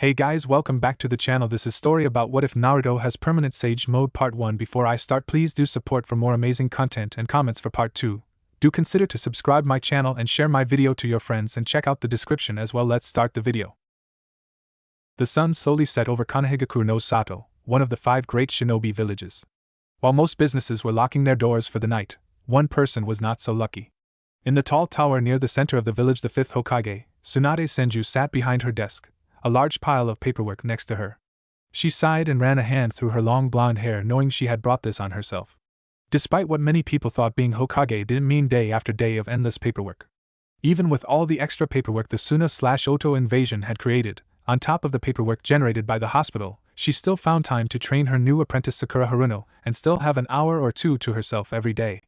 Hey guys, welcome back to the channel. This is story about what if Naruto has permanent Sage mode part 1. Before I start, please do support for more amazing content and comments for part 2. Do consider to subscribe my channel and share my video to your friends and check out the description as well. Let's start the video. The sun slowly set over Konohagakure no Sato, one of the 5 great shinobi villages. While most businesses were locking their doors for the night, one person was not so lucky. In the tall tower near the center of the village, the 5th Hokage, Tsunade Senju, sat behind her desk, a large pile of paperwork next to her. She sighed and ran a hand through her long blonde hair, knowing she had brought this on herself. Despite what many people thought, being Hokage didn't mean day after day of endless paperwork. Even with all the extra paperwork the Suna/Oto invasion had created, on top of the paperwork generated by the hospital, she still found time to train her new apprentice Sakura Haruno and still have an hour or two to herself every day.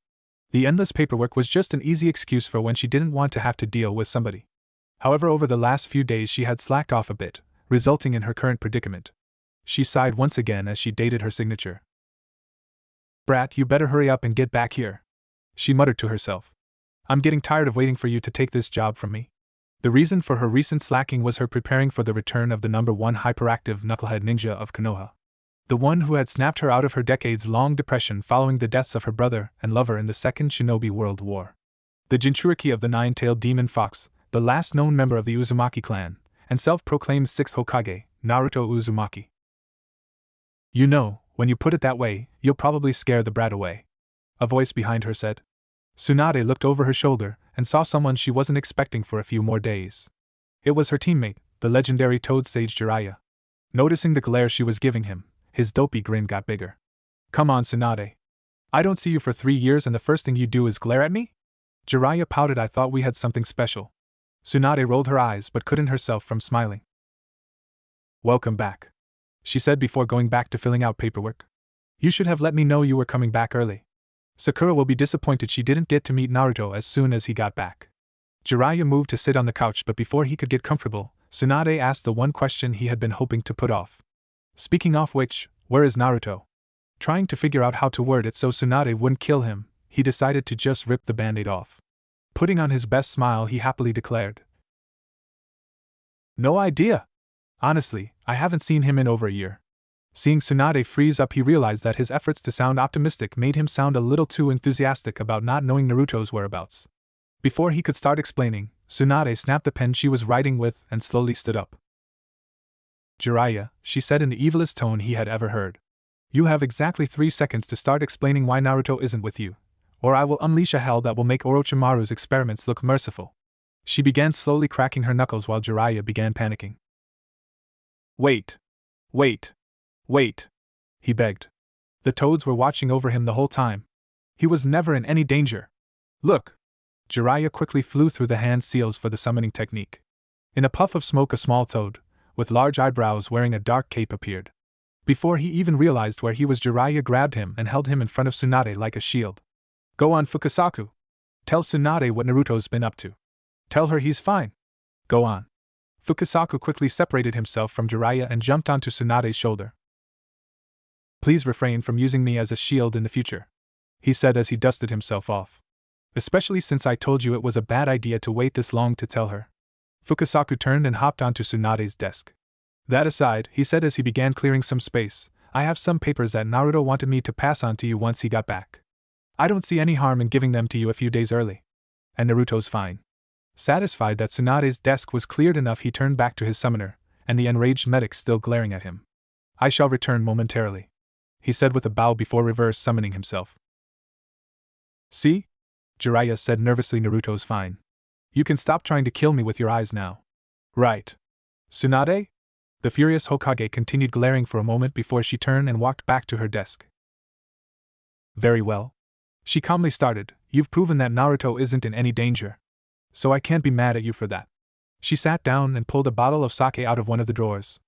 The endless paperwork was just an easy excuse for when she didn't want to have to deal with somebody. However, over the last few days she had slacked off a bit, resulting in her current predicament. She sighed once again as she dated her signature. "Brat, you better hurry up and get back here," she muttered to herself. "I'm getting tired of waiting for you to take this job from me." The reason for her recent slacking was her preparing for the return of the #1 hyperactive knucklehead ninja of Konoha. The one who had snapped her out of her decades-long depression following the deaths of her brother and lover in the Second Shinobi World War. The Jinchuriki of the Nine-Tailed Demon Fox, the last known member of the Uzumaki clan, and self-proclaimed 6th Hokage, Naruto Uzumaki. "You know, when you put it that way, you'll probably scare the brat away," a voice behind her said. Tsunade looked over her shoulder and saw someone she wasn't expecting for a few more days. It was her teammate, the legendary Toad Sage Jiraiya. Noticing the glare she was giving him, his dopey grin got bigger. "Come on, Tsunade. I don't see you for 3 years and the first thing you do is glare at me?" Jiraiya pouted. "I thought we had something special." Tsunade rolled her eyes but couldn't herself from smiling. "Welcome back," she said before going back to filling out paperwork. "You should have let me know you were coming back early. Sakura will be disappointed she didn't get to meet Naruto as soon as he got back." Jiraiya moved to sit on the couch, but before he could get comfortable, Tsunade asked the one question he had been hoping to put off. "Speaking of which, where is Naruto?" Trying to figure out how to word it so Tsunade wouldn't kill him, he decided to just rip the band-aid off. Putting on his best smile, he happily declared, "No idea. Honestly, I haven't seen him in over a year." Seeing Tsunade freeze up, he realized that his efforts to sound optimistic made him sound a little too enthusiastic about not knowing Naruto's whereabouts. Before he could start explaining, Tsunade snapped the pen she was writing with and slowly stood up. "Jiraiya," she said in the evilest tone he had ever heard, "you have exactly 3 seconds to start explaining why Naruto isn't with you, or I will unleash a hell that will make Orochimaru's experiments look merciful." She began slowly cracking her knuckles while Jiraiya began panicking. Wait, he begged. The toads were watching over him the whole time. He was never in any danger. "Look!" Jiraiya quickly flew through the hand seals for the summoning technique. In a puff of smoke, a small toad, with large eyebrows wearing a dark cape, appeared. Before he even realized where he was, Jiraiya grabbed him and held him in front of Tsunade like a shield. "Go on, Fukasaku. Tell Tsunade what Naruto's been up to. Tell her he's fine. Go on." Fukasaku quickly separated himself from Jiraiya and jumped onto Tsunade's shoulder. "Please refrain from using me as a shield in the future," he said as he dusted himself off. "Especially since I told you it was a bad idea to wait this long to tell her." Fukasaku turned and hopped onto Tsunade's desk. "That aside," he said as he began clearing some space, "I have some papers that Naruto wanted me to pass on to you once he got back. I don't see any harm in giving them to you a few days early. And Naruto's fine." Satisfied that Tsunade's desk was cleared enough, he turned back to his summoner, and the enraged medic still glaring at him. "I shall return momentarily," he said with a bow before reverse summoning himself. "See?" Jiraiya said nervously, "Naruto's fine. You can stop trying to kill me with your eyes now." "Right. Tsunade?" The furious Hokage continued glaring for a moment before she turned and walked back to her desk. "Very well," she calmly started, "you've proven that Naruto isn't in any danger. So I can't be mad at you for that." She sat down and pulled a bottle of sake out of one of the drawers.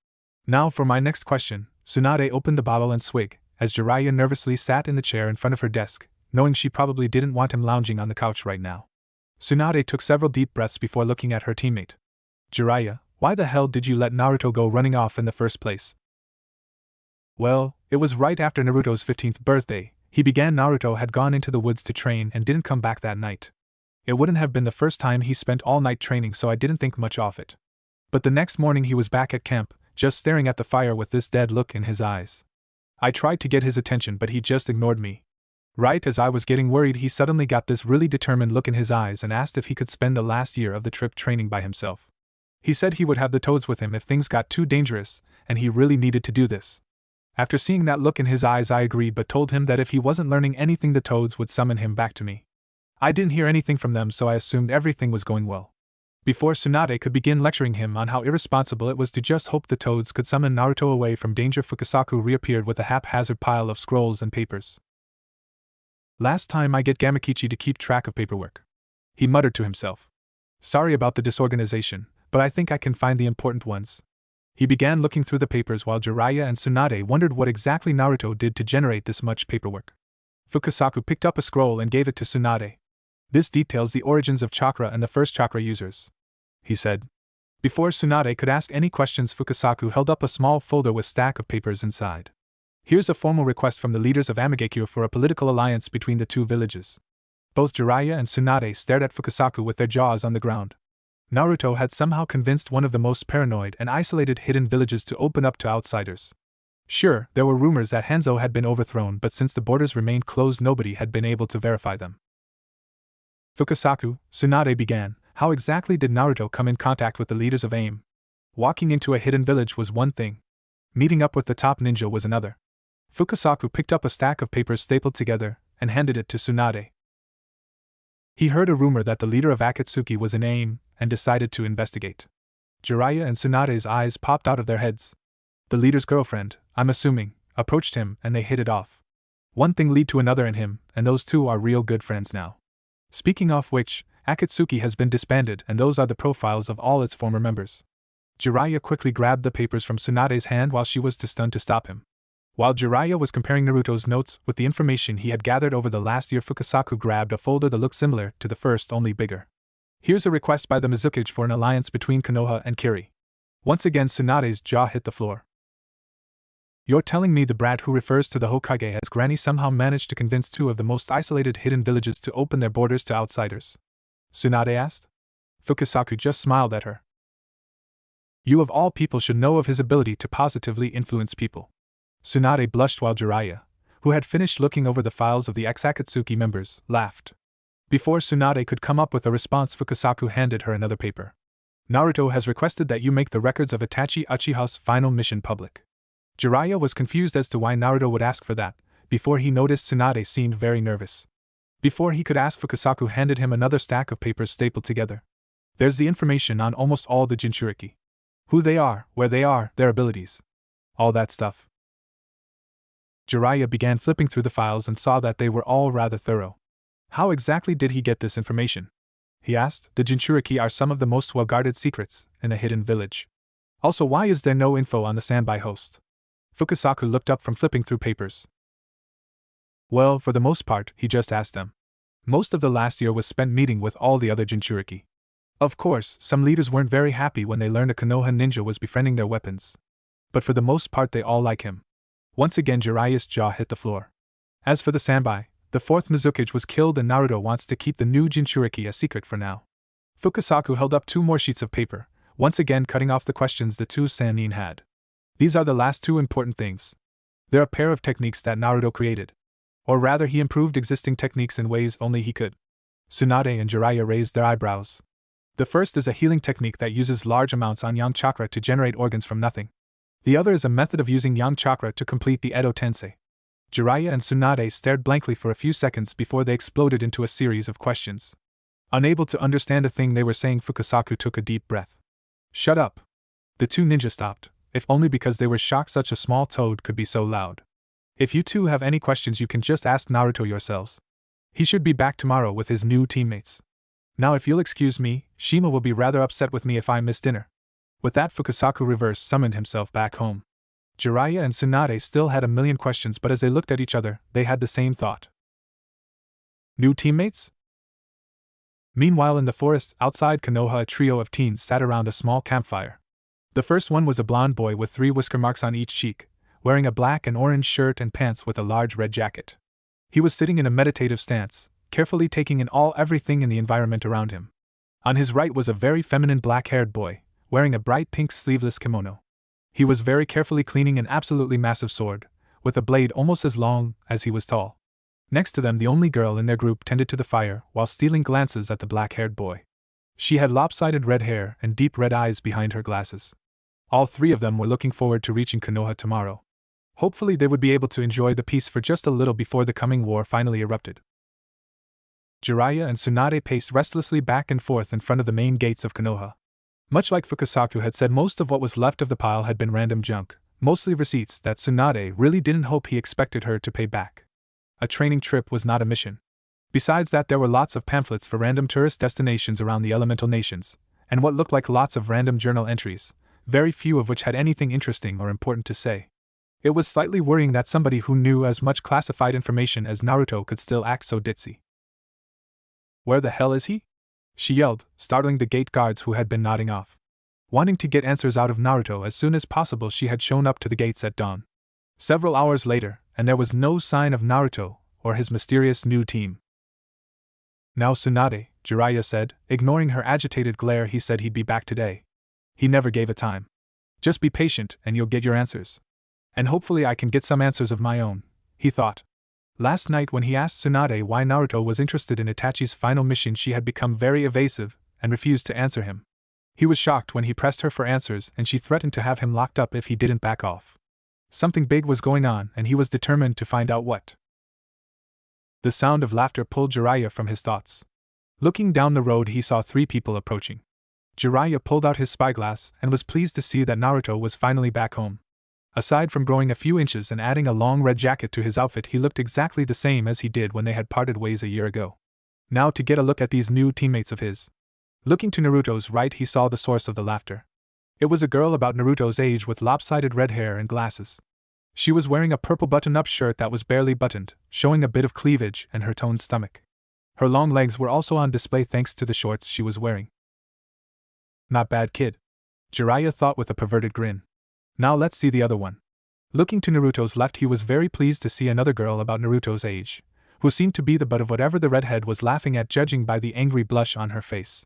"Now for my next question." Tsunade opened the bottle and swig, as Jiraiya nervously sat in the chair in front of her desk, knowing she probably didn't want him lounging on the couch right now. Tsunade took several deep breaths before looking at her teammate. "Jiraiya, why the hell did you let Naruto go running off in the first place?" "Well, it was right after Naruto's 15th birthday. He began. Naruto had gone into the woods to train and didn't come back that night. It wouldn't have been the first time he spent all night training, so I didn't think much of it. But the next morning he was back at camp, just staring at the fire with this dead look in his eyes. I tried to get his attention, but he just ignored me. Right as I was getting worried, he suddenly got this really determined look in his eyes and asked if he could spend the last year of the trip training by himself. He said he would have the toads with him if things got too dangerous, and he really needed to do this. After seeing that look in his eyes, I agreed, but told him that if he wasn't learning anything, the toads would summon him back to me. I didn't hear anything from them, so I assumed everything was going well. Before Tsunade could begin lecturing him on how irresponsible it was to just hope the toads could summon Naruto away from danger, Fukasaku reappeared with a haphazard pile of scrolls and papers. Last time I get Gamakichi to keep track of paperwork, he muttered to himself. Sorry about the disorganization, but I think I can find the important ones. He began looking through the papers while Jiraiya and Tsunade wondered what exactly Naruto did to generate this much paperwork. Fukasaku picked up a scroll and gave it to Tsunade. This details the origins of chakra and the first chakra users, he said. Before Tsunade could ask any questions, Fukasaku held up a small folder with a stack of papers inside. Here's a formal request from the leaders of Amagekyo for a political alliance between the two villages. Both Jiraiya and Tsunade stared at Fukasaku with their jaws on the ground. Naruto had somehow convinced one of the most paranoid and isolated hidden villages to open up to outsiders. Sure, there were rumors that Hanzo had been overthrown, but since the borders remained closed, nobody had been able to verify them. Fukasaku, Tsunade began, how exactly did Naruto come in contact with the leaders of AIM? Walking into a hidden village was one thing. Meeting up with the top ninja was another. Fukasaku picked up a stack of papers stapled together and handed it to Tsunade. He heard a rumor that the leader of Akatsuki was in AIM and decided to investigate. Jiraiya and Tsunade's eyes popped out of their heads. The leader's girlfriend, I'm assuming, approached him and they hit it off. One thing led to another in him, and those two are real good friends now. Speaking of which, Akatsuki has been disbanded and those are the profiles of all its former members. Jiraiya quickly grabbed the papers from Tsunade's hand while she was too stunned to stop him. While Jiraiya was comparing Naruto's notes with the information he had gathered over the last year, Fukasaku grabbed a folder that looked similar to the first, only bigger. Here's a request by the Mizukage for an alliance between Konoha and Kiri. Once again Tsunade's jaw hit the floor. You're telling me the brat who refers to the Hokage as Granny somehow managed to convince two of the most isolated hidden villages to open their borders to outsiders? Tsunade asked. Fukasaku just smiled at her. You of all people should know of his ability to positively influence people. Tsunade blushed while Jiraiya, who had finished looking over the files of the ex-Akatsuki members, laughed. Before Tsunade could come up with a response, Fukasaku handed her another paper. Naruto has requested that you make the records of Itachi Uchiha's final mission public. Jiraiya was confused as to why Naruto would ask for that, before he noticed Tsunade seemed very nervous. Before he could ask, Fukasaku handed him another stack of papers stapled together. There's the information on almost all the Jinchuriki. Who they are, where they are, their abilities. All that stuff. Jiraiya began flipping through the files and saw that they were all rather thorough. How exactly did he get this information? He asked. The Jinchuriki are some of the most well-guarded secrets in a hidden village. Also, why is there no info on the standby host? Fukasaku looked up from flipping through papers. Well, for the most part, he just asked them. Most of the last year was spent meeting with all the other Jinchuriki. Of course, some leaders weren't very happy when they learned a Konoha ninja was befriending their weapons. But for the most part they all like him. Once again Jiraiya's jaw hit the floor. As for the Sanbai, the fourth Mizukage was killed and Naruto wants to keep the new Jinchuriki a secret for now. Fukasaku held up two more sheets of paper, once again cutting off the questions the two Sannin had. These are the last two important things. They're a pair of techniques that Naruto created. Or rather, he improved existing techniques in ways only he could. Tsunade and Jiraiya raised their eyebrows. The first is a healing technique that uses large amounts on yang chakra to generate organs from nothing. The other is a method of using yang chakra to complete the Edo Tensei. Jiraiya and Tsunade stared blankly for a few seconds before they exploded into a series of questions. Unable to understand a thing they were saying, Fukasaku took a deep breath. Shut up. The two ninjas stopped, if only because they were shocked such a small toad could be so loud. If you two have any questions, you can just ask Naruto yourselves. He should be back tomorrow with his new teammates. Now if you'll excuse me, Shima will be rather upset with me if I miss dinner. With that, Fukasaku reverse summoned himself back home. Jiraiya and Tsunade still had a million questions, but as they looked at each other, they had the same thought. New teammates? Meanwhile in the forest outside Konoha, a trio of teens sat around a small campfire. The first one was a blonde boy with 3 whisker marks on each cheek, wearing a black and orange shirt and pants with a large red jacket. He was sitting in a meditative stance, carefully taking in everything in the environment around him. On his right was a very feminine black-haired boy, wearing a bright pink sleeveless kimono. He was very carefully cleaning an absolutely massive sword, with a blade almost as long as he was tall. Next to them, the only girl in their group tended to the fire while stealing glances at the black-haired boy. She had lopsided red hair and deep red eyes behind her glasses. All three of them were looking forward to reaching Konoha tomorrow. Hopefully they would be able to enjoy the peace for just a little before the coming war finally erupted. Jiraiya and Tsunade paced restlessly back and forth in front of the main gates of Konoha. Much like Fukasaku had said, most of what was left of the pile had been random junk, mostly receipts that Tsunade really didn't hope he expected her to pay back. A training trip was not a mission. Besides that, there were lots of pamphlets for random tourist destinations around the elemental nations, and what looked like lots of random journal entries, very few of which had anything interesting or important to say. It was slightly worrying that somebody who knew as much classified information as Naruto could still act so ditzy. "Where the hell is he?" she yelled, startling the gate guards who had been nodding off. Wanting to get answers out of Naruto as soon as possible, she had shown up to the gates at dawn. Several hours later, and there was no sign of Naruto or his mysterious new team. "Now Tsunade," Jiraiya said, ignoring her agitated glare. "He said he'd be back today. He never gave a time. Just be patient and you'll get your answers. And hopefully I can get some answers of my own," he thought. Last night when he asked Tsunade why Naruto was interested in Itachi's final mission, she had become very evasive and refused to answer him. He was shocked when he pressed her for answers, and she threatened to have him locked up if he didn't back off. Something big was going on, and he was determined to find out what. The sound of laughter pulled Jiraiya from his thoughts. Looking down the road, he saw 3 people approaching. Jiraiya pulled out his spyglass and was pleased to see that Naruto was finally back home. Aside from growing a few inches and adding a long red jacket to his outfit, he looked exactly the same as he did when they had parted ways a year ago. Now to get a look at these new teammates of his. Looking to Naruto's right, he saw the source of the laughter. It was a girl about Naruto's age with lopsided red hair and glasses. She was wearing a purple button-up shirt that was barely buttoned, showing a bit of cleavage and her toned stomach. Her long legs were also on display thanks to the shorts she was wearing. "Not bad, kid," Jiraiya thought with a perverted grin. "Now let's see the other one." Looking to Naruto's left, he was very pleased to see another girl about Naruto's age, who seemed to be the butt of whatever the redhead was laughing at, judging by the angry blush on her face.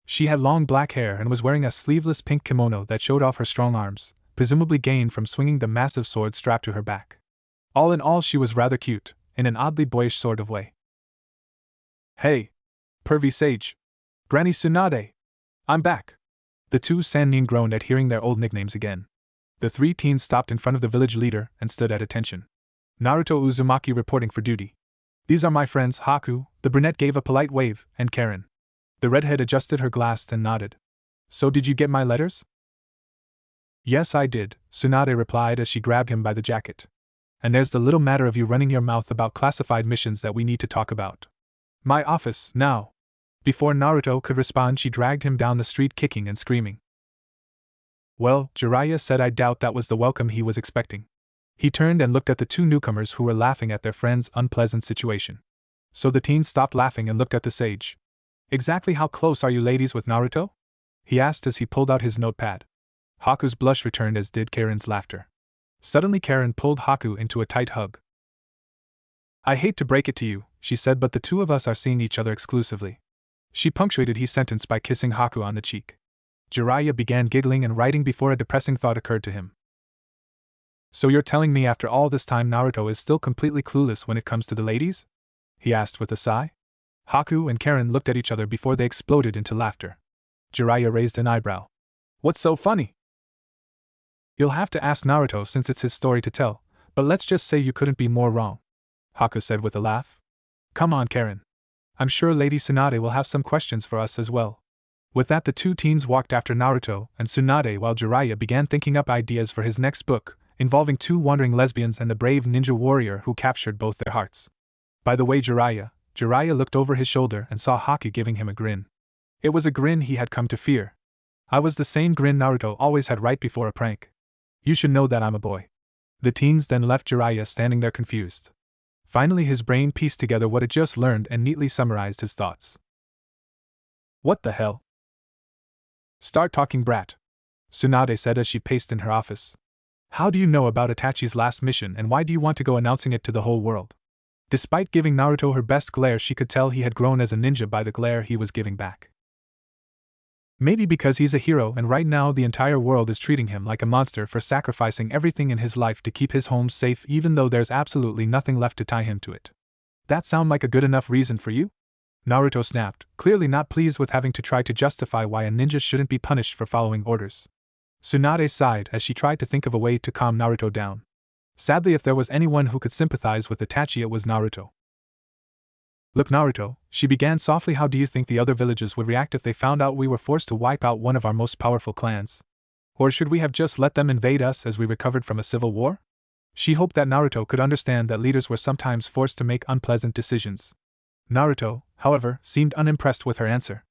She had long black hair and was wearing a sleeveless pink kimono that showed off her strong arms, presumably gained from swinging the massive sword strapped to her back. All in all, she was rather cute, in an oddly boyish sort of way. "Hey! Pervy Sage! Granny Tsunade! I'm back!" The 2 Sannin groaned at hearing their old nicknames again. The 3 teens stopped in front of the village leader and stood at attention. "Naruto Uzumaki reporting for duty. These are my friends Haku," the brunette gave a polite wave, "and Karen." The redhead adjusted her glass and nodded. "So did you get my letters?" "Yes, I did," Tsunade replied as she grabbed him by the jacket. "And there's the little matter of you running your mouth about classified missions that we need to talk about. My office, now." Before Naruto could respond, she dragged him down the street kicking and screaming. "Well," Jiraiya said, "I doubt that was the welcome he was expecting." He turned and looked at the 2 newcomers who were laughing at their friend's unpleasant situation. So the teens stopped laughing and looked at the sage. "Exactly how close are you ladies with Naruto?" he asked as he pulled out his notepad. Haku's blush returned, as did Karen's laughter. Suddenly Karen pulled Haku into a tight hug. "I hate to break it to you," she said, "but the 2 of us are seeing each other exclusively." She punctuated his sentence by kissing Haku on the cheek. Jiraiya began giggling and writing before a depressing thought occurred to him. "So you're telling me after all this time Naruto is still completely clueless when it comes to the ladies?" he asked with a sigh. Haku and Karen looked at each other before they exploded into laughter. Jiraiya raised an eyebrow. "What's so funny?" "You'll have to ask Naruto since it's his story to tell, but let's just say you couldn't be more wrong," Haku said with a laugh. "Come on, Karen. I'm sure Lady Tsunade will have some questions for us as well." With that, the 2 teens walked after Naruto and Tsunade while Jiraiya began thinking up ideas for his next book, involving 2 wandering lesbians and the brave ninja warrior who captured both their hearts. By the way, Jiraiya looked over his shoulder and saw Haku giving him a grin. It was a grin he had come to fear. "I was the same grin Naruto always had right before a prank. You should know that I'm a boy." The teens then left Jiraiya standing there confused. Finally his brain pieced together what it just learned and neatly summarized his thoughts. "What the hell? Start talking, brat," Tsunade said as she paced in her office. "How do you know about Itachi's last mission, and why do you want to go announcing it to the whole world?" Despite giving Naruto her best glare, she could tell he had grown as a ninja by the glare he was giving back. Maybe because he's a hero and right now the entire world is treating him like a monster for sacrificing everything in his life to keep his home safe even though there's absolutely nothing left to tie him to it. That sound like a good enough reason for you? Naruto snapped, clearly not pleased with having to try to justify why a ninja shouldn't be punished for following orders. Tsunade sighed as she tried to think of a way to calm Naruto down. Sadly, if there was anyone who could sympathize with Itachi, it was Naruto. Look, Naruto, she began softly, how do you think the other villages would react if they found out we were forced to wipe out one of our most powerful clans? Or should we have just let them invade us as we recovered from a civil war? She hoped that Naruto could understand that leaders were sometimes forced to make unpleasant decisions. Naruto, however, seemed unimpressed with her answer.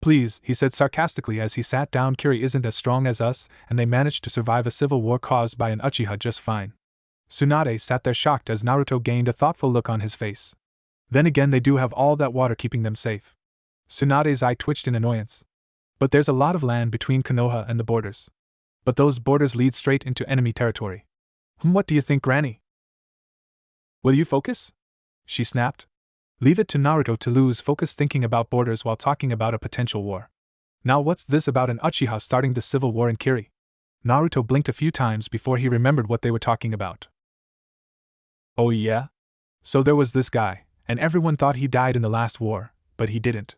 Please, he said sarcastically as he sat down, Kiri isn't as strong as us, and they managed to survive a civil war caused by an Uchiha just fine. Tsunade sat there shocked as Naruto gained a thoughtful look on his face. Then again, they do have all that water keeping them safe. Tsunade's eye twitched in annoyance. But there's a lot of land between Konoha and the borders. But those borders lead straight into enemy territory. What do you think, Granny? Will you focus? She snapped. Leave it to Naruto to lose focus thinking about borders while talking about a potential war. Now what's this about an Uchiha starting the civil war in Kiri? Naruto blinked a few times before he remembered what they were talking about. Oh yeah? So there was this guy, and everyone thought he died in the last war, but he didn't.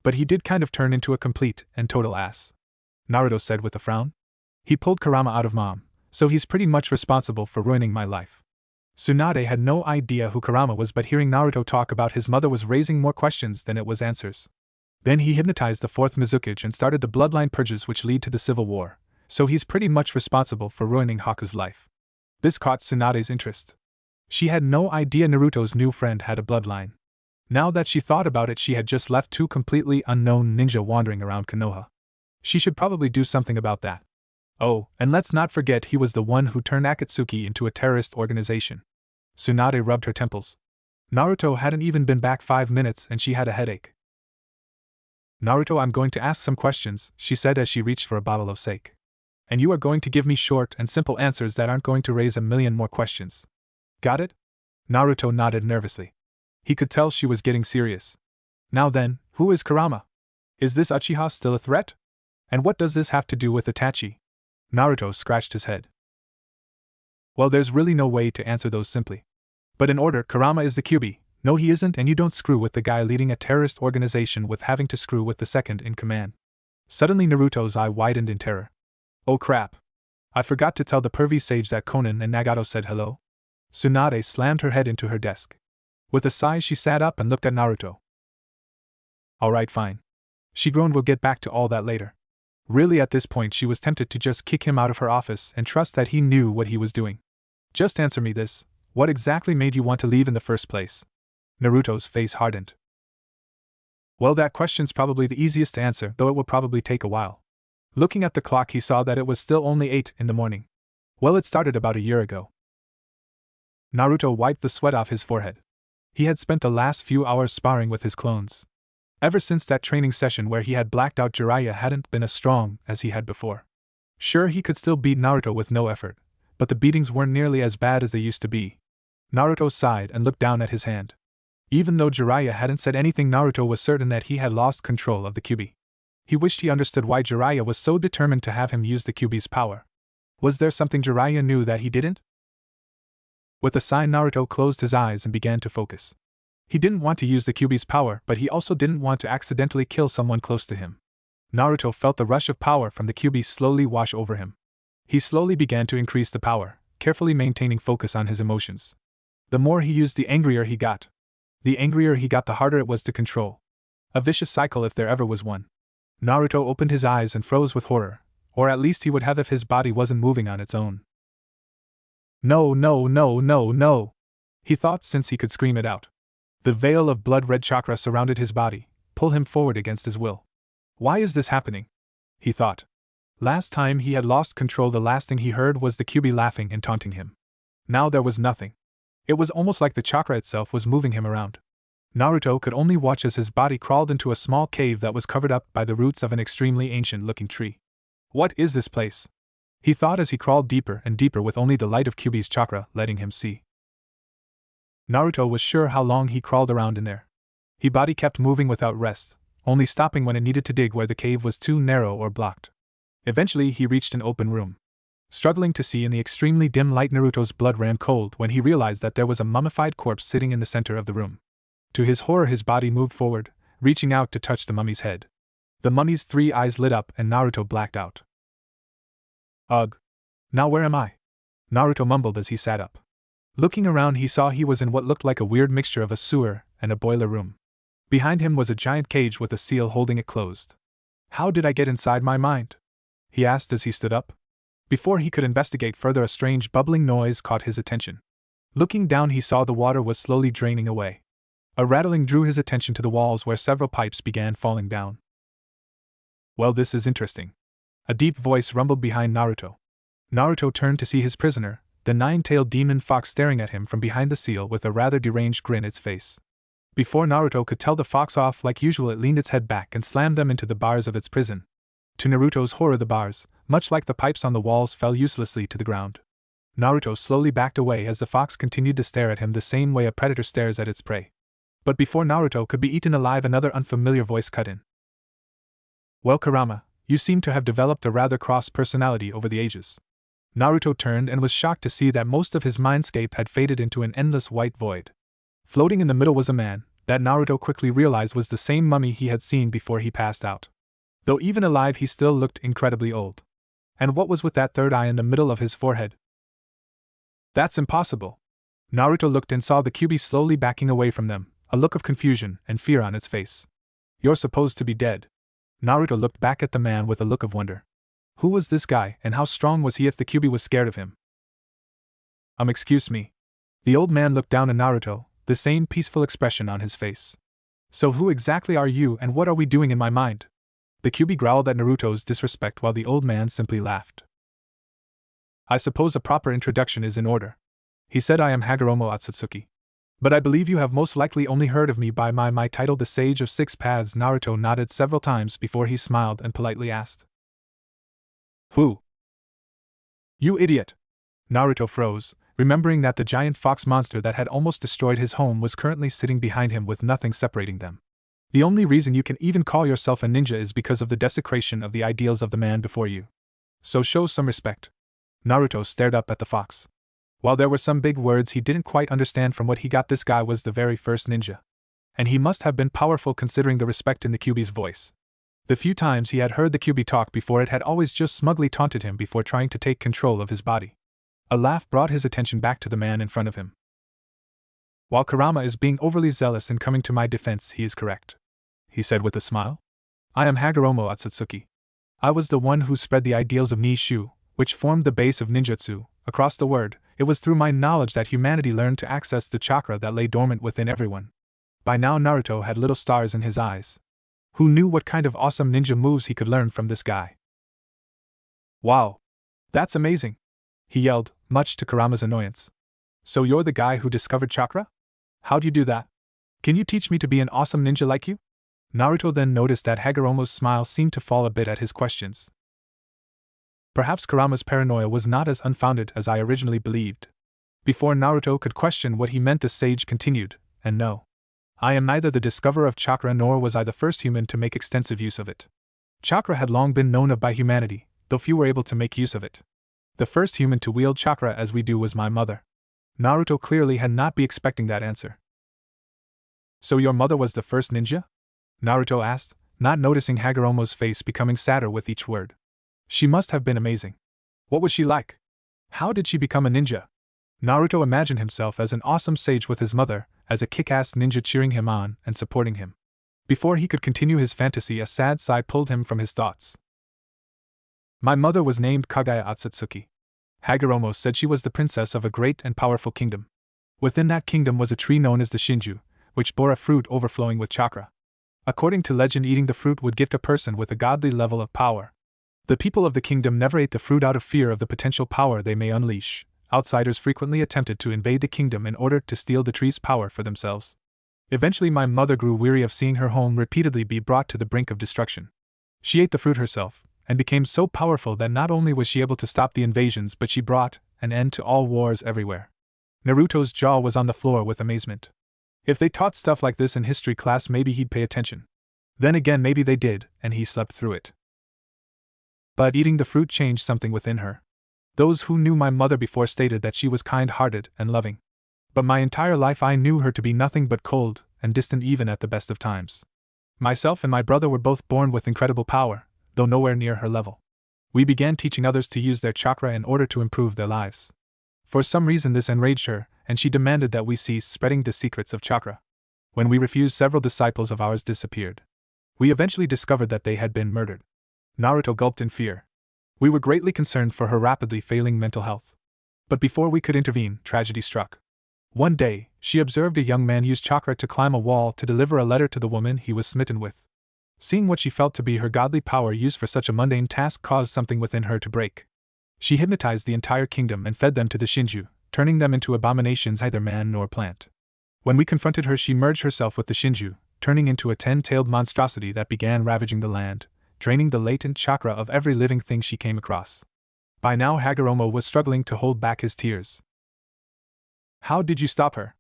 But he did kind of turn into a complete and total ass. Naruto said with a frown. He pulled Kurama out of Mom, so he's pretty much responsible for ruining my life. Tsunade had no idea who Kurama was, but hearing Naruto talk about his mother was raising more questions than it was answers. Then he hypnotized the fourth Mizukage and started the bloodline purges which lead to the civil war, so he's pretty much responsible for ruining Haku's life. This caught Tsunade's interest. She had no idea Naruto's new friend had a bloodline. Now that she thought about it, she had just left two completely unknown ninja wandering around Konoha. She should probably do something about that. Oh, and let's not forget he was the one who turned Akatsuki into a terrorist organization. Tsunade rubbed her temples. Naruto hadn't even been back 5 minutes and she had a headache. Naruto, I'm going to ask some questions, she said as she reached for a bottle of sake. And you are going to give me short and simple answers that aren't going to raise a million more questions. Got it? Naruto nodded nervously. He could tell she was getting serious. Now then, who is Kurama? Is this Uchiha still a threat? And what does this have to do with Itachi? Naruto scratched his head. Well, there's really no way to answer those simply. But in order, Kurama is the Kyuubi. No, he isn't, and you don't screw with the guy leading a terrorist organization with having to screw with the second in command. Suddenly Naruto's eye widened in terror. Oh crap. I forgot to tell the pervy sage that Konan and Nagato said hello. Tsunade slammed her head into her desk. With a sigh, she sat up and looked at Naruto. Alright, fine. She groaned, we'll get back to all that later. Really, at this point she was tempted to just kick him out of her office and trust that he knew what he was doing. Just answer me this, what exactly made you want to leave in the first place? Naruto's face hardened. Well, that question's probably the easiest to answer, though it will probably take a while. Looking at the clock, he saw that it was still only 8 in the morning. Well, it started about a year ago. Naruto wiped the sweat off his forehead. He had spent the last few hours sparring with his clones. Ever since that training session where he had blacked out, Jiraiya hadn't been as strong as he had before. Sure, he could still beat Naruto with no effort, but the beatings weren't nearly as bad as they used to be. Naruto sighed and looked down at his hand. Even though Jiraiya hadn't said anything, Naruto was certain that he had lost control of the Kyuubi. He wished he understood why Jiraiya was so determined to have him use the Kyuubi's power. Was there something Jiraiya knew that he didn't? With a sigh, Naruto closed his eyes and began to focus. He didn't want to use the Kyuubi's power, but he also didn't want to accidentally kill someone close to him. Naruto felt the rush of power from the Kyuubi slowly wash over him. He slowly began to increase the power, carefully maintaining focus on his emotions. The more he used, the angrier he got. The angrier he got, the harder it was to control. A vicious cycle if there ever was one. Naruto opened his eyes and froze with horror, or at least he would have if his body wasn't moving on its own. No, no, no, no, no, he thought, since he could scream it out. The veil of blood-red chakra surrounded his body, pulled him forward against his will. Why is this happening? He thought. Last time he had lost control, the last thing he heard was the Kyuubi laughing and taunting him. Now there was nothing. It was almost like the chakra itself was moving him around. Naruto could only watch as his body crawled into a small cave that was covered up by the roots of an extremely ancient-looking tree. What is this place? He thought as he crawled deeper and deeper with only the light of Kyuubi's chakra letting him see. Naruto was sure how long he crawled around in there. His body kept moving without rest, only stopping when it needed to dig where the cave was too narrow or blocked. Eventually, he reached an open room. Struggling to see in the extremely dim light, Naruto's blood ran cold when he realized that there was a mummified corpse sitting in the center of the room. To his horror, his body moved forward, reaching out to touch the mummy's head. The mummy's 3 eyes lit up and Naruto blacked out. Ugh! Now where am I? Naruto mumbled as he sat up. Looking around, he saw he was in what looked like a weird mixture of a sewer and a boiler room. Behind him was a giant cage with a seal holding it closed. How did I get inside my mind? He asked as he stood up. Before he could investigate further, a strange bubbling noise caught his attention. Looking down, he saw the water was slowly draining away. A rattling drew his attention to the walls where several pipes began falling down. Well, this is interesting. A deep voice rumbled behind Naruto. Naruto turned to see his prisoner, the 9-tailed demon fox, staring at him from behind the seal with a rather deranged grin on its face. Before Naruto could tell the fox off, like usual, it leaned its head back and slammed them into the bars of its prison. To Naruto's horror, the bars, much like the pipes on the walls, fell uselessly to the ground. Naruto slowly backed away as the fox continued to stare at him the same way a predator stares at its prey. But before Naruto could be eaten alive, another unfamiliar voice cut in. Well, Kurama, you seem to have developed a rather cross personality over the ages. Naruto turned and was shocked to see that most of his mindscape had faded into an endless white void. Floating in the middle was a man that Naruto quickly realized was the same mummy he had seen before he passed out. Though even alive, he still looked incredibly old. And what was with that third eye in the middle of his forehead? That's impossible. Naruto looked and saw the Kyuubi slowly backing away from them, a look of confusion and fear on its face. You're supposed to be dead. Naruto looked back at the man with a look of wonder. Who was this guy, and how strong was he if the Kyuubi was scared of him? Excuse me. The old man looked down at Naruto, the same peaceful expression on his face. So who exactly are you, and what are we doing in my mind? The Kyuubi growled at Naruto's disrespect while the old man simply laughed. I suppose a proper introduction is in order. He said, I am Hagoromo Otsutsuki. But I believe you have most likely only heard of me by my title, the Sage of Six Paths. Naruto nodded several times before he smiled and politely asked. Who? You idiot! Naruto froze, remembering that the giant fox monster that had almost destroyed his home was currently sitting behind him with nothing separating them. The only reason you can even call yourself a ninja is because of the desecration of the ideals of the man before you. So show some respect. Naruto stared up at the fox. While there were some big words he didn't quite understand from what he got, this guy was the very first ninja. And he must have been powerful considering the respect in the Kyuubi's voice. The few times he had heard the Kyuubi talk before, it had always just smugly taunted him before trying to take control of his body. A laugh brought his attention back to the man in front of him. While Kurama is being overly zealous in coming to my defense, he is correct, he said with a smile. I am Hagoromo Otsutsuki. I was the one who spread the ideals of Nishu, which formed the base of ninjutsu, across the world. It was through my knowledge that humanity learned to access the chakra that lay dormant within everyone. By now Naruto had little stars in his eyes. Who knew what kind of awesome ninja moves he could learn from this guy? Wow! That's amazing! He yelled, much to Kurama's annoyance. So you're the guy who discovered chakra? How'd you do that? Can you teach me to be an awesome ninja like you? Naruto then noticed that Hagoromo's smile seemed to fall a bit at his questions. Perhaps Kurama's paranoia was not as unfounded as I originally believed. Before Naruto could question what he meant, the sage continued, and no. I am neither the discoverer of chakra nor was I the first human to make extensive use of it. Chakra had long been known of by humanity, though few were able to make use of it. The first human to wield chakra as we do was my mother. Naruto clearly had not been expecting that answer. So your mother was the first ninja? Naruto asked, not noticing Hagoromo's face becoming sadder with each word. She must have been amazing. What was she like? How did she become a ninja? Naruto imagined himself as an awesome sage with his mother, as a kick-ass ninja cheering him on and supporting him. Before he could continue his fantasy, a sad sigh pulled him from his thoughts. My mother was named Kagaya Otsutsuki. Hagoromo said she was the princess of a great and powerful kingdom. Within that kingdom was a tree known as the Shinju, which bore a fruit overflowing with chakra. According to legend, eating the fruit would gift a person with a godly level of power. The people of the kingdom never ate the fruit out of fear of the potential power they may unleash. Outsiders frequently attempted to invade the kingdom in order to steal the tree's power for themselves. Eventually my mother grew weary of seeing her home repeatedly be brought to the brink of destruction. She ate the fruit herself, and became so powerful that not only was she able to stop the invasions, but she brought an end to all wars everywhere. Naruto's jaw was on the floor with amazement. If they taught stuff like this in history class, maybe he'd pay attention. Then again, maybe they did, and he slept through it. But eating the fruit changed something within her. Those who knew my mother before stated that she was kind-hearted and loving. But my entire life I knew her to be nothing but cold and distant even at the best of times. Myself and my brother were both born with incredible power, though nowhere near her level. We began teaching others to use their chakra in order to improve their lives. For some reason this enraged her, and she demanded that we cease spreading the secrets of chakra. When we refused, several disciples of ours disappeared. We eventually discovered that they had been murdered. Naruto gulped in fear. We were greatly concerned for her rapidly failing mental health. But before we could intervene, tragedy struck. One day, she observed a young man use chakra to climb a wall to deliver a letter to the woman he was smitten with. Seeing what she felt to be her godly power used for such a mundane task caused something within her to break. She hypnotized the entire kingdom and fed them to the Shinju, turning them into abominations neither man nor plant. When we confronted her, she merged herself with the Shinju, turning into a 10-tailed monstrosity that began ravaging the land, draining the latent chakra of every living thing she came across. By now Hagoromo was struggling to hold back his tears. How did you stop her?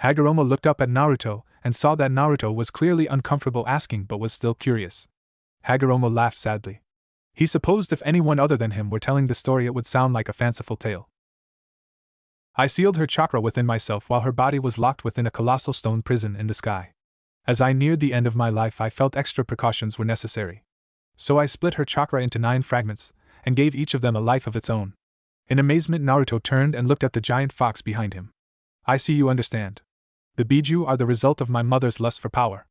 Hagoromo looked up at Naruto and saw that Naruto was clearly uncomfortable asking but was still curious. Hagoromo laughed sadly. He supposed if anyone other than him were telling the story it would sound like a fanciful tale. I sealed her chakra within myself while her body was locked within a colossal stone prison in the sky. As I neared the end of my life I felt extra precautions were necessary. So I split her chakra into 9 fragments, and gave each of them a life of its own. In amazement Naruto turned and looked at the giant fox behind him. I see you understand. The Biju are the result of my mother's lust for power.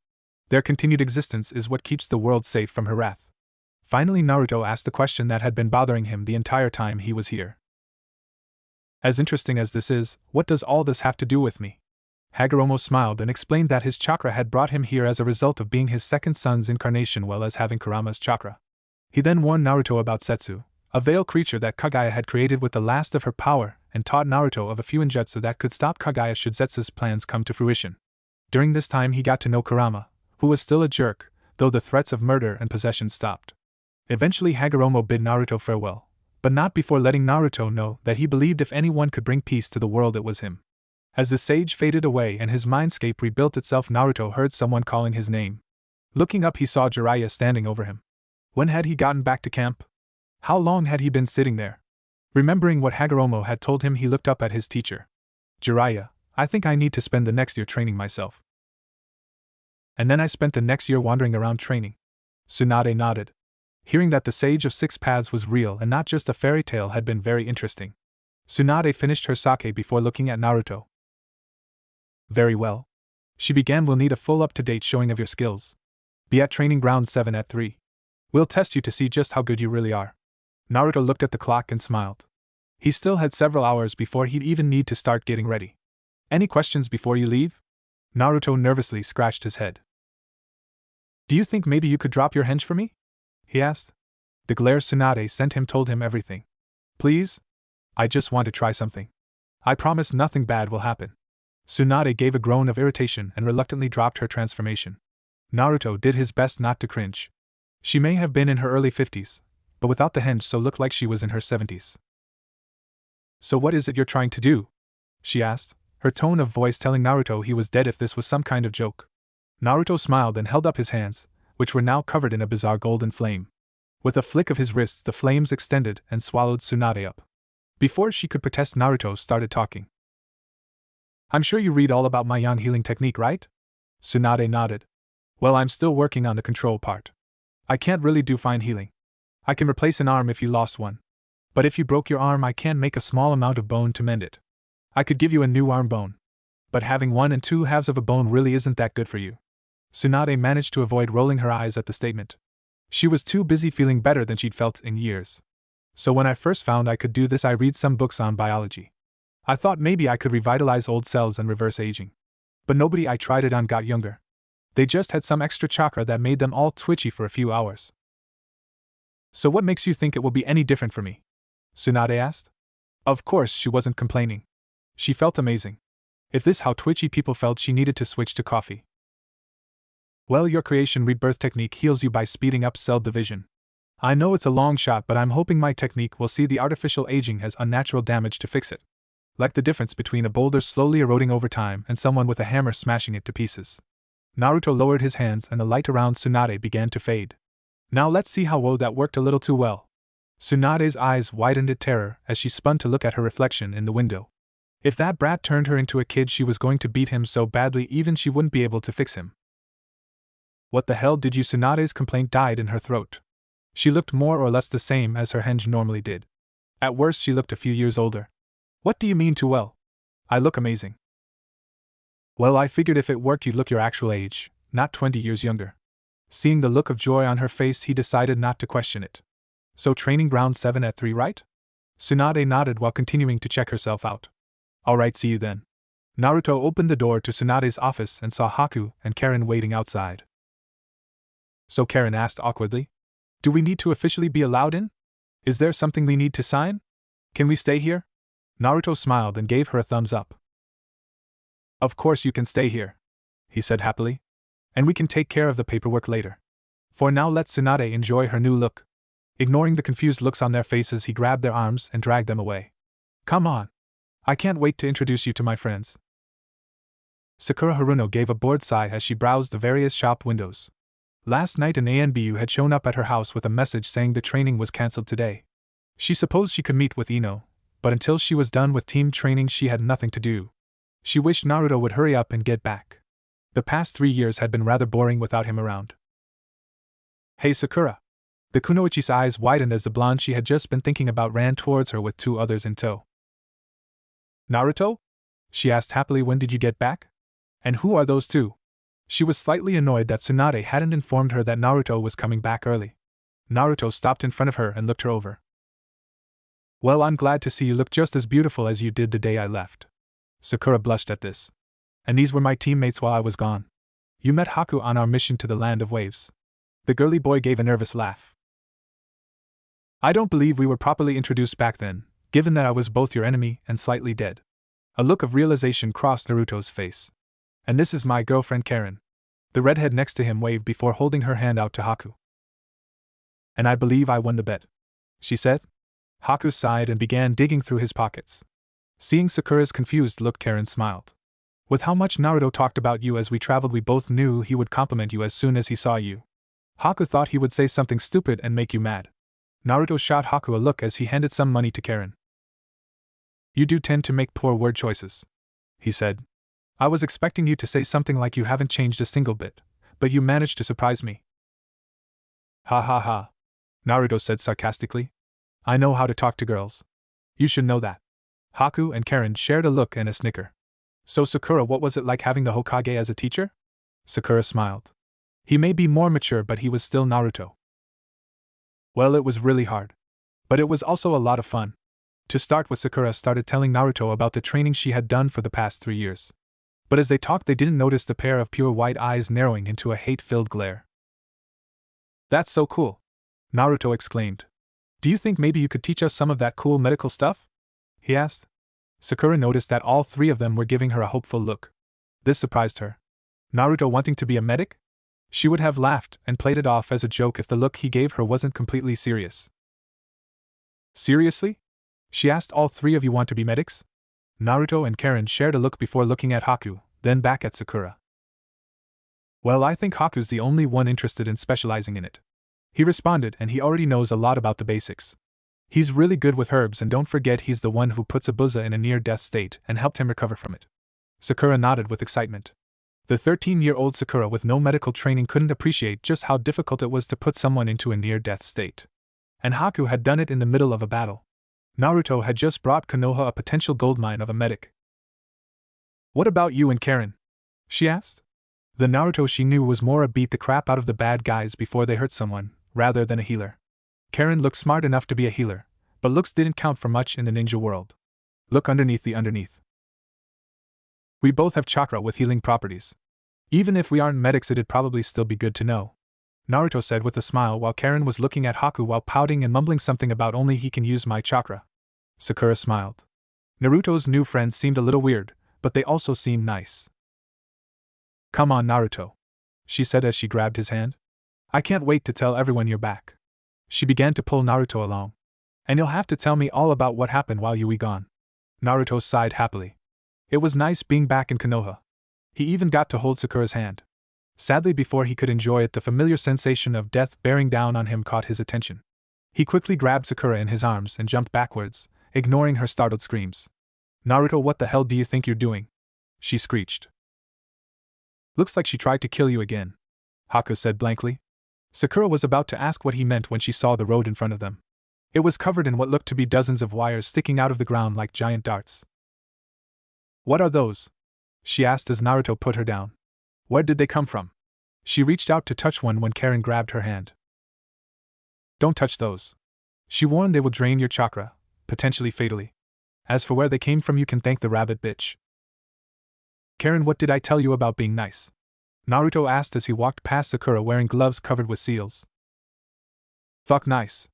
Their continued existence is what keeps the world safe from her wrath. Finally Naruto asked the question that had been bothering him the entire time he was here. As interesting as this is, what does all this have to do with me? Hagoromo smiled and explained that his chakra had brought him here as a result of being his second son's incarnation well as having Kurama's chakra. He then warned Naruto about Setsu, a veil creature that Kaguya had created with the last of her power, and taught Naruto of a few ninjutsu that could stop Kaguya should Setsu's plans come to fruition. During this time he got to know Kurama, who was still a jerk, though the threats of murder and possession stopped. Eventually Hagoromo bid Naruto farewell, but not before letting Naruto know that he believed if anyone could bring peace to the world it was him. As the sage faded away and his mindscape rebuilt itself, Naruto heard someone calling his name. Looking up he saw Jiraiya standing over him. When had he gotten back to camp? How long had he been sitting there? Remembering what Hagoromo had told him, he looked up at his teacher. Jiraiya, I think I need to spend the next year training myself. And then I spent the next year wandering around training. Tsunade nodded. Hearing that the Sage of Six Paths was real and not just a fairy tale had been very interesting. Tsunade finished her sake before looking at Naruto. Very well. She began. We'll need a full up-to-date showing of your skills. Be at training ground 7 at 3. We'll test you to see just how good you really are. Naruto looked at the clock and smiled. He still had several hours before he'd even need to start getting ready. Any questions before you leave? Naruto nervously scratched his head. Do you think maybe you could drop your henge for me? He asked. The glare Tsunade sent him told him everything. Please? I just want to try something. I promise nothing bad will happen. Tsunade gave a groan of irritation and reluctantly dropped her transformation. Naruto did his best not to cringe. She may have been in her early 50s, but without the henge so looked like she was in her 70s. So what is it you're trying to do? She asked, her tone of voice telling Naruto he was dead if this was some kind of joke. Naruto smiled and held up his hands, which were now covered in a bizarre golden flame. With a flick of his wrists the flames extended and swallowed Tsunade up. Before she could protest, Naruto started talking. I'm sure you read all about my yang healing technique, right? Tsunade nodded. Well, I'm still working on the control part. I can't really do fine healing. I can replace an arm if you lost one. But if you broke your arm, I can make a small amount of bone to mend it. I could give you a new arm bone. But having 1 and 2 halves of a bone really isn't that good for you. Tsunade managed to avoid rolling her eyes at the statement. She was too busy feeling better than she'd felt in years. So when I first found I could do this, I read some books on biology. I thought maybe I could revitalize old cells and reverse aging. But nobody I tried it on got younger. They just had some extra chakra that made them all twitchy for a few hours. So what makes you think it will be any different for me? Tsunade asked. Of course she wasn't complaining. She felt amazing. If this how twitchy people felt, she needed to switch to coffee. Well, your creation rebirth technique heals you by speeding up cell division. I know it's a long shot, but I'm hoping my technique will see the artificial aging has unnatural damage to fix it. Like the difference between a boulder slowly eroding over time and someone with a hammer smashing it to pieces. Naruto lowered his hands and the light around Tsunade began to fade. Now let's see how well that worked a little too well. Tsunade's eyes widened in terror as she spun to look at her reflection in the window. If that brat turned her into a kid, she was going to beat him so badly even she wouldn't be able to fix him. What the hell did you? Tsunade's complaint died in her throat. She looked more or less the same as her henge normally did. At worst, she looked a few years older. What do you mean too well? I look amazing. Well, I figured if it worked you'd look your actual age, not 20 years younger. Seeing the look of joy on her face, he decided not to question it. So training ground 7 at 3, right? Tsunade nodded while continuing to check herself out. Alright, see you then. Naruto opened the door to Tsunade's office and saw Haku and Karen waiting outside. So Karen asked awkwardly, do we need to officially be allowed in? Is there something we need to sign? Can we stay here? Naruto smiled and gave her a thumbs up. Of course you can stay here, he said happily. And we can take care of the paperwork later. For now, let Tsunade enjoy her new look. Ignoring the confused looks on their faces, he grabbed their arms and dragged them away. Come on. I can't wait to introduce you to my friends. Sakura Haruno gave a bored sigh as she browsed the various shop windows. Last night an ANBU had shown up at her house with a message saying the training was cancelled today. She supposed she could meet with Ino, but until she was done with team training she had nothing to do. She wished Naruto would hurry up and get back. The past 3 years had been rather boring without him around. Hey Sakura! The kunoichi's eyes widened as the blonde she had just been thinking about ran towards her with 2 others in tow. Naruto? She asked happily, when did you get back? And who are those 2? She was slightly annoyed that Tsunade hadn't informed her that Naruto was coming back early. Naruto stopped in front of her and looked her over. Well, I'm glad to see you look just as beautiful as you did the day I left. Sakura blushed at this. And these were my teammates while I was gone. You met Haku on our mission to the Land of Waves. The girly boy gave a nervous laugh. I don't believe we were properly introduced back then, given that I was both your enemy and slightly dead. A look of realization crossed Naruto's face. And this is my girlfriend Karen. The redhead next to him waved before holding her hand out to Haku. And I believe I won the bet, she said. Haku sighed and began digging through his pockets. Seeing Sakura's confused look, Karen smiled. With how much Naruto talked about you as we traveled, we both knew he would compliment you as soon as he saw you. Haku thought he would say something stupid and make you mad. Naruto shot Haku a look as he handed some money to Karen. You do tend to make poor word choices, he said. I was expecting you to say something like you haven't changed a single bit, but you managed to surprise me. Ha ha ha, Naruto said sarcastically. I know how to talk to girls. You should know that. Haku and Karen shared a look and a snicker. So Sakura, what was it like having the Hokage as a teacher? Sakura smiled. He may be more mature, but he was still Naruto. Well, it was really hard. But it was also a lot of fun. To start with, Sakura started telling Naruto about the training she had done for the past 3 years. But as they talked, they didn't notice the pair of pure white eyes narrowing into a hate-filled glare. That's so cool, Naruto exclaimed. Do you think maybe you could teach us some of that cool medical stuff? He asked. Sakura noticed that all 3 of them were giving her a hopeful look. This surprised her. Naruto wanting to be a medic? She would have laughed and played it off as a joke if the look he gave her wasn't completely serious. Seriously? She asked, all 3 of you want to be medics? Naruto and Karen shared a look before looking at Haku, then back at Sakura. Well, I think Haku's the only one interested in specializing in it. He responded, and he already knows a lot about the basics. He's really good with herbs, and don't forget he's the one who put Zabuza in a near-death state and helped him recover from it. Sakura nodded with excitement. The 13-year-old Sakura with no medical training couldn't appreciate just how difficult it was to put someone into a near-death state. And Haku had done it in the middle of a battle. Naruto had just brought Konoha a potential goldmine of a medic. What about you and Karen? She asked. The Naruto she knew was more a beat the crap out of the bad guys before they hurt someone, rather than a healer. Karen looked smart enough to be a healer, but looks didn't count for much in the ninja world. Look underneath the underneath. We both have chakra with healing properties. Even if we aren't medics, it'd probably still be good to know, Naruto said with a smile while Karen was looking at Haku while pouting and mumbling something about only he can use my chakra. Sakura smiled. Naruto's new friends seemed a little weird, but they also seemed nice. Come on, Naruto, she said as she grabbed his hand. I can't wait to tell everyone you're back. She began to pull Naruto along. And you'll have to tell me all about what happened while you were gone. Naruto sighed happily. It was nice being back in Konoha. He even got to hold Sakura's hand. Sadly, before he could enjoy it, the familiar sensation of death bearing down on him caught his attention. He quickly grabbed Sakura in his arms and jumped backwards, ignoring her startled screams. "Naruto, what the hell do you think you're doing?" she screeched. "Looks like she tried to kill you again," Haku said blankly. Sakura was about to ask what he meant when she saw the road in front of them. It was covered in what looked to be dozens of wires sticking out of the ground like giant darts. "What are those?" she asked as Naruto put her down. "Where did they come from?" She reached out to touch one when Karen grabbed her hand. "Don't touch those," she warned. "They will drain your chakra, potentially fatally. As for where they came from, you can thank the rabbit bitch." "Karen, what did I tell you about being nice?" Naruto asked as he walked past Sakura wearing gloves covered with seals. "Fuck nice,"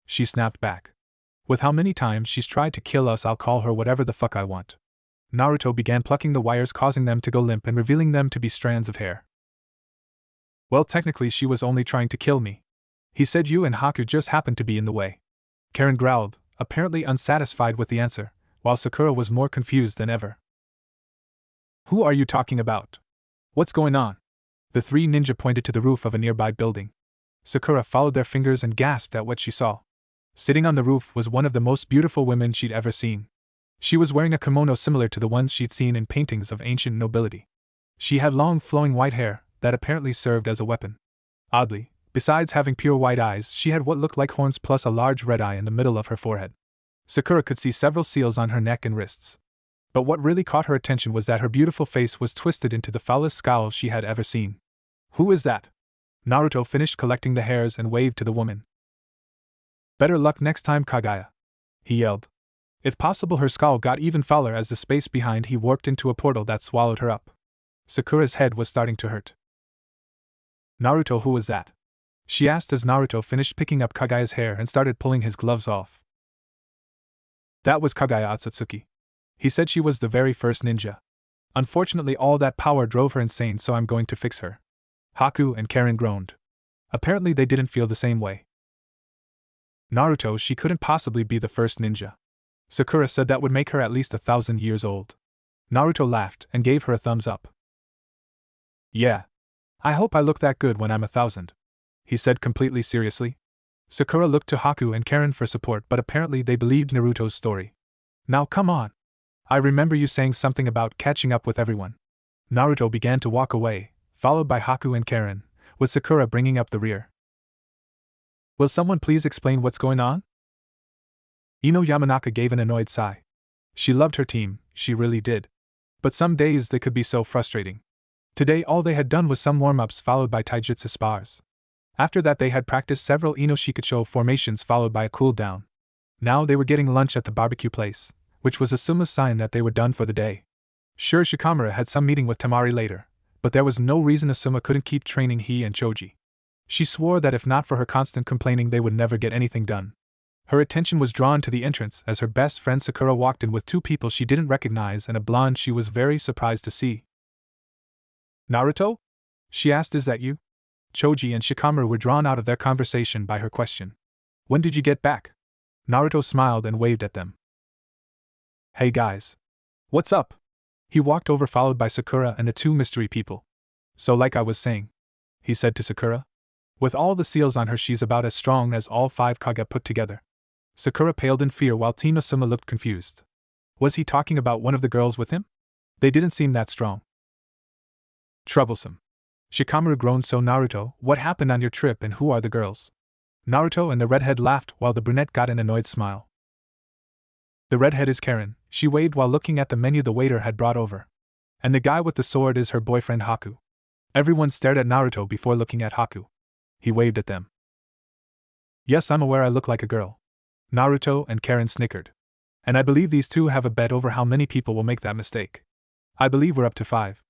she snapped back. "With how many times she's tried to kill us, I'll call her whatever the fuck I want." Naruto began plucking the wires, causing them to go limp and revealing them to be strands of hair. "Well, technically she was only trying to kill me. He said you and Haku just happened to be in the way." Karen growled, apparently unsatisfied with the answer, while Sakura was more confused than ever. "Who are you talking about? What's going on?" The three ninja pointed to the roof of a nearby building. Sakura followed their fingers and gasped at what she saw. Sitting on the roof was one of the most beautiful women she'd ever seen. She was wearing a kimono similar to the ones she'd seen in paintings of ancient nobility. She had long flowing white hair that apparently served as a weapon. Oddly, besides having pure white eyes, she had what looked like horns plus a large red eye in the middle of her forehead. Sakura could see several seals on her neck and wrists. But what really caught her attention was that her beautiful face was twisted into the foulest scowl she had ever seen. "Who is that?" Naruto finished collecting the hairs and waved to the woman. "Better luck next time, Kaguya," he yelled. If possible, her scowl got even fouler as the space behind he warped into a portal that swallowed her up. Sakura's head was starting to hurt. "Naruto, who was that?" she asked as Naruto finished picking up Kaguya's hair and started pulling his gloves off. "That was Kaguya Otsutsuki. He said she was the very first ninja. Unfortunately, all that power drove her insane, so I'm going to fix her." Haku and Karen groaned. Apparently they didn't feel the same way. "Naruto, she couldn't possibly be the first ninja. Sakura said that would make her at least 1,000 years old." Naruto laughed and gave her a thumbs up. "Yeah. I hope I look that good when I'm 1,000. He said completely seriously. Sakura looked to Haku and Karen for support, but apparently they believed Naruto's story. "Now come on. I remember you saying something about catching up with everyone." Naruto began to walk away, followed by Haku and Karen, with Sakura bringing up the rear. "Will someone please explain what's going on?" Ino Yamanaka gave an annoyed sigh. She loved her team, she really did. But some days they could be so frustrating. Today all they had done was some warm-ups followed by taijutsu spars. After that they had practiced several Ino Shikacho formations followed by a cool-down. Now they were getting lunch at the barbecue place, which was Asuma's sign that they were done for the day. Sure, Shikamura had some meeting with Temari later, but there was no reason Asuma couldn't keep training he and Choji. She swore that if not for her constant complaining they would never get anything done. Her attention was drawn to the entrance as her best friend Sakura walked in with two people she didn't recognize and a blonde she was very surprised to see. "Naruto?" she asked. "Is that you?" Choji and Shikamura were drawn out of their conversation by her question. "When did you get back?" Naruto smiled and waved at them. "Hey guys. What's up?" He walked over followed by Sakura and the two mystery people. "So like I was saying," he said to Sakura. "With all the seals on her she's about as strong as all 5 Kage put together." Sakura paled in fear while Team Asuma looked confused. Was he talking about one of the girls with him? They didn't seem that strong. "Troublesome." Shikamaru groaned. "So Naruto, what happened on your trip and who are the girls?" Naruto and the redhead laughed while the brunette got an annoyed smile. "The redhead is Karen," she waved while looking at the menu the waiter had brought over. "And the guy with the sword is her boyfriend Haku." Everyone stared at Naruto before looking at Haku. He waved at them. "Yes, I'm aware I look like a girl." Naruto and Karen snickered. "And I believe these two have a bet over how many people will make that mistake. I believe we're up to 5.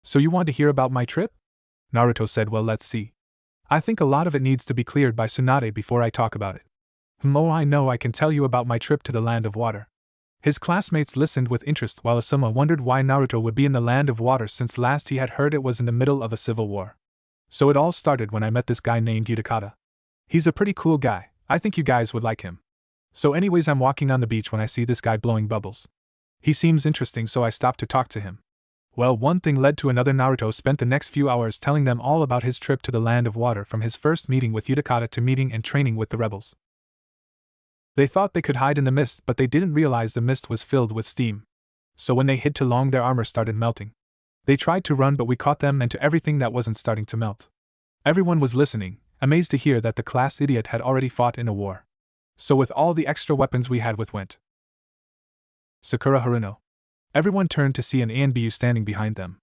"So you want to hear about my trip?" Naruto said. "Well, let's see. I think a lot of it needs to be cleared by Tsunade before I talk about it." "Oh, I know, I can tell you about my trip to the Land of Water." His classmates listened with interest while Asuma wondered why Naruto would be in the Land of Water since last he had heard it was in the middle of a civil war. "So it all started when I met this guy named Utakata. He's a pretty cool guy, I think you guys would like him. So anyways, I'm walking on the beach when I see this guy blowing bubbles. He seems interesting, so I stopped to talk to him. Well, one thing led to another. Naruto spent the next few hours telling them all about his trip to the Land of Water, from his first meeting with Utakata to meeting and training with the rebels. They thought they could hide in the mist, but they didn't realize the mist was filled with steam. So when they hid too long, their armor started melting. They tried to run, but we caught them and to everything that wasn't starting to melt. Everyone was listening, amazed to hear that the class idiot had already fought in a war. So with all the extra weapons we had with went. Sakura Haruno. Everyone turned to see an ANBU standing behind them.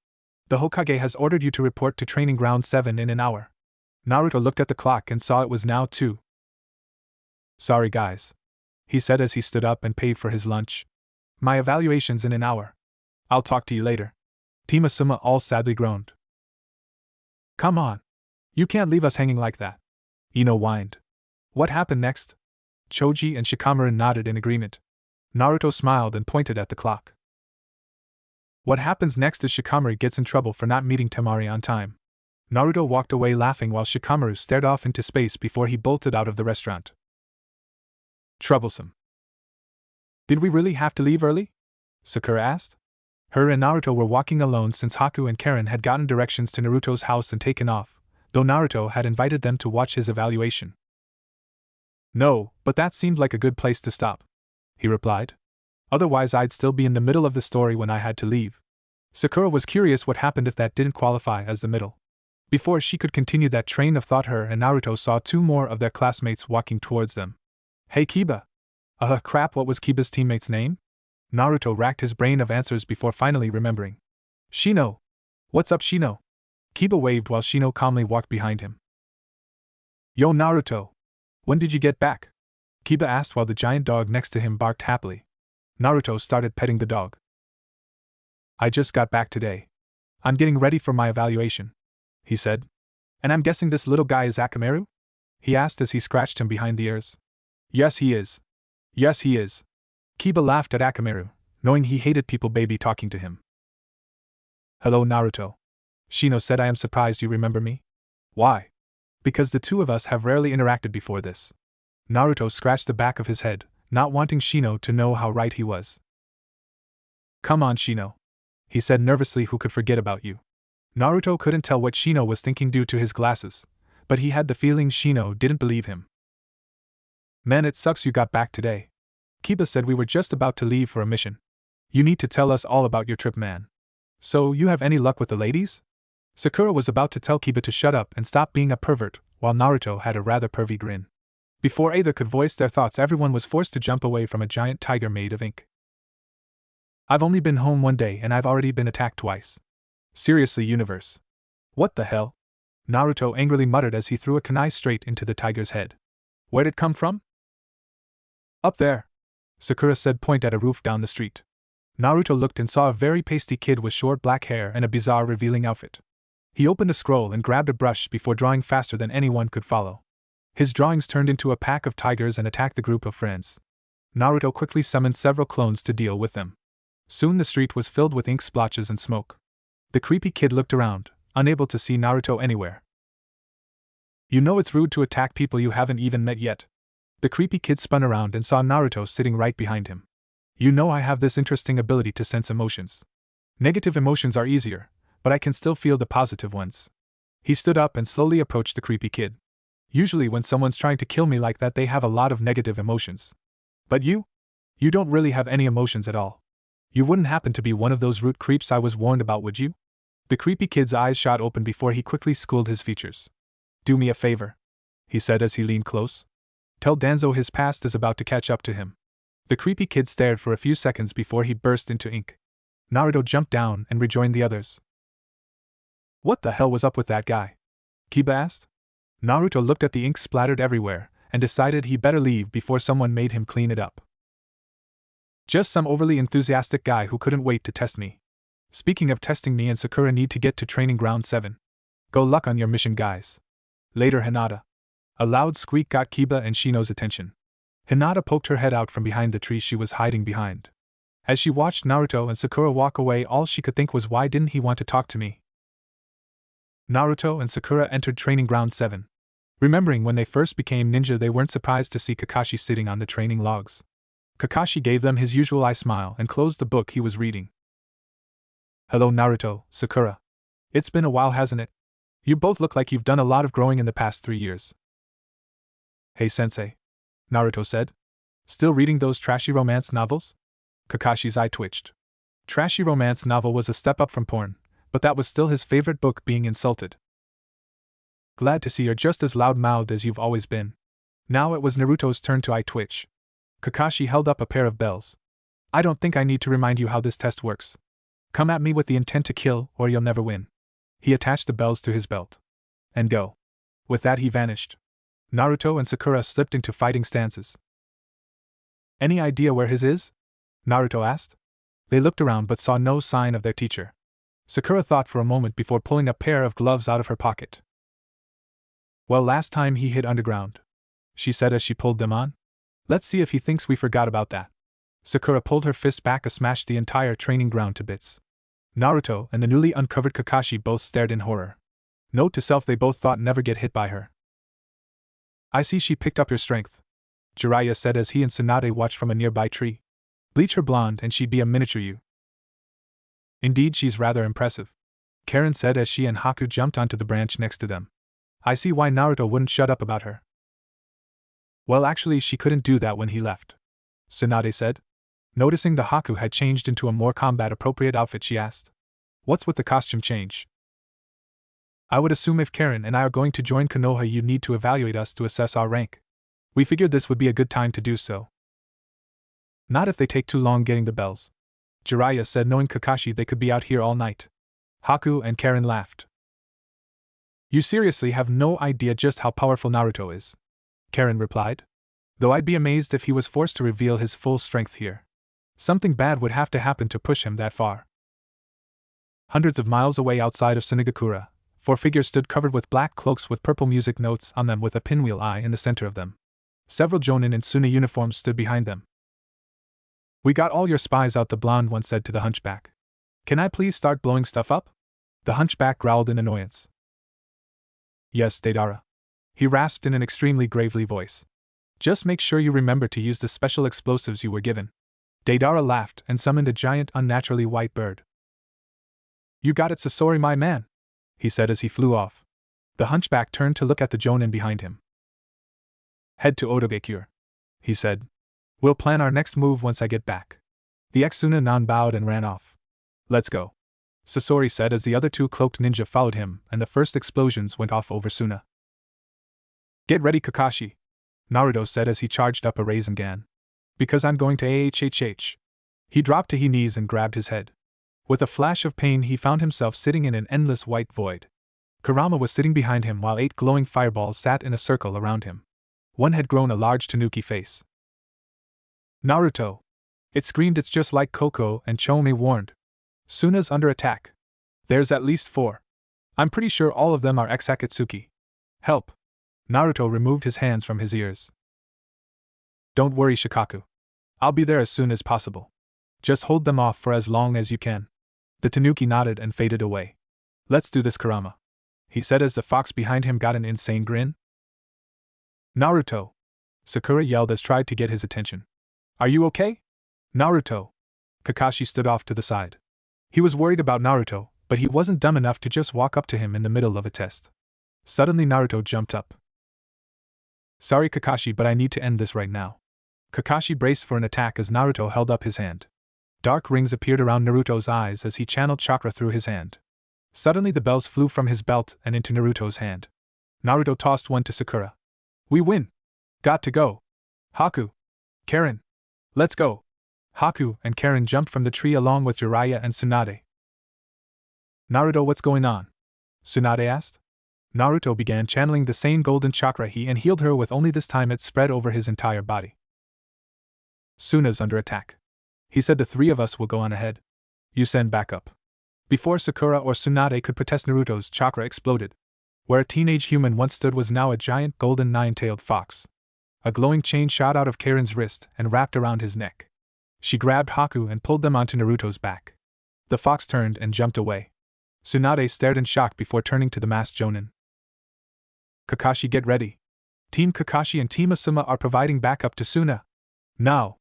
The Hokage has ordered you to report to Training Ground 7 in an hour. Naruto looked at the clock and saw it was now 2. Sorry guys, he said as he stood up and paid for his lunch. My evaluation's in an hour. I'll talk to you later. Team Asuma all sadly groaned. Come on. You can't leave us hanging like that. Ino whined. What happened next? Choji and Shikamaru nodded in agreement. Naruto smiled and pointed at the clock. What happens next is Shikamaru gets in trouble for not meeting Temari on time. Naruto walked away laughing while Shikamaru stared off into space before he bolted out of the restaurant. Troublesome. Did we really have to leave early? Sakura asked. Her and Naruto were walking alone since Haku and Karen had gotten directions to Naruto's house and taken off, though Naruto had invited them to watch his evaluation. No, but that seemed like a good place to stop, he replied. Otherwise I'd still be in the middle of the story when I had to leave. Sakura was curious what happened if that didn't qualify as the middle. Before she could continue that train of thought, her and Naruto saw 2 more of their classmates walking towards them. Hey Kiba! Crap, what was Kiba's teammate's name? Naruto racked his brain of answers before finally remembering. Shino! What's up, Shino? Kiba waved while Shino calmly walked behind him. Yo Naruto! When did you get back? Kiba asked while the giant dog next to him barked happily. Naruto started petting the dog. I just got back today. I'm getting ready for my evaluation, he said. And I'm guessing this little guy is Akamaru? He asked as he scratched him behind the ears. Yes, he is. Yes, he is. Kiba laughed at Akamaru, knowing he hated people baby talking to him. Hello, Naruto. Shino said. I am surprised you remember me. Why? Because the 2 of us have rarely interacted before this. Naruto scratched the back of his head, not wanting Shino to know how right he was. Come on, Shino, he said nervously. Who could forget about you? Naruto couldn't tell what Shino was thinking due to his glasses, but he had the feeling Shino didn't believe him. Man, it sucks you got back today. Kiba said. We were just about to leave for a mission. You need to tell us all about your trip, man. So, you have any luck with the ladies? Sakura was about to tell Kiba to shut up and stop being a pervert, while Naruto had a rather pervy grin. Before either could voice their thoughts, everyone was forced to jump away from a giant tiger made of ink. I've only been home 1 day and I've already been attacked twice. Seriously, universe. What the hell? Naruto angrily muttered as he threw a kunai straight into the tiger's head. Where'd it come from? Up there, Sakura said, point at a roof down the street. Naruto looked and saw a very pasty kid with short black hair and a bizarre revealing outfit. He opened a scroll and grabbed a brush before drawing faster than anyone could follow. His drawings turned into a pack of tigers and attacked the group of friends. Naruto quickly summoned several clones to deal with them. Soon the street was filled with ink splotches and smoke. The creepy kid looked around, unable to see Naruto anywhere. You know it's rude to attack people you haven't even met yet. The creepy kid spun around and saw Naruto sitting right behind him. You know I have this interesting ability to sense emotions. Negative emotions are easier, but I can still feel the positive ones. He stood up and slowly approached the creepy kid. Usually when someone's trying to kill me like that, they have a lot of negative emotions. But you? You don't really have any emotions at all. You wouldn't happen to be one of those rude creeps I was warned about, would you? The creepy kid's eyes shot open before he quickly schooled his features. Do me a favor, he said as he leaned close. Tell Danzo his past is about to catch up to him. The creepy kid stared for a few seconds before he burst into ink. Naruto jumped down and rejoined the others. What the hell was up with that guy? Kiba asked. Naruto looked at the ink splattered everywhere and decided he better leave before someone made him clean it up. Just some overly enthusiastic guy who couldn't wait to test me. Speaking of testing, me and Sakura need to get to Training Ground 7. Go luck on your mission, guys. Later, Hinata. A loud squeak got Kiba and Shino's attention. Hinata poked her head out from behind the tree she was hiding behind. As she watched Naruto and Sakura walk away, all she could think was, why didn't he want to talk to me? Naruto and Sakura entered Training Ground 7. Remembering when they first became ninja, they weren't surprised to see Kakashi sitting on the training logs. Kakashi gave them his usual eye smile and closed the book he was reading. Hello Naruto, Sakura. It's been a while, hasn't it? You both look like you've done a lot of growing in the past 3 years. Hey sensei. Naruto said. Still reading those trashy romance novels? Kakashi's eye twitched. Trashy romance novel was a step up from porn, but that was still his favorite book being insulted. Glad to see you're just as loud-mouthed as you've always been. Now it was Naruto's turn to eye twitch. Kakashi held up a pair of bells. I don't think I need to remind you how this test works. Come at me with the intent to kill, or you'll never win. He attached the bells to his belt. And go. With that he vanished. Naruto and Sakura slipped into fighting stances. Any idea where his is? Naruto asked. They looked around but saw no sign of their teacher. Sakura thought for a moment before pulling a pair of gloves out of her pocket. Well, last time he hid underground, she said as she pulled them on. Let's see if he thinks we forgot about that. Sakura pulled her fist back and smashed the entire training ground to bits. Naruto and the newly uncovered Kakashi both stared in horror. Note to self, they both thought never get hit by her. I see she picked up your strength, Jiraiya said as he and Tsunade watched from a nearby tree. Bleach her blonde and she'd be a miniature you. Indeed, she's rather impressive, Karen said as she and Haku jumped onto the branch next to them. I see why Naruto wouldn't shut up about her. Well, actually she couldn't do that when he left, Tsunade said. Noticing the Haku had changed into a more combat-appropriate outfit, she asked. What's with the costume change? I would assume if Karen and I are going to join Konoha, you'd need to evaluate us to assess our rank. We figured this would be a good time to do so. Not if they take too long getting the bells, Jiraiya said, knowing Kakashi they could be out here all night. Haku and Karen laughed. You seriously have no idea just how powerful Naruto is, Karen replied. Though I'd be amazed if he was forced to reveal his full strength here. Something bad would have to happen to push him that far. Hundreds of miles away outside of Sunigakura, 4 figures stood covered with black cloaks with purple music notes on them with a pinwheel eye in the center of them. Several jonin in Suna uniforms stood behind them. We got all your spies out, the blonde one said to the hunchback. Can I please start blowing stuff up? The hunchback growled in annoyance. Yes, Deidara. He rasped in an extremely gravely voice. Just make sure you remember to use the special explosives you were given. Deidara laughed and summoned a giant, unnaturally white bird. You got it, Sasori, my man, he said as he flew off. The hunchback turned to look at the jonin behind him. Head to Odogakure, he said. We'll plan our next move once I get back. The ex-Suna non bowed and ran off. Let's go, Sasori said as the other 2 cloaked ninja followed him and the first explosions went off over Suna. Get ready, Kakashi, Naruto said as he charged up a Rasengan. Because I'm going to AHHH. He dropped to his knees and grabbed his head. With a flash of pain he found himself sitting in an endless white void. Kurama was sitting behind him while 8 glowing fireballs sat in a circle around him. One had grown a large tanuki face. Naruto! It screamed. It's just like Koko and Chome warned. Suna's under attack. There's at least 4. I'm pretty sure all of them are ex-Akatsuki. Help! Naruto removed his hands from his ears. Don't worry, Shikaku. I'll be there as soon as possible. Just hold them off for as long as you can. The tanuki nodded and faded away. Let's do this, Kurama, he said as the fox behind him got an insane grin. Naruto! Sakura yelled as tried to get his attention. Are you okay? Naruto! Kakashi stood off to the side. He was worried about Naruto, but he wasn't dumb enough to just walk up to him in the middle of a test. Suddenly Naruto jumped up. Sorry, Kakashi, but I need to end this right now. Kakashi braced for an attack as Naruto held up his hand. Dark rings appeared around Naruto's eyes as he channeled chakra through his hand. Suddenly the bells flew from his belt and into Naruto's hand. Naruto tossed one to Sakura. We win! Got to go! Haku! Karen! Let's go! Haku and Karen jumped from the tree along with Jiraiya and Tsunade. Naruto, what's going on? Tsunade asked. Naruto began channeling the same golden chakra and healed her with, only this time it spread over his entire body. Suna's under attack. He said the 3 of us will go on ahead. You send backup. Before Sakura or Tsunade could protest, Naruto's chakra exploded. Where a teenage human once stood was now a giant golden 9-tailed fox. A glowing chain shot out of Karen's wrist and wrapped around his neck. She grabbed Haku and pulled them onto Naruto's back. The fox turned and jumped away. Tsunade stared in shock before turning to the masked jonin. Kakashi, get ready. Team Kakashi and Team Asuma are providing backup to Suna. Now!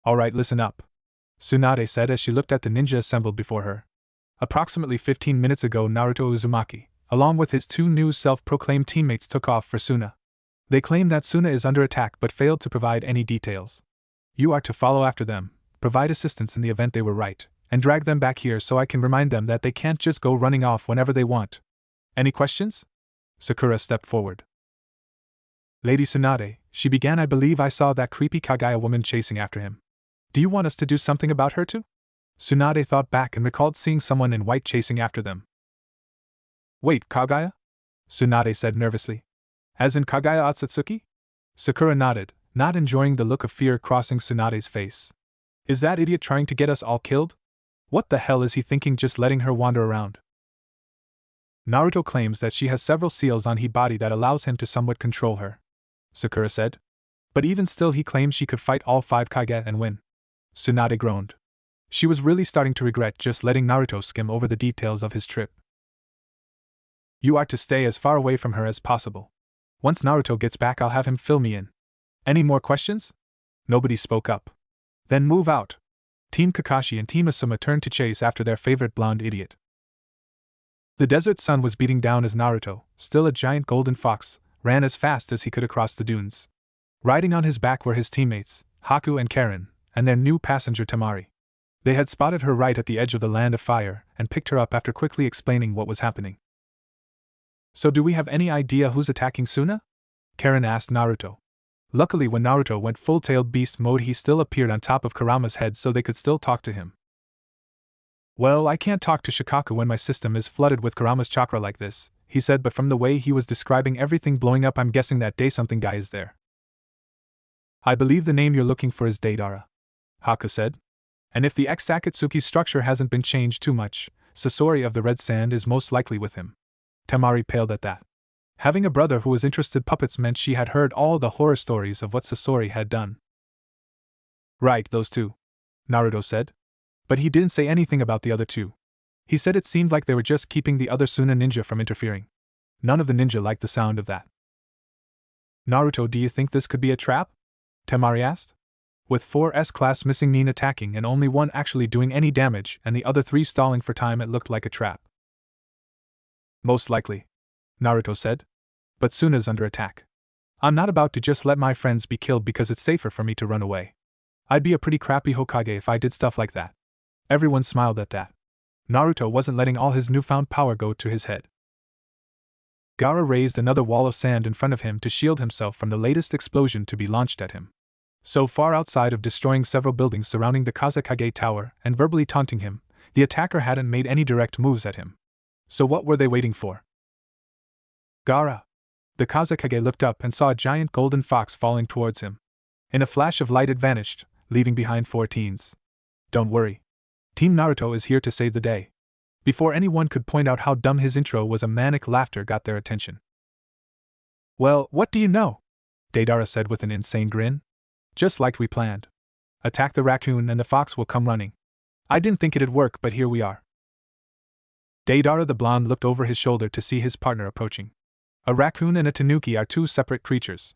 Alright, listen up. Tsunade said as she looked at the ninja assembled before her. Approximately 15 minutes ago, Naruto Uzumaki, along with his two new self-proclaimed teammates, took off for Suna. They claim that Suna is under attack but failed to provide any details. You are to follow after them, provide assistance in the event they were right, and drag them back here so I can remind them that they can't just go running off whenever they want. Any questions? Sakura stepped forward. Lady Tsunade, she began, I believe I saw that creepy Kaguya woman chasing after him. Do you want us to do something about her too? Tsunade thought back and recalled seeing someone in white chasing after them. Wait, Kaguya? Tsunade said nervously. As in Kaguya Otsutsuki? Sakura nodded, not enjoying the look of fear crossing Tsunade's face. Is that idiot trying to get us all killed? What the hell is he thinking just letting her wander around? Naruto claims that she has several seals on her body that allows him to somewhat control her, Sakura said. But even still he claims she could fight all 5 Kage and win. Tsunade groaned. She was really starting to regret just letting Naruto skim over the details of his trip. You are to stay as far away from her as possible. Once Naruto gets back, I'll have him fill me in. Any more questions? Nobody spoke up. Then move out. Team Kakashi and Team Asuma turned to chase after their favorite blonde idiot. The desert sun was beating down as Naruto, still a giant golden fox, ran as fast as he could across the dunes. Riding on his back were his teammates, Haku and Karen, and their new passenger Temari. They had spotted her right at the edge of the land of fire and picked her up after quickly explaining what was happening. So do we have any idea who's attacking Suna? Karen asked Naruto. Luckily, when Naruto went full-tailed beast mode, he still appeared on top of Kurama's head so they could still talk to him. Well, I can't talk to Shikaku when my system is flooded with Kurama's chakra like this, he said, but from the way he was describing everything blowing up, I'm guessing that day-something guy is there. I believe the name you're looking for is Deidara, Haku said. And if the ex-Akatsuki structure hasn't been changed too much, Sasori of the Red Sand is most likely with him. Temari paled at that. Having a brother who was interested puppets meant she had heard all the horror stories of what Sasori had done. Right, those two, Naruto said. But he didn't say anything about the other two. He said it seemed like they were just keeping the other Suna ninja from interfering. None of the ninja liked the sound of that. Naruto, do you think this could be a trap? Temari asked. With 4 S-class missing Nin attacking and only one actually doing any damage and the other 3 stalling for time, it looked like a trap. Most likely, Naruto said. But Suna's under attack. I'm not about to just let my friends be killed because it's safer for me to run away. I'd be a pretty crappy Hokage if I did stuff like that. Everyone smiled at that. Naruto wasn't letting all his newfound power go to his head. Gaara raised another wall of sand in front of him to shield himself from the latest explosion to be launched at him. So far outside of destroying several buildings surrounding the Kazekage Tower and verbally taunting him, the attacker hadn't made any direct moves at him. So what were they waiting for? Gaara! The Kazekage looked up and saw a giant golden fox falling towards him. In a flash of light it vanished, leaving behind 4 teens. Don't worry. Team Naruto is here to save the day. Before anyone could point out how dumb his intro was, a manic laughter got their attention. Well, what do you know? Deidara said with an insane grin. Just like we planned. Attack the raccoon and the fox will come running. I didn't think it'd work, but here we are. Deidara the blonde looked over his shoulder to see his partner approaching. A raccoon and a tanuki are 2 separate creatures.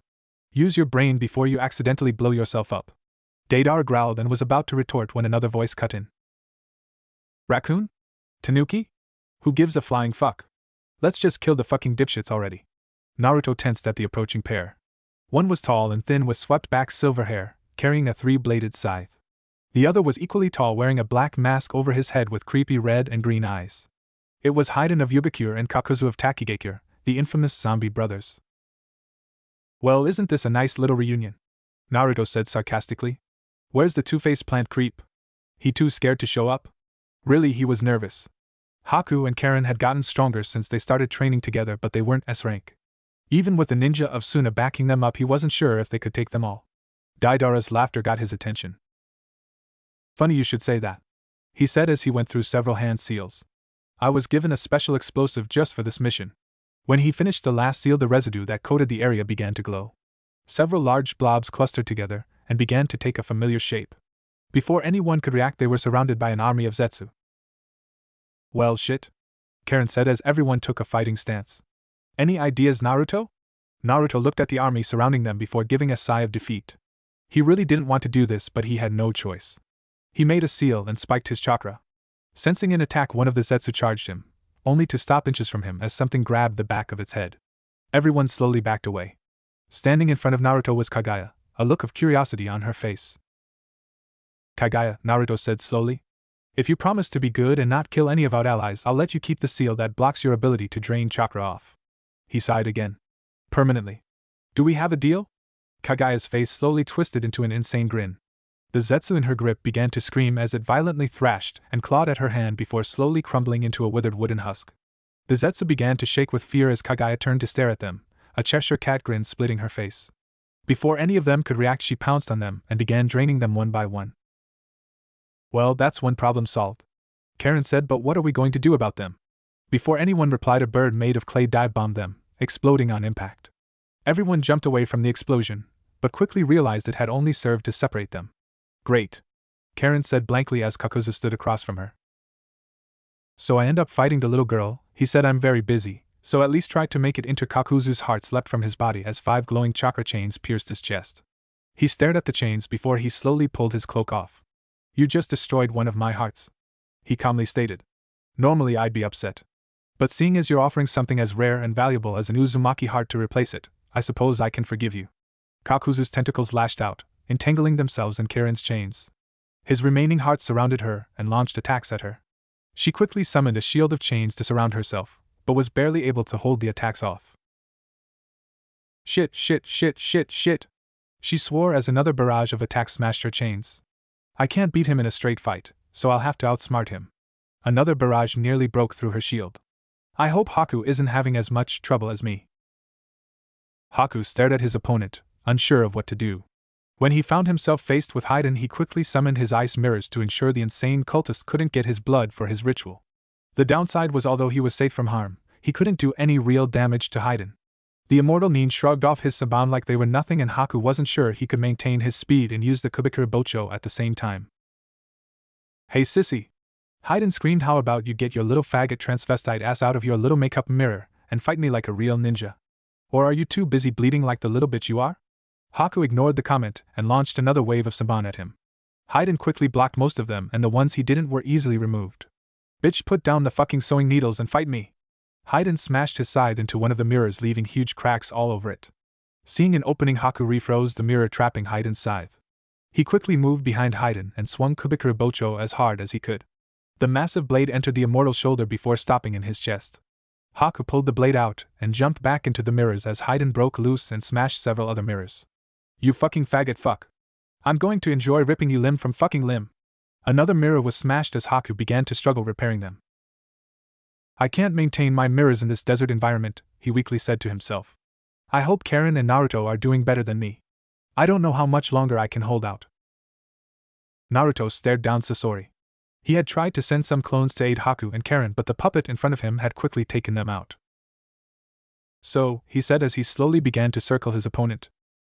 Use your brain before you accidentally blow yourself up. Deidara growled and was about to retort when another voice cut in. Raccoon? Tanuki? Who gives a flying fuck? Let's just kill the fucking dipshits already. Naruto tensed at the approaching pair. One was tall and thin with swept back silver hair, carrying a 3-bladed scythe. The other was equally tall, wearing a black mask over his head with creepy red and green eyes. It was Haiden of Yugakure and Kakuzu of Takigakure, the infamous zombie brothers. Well, isn't this a nice little reunion? Naruto said sarcastically. Where's the two-faced plant creep? He too scared to show up? Really, he was nervous. Haku and Karen had gotten stronger since they started training together, but they weren't S-rank. Even with the ninja of Suna backing them up, he wasn't sure if they could take them all. Deidara's laughter got his attention. Funny you should say that, he said as he went through several hand seals. I was given a special explosive just for this mission. When he finished the last seal, the residue that coated the area began to glow. Several large blobs clustered together and began to take a familiar shape. Before anyone could react, they were surrounded by an army of Zetsu. Well, shit, Karen said as everyone took a fighting stance. Any ideas, Naruto? Naruto looked at the army surrounding them before giving a sigh of defeat. He really didn't want to do this, but he had no choice. He made a seal and spiked his chakra. Sensing an attack, one of the Zetsu charged him, only to stop inches from him as something grabbed the back of its head. Everyone slowly backed away. Standing in front of Naruto was Kagaya, a look of curiosity on her face. Kagaya, Naruto said slowly, if you promise to be good and not kill any of our allies, I'll let you keep the seal that blocks your ability to drain chakra off. He sighed again. Permanently. Do we have a deal? Kagaya's face slowly twisted into an insane grin. The Zetsu in her grip began to scream as it violently thrashed and clawed at her hand before slowly crumbling into a withered wooden husk. The Zetsu began to shake with fear as Kagaya turned to stare at them, a Cheshire cat grin splitting her face. Before any of them could react, she pounced on them and began draining them one by one. Well, that's one problem solved, Karen said, but what are we going to do about them? Before anyone replied, a bird made of clay dive-bombed them, exploding on impact. Everyone jumped away from the explosion, but quickly realized it had only served to separate them. Great, Karen said blankly as Kakuzu stood across from her. So I end up fighting the little girl. He said, I'm very busy, so at least try to make it into. Kakuzu's heart leapt from his body as 5 glowing chakra chains pierced his chest. He stared at the chains before he slowly pulled his cloak off. You just destroyed one of my hearts, he calmly stated. Normally I'd be upset. But seeing as you're offering something as rare and valuable as an Uzumaki heart to replace it, I suppose I can forgive you. Kakuzu's tentacles lashed out, entangling themselves in Karen's chains. His remaining hearts surrounded her and launched attacks at her. She quickly summoned a shield of chains to surround herself, but was barely able to hold the attacks off. Shit, she swore as another barrage of attacks smashed her chains. I can't beat him in a straight fight, so I'll have to outsmart him. Another barrage nearly broke through her shield. I hope Haku isn't having as much trouble as me. Haku stared at his opponent, unsure of what to do. When he found himself faced with Haiden, he quickly summoned his ice mirrors to ensure the insane cultist couldn't get his blood for his ritual. The downside was, although he was safe from harm, he couldn't do any real damage to Haiden. The immortal Nin shrugged off his sabam like they were nothing, and Haku wasn't sure he could maintain his speed and use the Kubikura Bocho at the same time. Hey sissy! Haiden screamed, how about you get your little faggot transvestite ass out of your little makeup mirror and fight me like a real ninja? Or are you too busy bleeding like the little bitch you are? Haku ignored the comment and launched another wave of saban at him. Haiden quickly blocked most of them, and the ones he didn't were easily removed. Bitch, put down the fucking sewing needles and fight me! Haiden smashed his scythe into one of the mirrors, leaving huge cracks all over it. Seeing an opening, Haku refroze the mirror, trapping Haiden's scythe. He quickly moved behind Haiden and swung Kubikura Bocho as hard as he could. The massive blade entered the immortal's shoulder before stopping in his chest. Haku pulled the blade out and jumped back into the mirrors as Haiden broke loose and smashed several other mirrors. You fucking faggot fuck! I'm going to enjoy ripping you limb from fucking limb! Another mirror was smashed as Haku began to struggle repairing them. I can't maintain my mirrors in this desert environment, he weakly said to himself. I hope Karen and Naruto are doing better than me. I don't know how much longer I can hold out. Naruto stared down Sasori. He had tried to send some clones to aid Haku and Karen, but the puppet in front of him had quickly taken them out. So, he said as he slowly began to circle his opponent.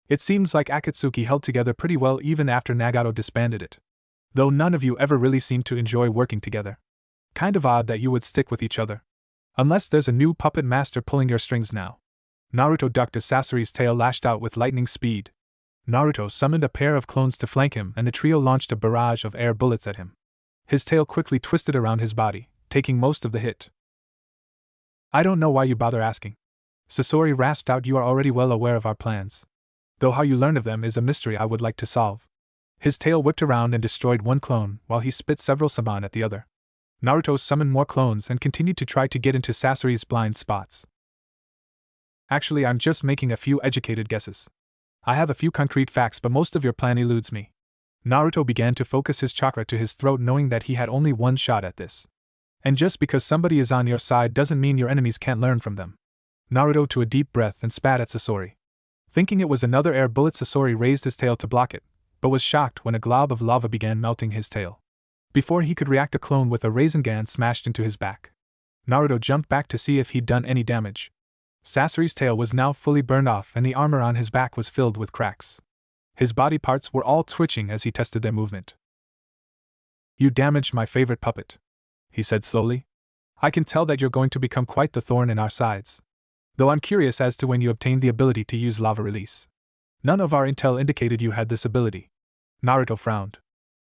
It seems like Akatsuki held together pretty well even after Nagato disbanded it. Though none of you ever really seemed to enjoy working together. Kind of odd that you would stick with each other. Unless there's a new puppet master pulling your strings now. Naruto ducked as Sasori's tail lashed out with lightning speed. Naruto summoned a pair of clones to flank him, and the trio launched a barrage of air bullets at him. His tail quickly twisted around his body, taking most of the hit. I don't know why you bother asking. Sasori rasped out, you are already well aware of our plans. Though how you learned of them is a mystery I would like to solve. His tail whipped around and destroyed one clone, while he spit several saban at the other. Naruto summoned more clones and continued to try to get into Sasori's blind spots. Actually, I'm just making a few educated guesses. I have a few concrete facts, but most of your plan eludes me. Naruto began to focus his chakra to his throat, knowing that he had only one shot at this. And just because somebody is on your side doesn't mean your enemies can't learn from them. Naruto took a deep breath and spat at Sasori. Thinking it was another air bullet, Sasori raised his tail to block it, but was shocked when a glob of lava began melting his tail. Before he could react, a clone with a Rasengan smashed into his back. Naruto jumped back to see if he'd done any damage. Sasori's tail was now fully burned off, and the armor on his back was filled with cracks. His body parts were all twitching as he tested their movement. You damaged my favorite puppet, he said slowly. I can tell that you're going to become quite the thorn in our sides. Though I'm curious as to when you obtained the ability to use lava release. None of our intel indicated you had this ability. Naruto frowned.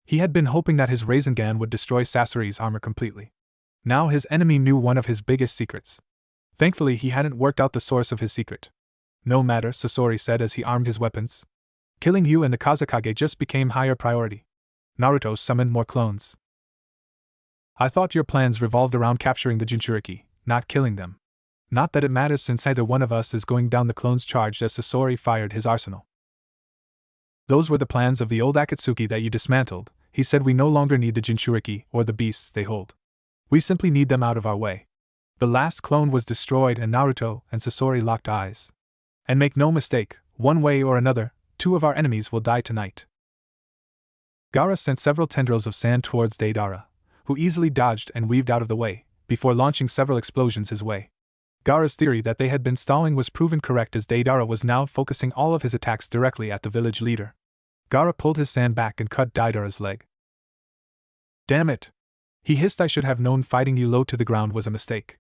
He had been hoping that his Rasengan would destroy Sasori's armor completely. Now his enemy knew one of his biggest secrets. Thankfully, he hadn't worked out the source of his secret. No matter, Sasori said as he armed his weapons. Killing you and the Kazekage just became higher priority. Naruto summoned more clones. I thought your plans revolved around capturing the Jinchuriki, not killing them. Not that it matters since neither one of us is going down, the clones charged as Sasori fired his arsenal. Those were the plans of the old Akatsuki that you dismantled. He said we no longer need the Jinchuriki or the beasts they hold. We simply need them out of our way. The last clone was destroyed and Naruto and Sasori locked eyes. And make no mistake, one way or another, two of our enemies will die tonight. Gaara sent several tendrils of sand towards Deidara, who easily dodged and weaved out of the way, before launching several explosions his way. Gaara's theory that they had been stalling was proven correct as Deidara was now focusing all of his attacks directly at the village leader. Gaara pulled his sand back and cut Deidara's leg. Damn it! He hissed. I should have known fighting you low to the ground was a mistake.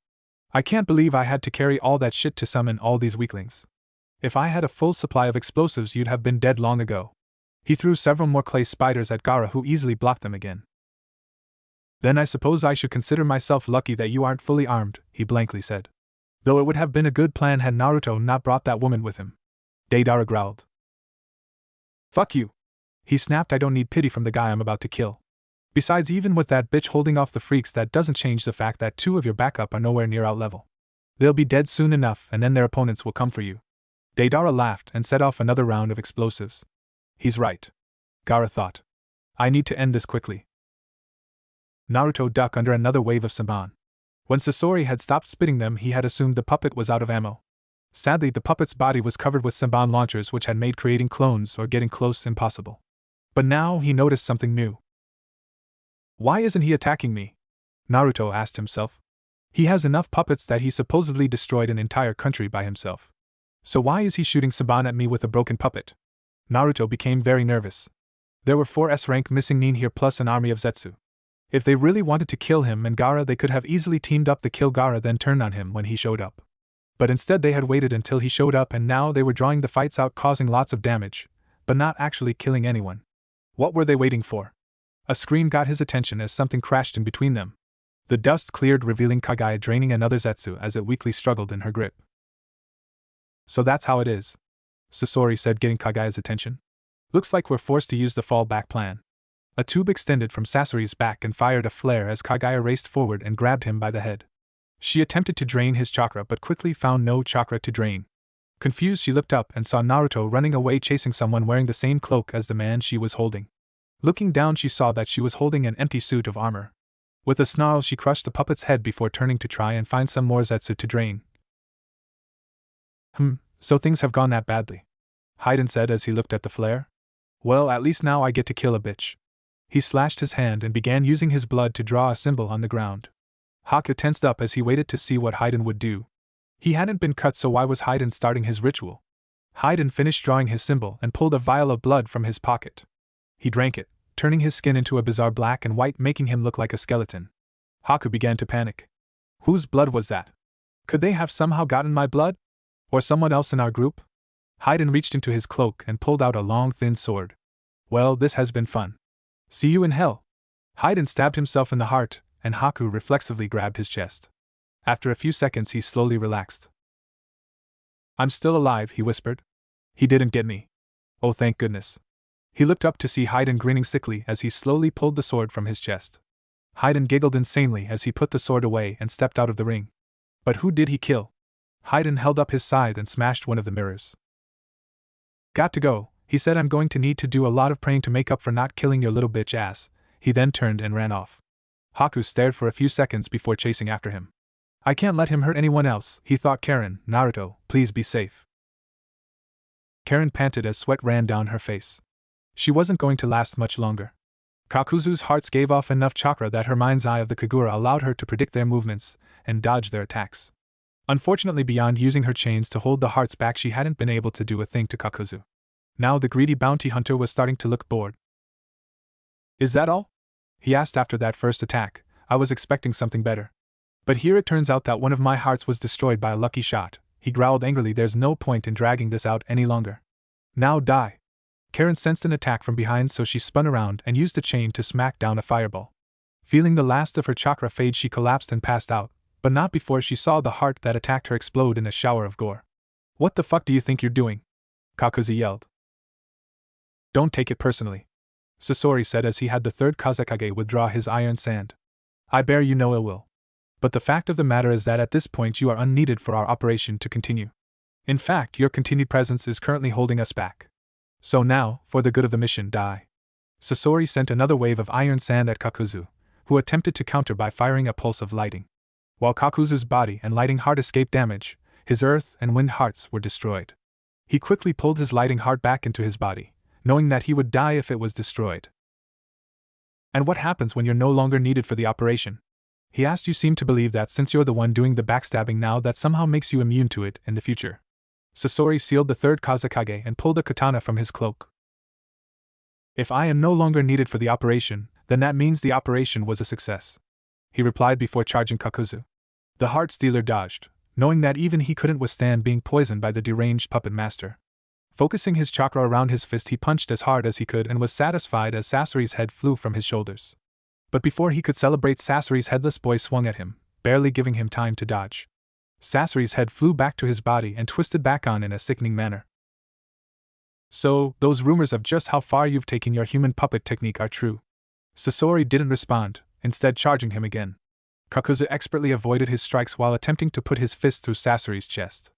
I can't believe I had to carry all that shit to summon all these weaklings. If I had a full supply of explosives, you'd have been dead long ago. He threw several more clay spiders at Gaara, who easily blocked them again. Then I suppose I should consider myself lucky that you aren't fully armed, he blankly said. Though it would have been a good plan had Naruto not brought that woman with him. Deidara growled. Fuck you! He snapped. I don't need pity from the guy I'm about to kill. Besides, even with that bitch holding off the freaks, that doesn't change the fact that two of your backup are nowhere near out level. They'll be dead soon enough, and then their opponents will come for you. Deidara laughed and set off another round of explosives. He's right. Gaara thought. I need to end this quickly. Naruto ducked under another wave of Saban. When Sasori had stopped spitting them, he had assumed the puppet was out of ammo. Sadly, the puppet's body was covered with Saban launchers, which had made creating clones or getting close impossible. But now he noticed something new. Why isn't he attacking me? Naruto asked himself. He has enough puppets that he supposedly destroyed an entire country by himself. So why is he shooting Saban at me with a broken puppet? Naruto became very nervous. There were 4 S-rank missing nin here plus an army of Zetsu. If they really wanted to kill him and Gaara, they could have easily teamed up to kill Gaara then turn on him when he showed up. But instead they had waited until he showed up, and now they were drawing the fights out, causing lots of damage, but not actually killing anyone. What were they waiting for? A scream got his attention as something crashed in between them. The dust cleared, revealing Kagaya draining another Zetsu as it weakly struggled in her grip. So that's how it is, Sasori said, getting Kagaya's attention. Looks like we're forced to use the fallback plan. A tube extended from Sasori's back and fired a flare as Kagaya raced forward and grabbed him by the head. She attempted to drain his chakra but quickly found no chakra to drain. Confused, she looked up and saw Naruto running away chasing someone wearing the same cloak as the man she was holding. Looking down, she saw that she was holding an empty suit of armor. With a snarl, she crushed the puppet's head before turning to try and find some more Zetsu to drain. So things have gone that badly, Hayden said as he looked at the flare. Well, at least now I get to kill a bitch. He slashed his hand and began using his blood to draw a symbol on the ground. Haku tensed up as he waited to see what Hayden would do. He hadn't been cut, so why was Hayden starting his ritual? Hayden finished drawing his symbol and pulled a vial of blood from his pocket. He drank it, turning his skin into a bizarre black and white, making him look like a skeleton. Haku began to panic. Whose blood was that? Could they have somehow gotten my blood? Or someone else in our group? Hayden reached into his cloak and pulled out a long, thin sword. Well, this has been fun. See you in hell. Hayden stabbed himself in the heart, and Haku reflexively grabbed his chest. After a few seconds, he slowly relaxed. I'm still alive, he whispered. He didn't get me. Oh, thank goodness. He looked up to see Hayden grinning sickly as he slowly pulled the sword from his chest. Hayden giggled insanely as he put the sword away and stepped out of the ring. But who did he kill? Hayden held up his scythe and smashed one of the mirrors. Got to go, he said. I'm going to need to do a lot of praying to make up for not killing your little bitch ass. He then turned and ran off. Haku stared for a few seconds before chasing after him. I can't let him hurt anyone else, he thought. Karen, Naruto, please be safe. Karen panted as sweat ran down her face. She wasn't going to last much longer. Kakuzu's hearts gave off enough chakra that her mind's eye of the Kagura allowed her to predict their movements and dodge their attacks. Unfortunately, beyond using her chains to hold the hearts back, she hadn't been able to do a thing to Kakuzu. Now the greedy bounty hunter was starting to look bored. Is that all? He asked after that first attack. I was expecting something better. But here it turns out that one of my hearts was destroyed by a lucky shot. He growled angrily. There's no point in dragging this out any longer. Now die. Karen sensed an attack from behind, so she spun around and used a chain to smack down a fireball. Feeling the last of her chakra fade, she collapsed and passed out, but not before she saw the heart that attacked her explode in a shower of gore. "What the fuck do you think you're doing?" Kakuzu yelled. "Don't take it personally," Sasori said as he had the third Kazekage withdraw his iron sand. "I bear you no ill will. But the fact of the matter is that at this point you are unneeded for our operation to continue. In fact, your continued presence is currently holding us back. So now, for the good of the mission, die." Sasori sent another wave of iron sand at Kakuzu, who attempted to counter by firing a pulse of lighting. While Kakuzu's body and lighting heart escaped damage, his earth and wind hearts were destroyed. He quickly pulled his lighting heart back into his body, knowing that he would die if it was destroyed. "And what happens when you're no longer needed for the operation?" he asked. "You seem to believe that since you're the one doing the backstabbing now, that somehow makes you immune to it in the future." Sasori sealed the third Kazekage and pulled a katana from his cloak. "If I am no longer needed for the operation, then that means the operation was a success," he replied before charging Kakuzu. The heart stealer dodged, knowing that even he couldn't withstand being poisoned by the deranged puppet master. Focusing his chakra around his fist, he punched as hard as he could and was satisfied as Sasori's head flew from his shoulders. But before he could celebrate, Sasori's headless boy swung at him, barely giving him time to dodge. Sasori's head flew back to his body and twisted back on in a sickening manner. "So, those rumors of just how far you've taken your human puppet technique are true?" Sasori didn't respond, instead charging him again. Kakuzu expertly avoided his strikes while attempting to put his fist through Sasori's chest.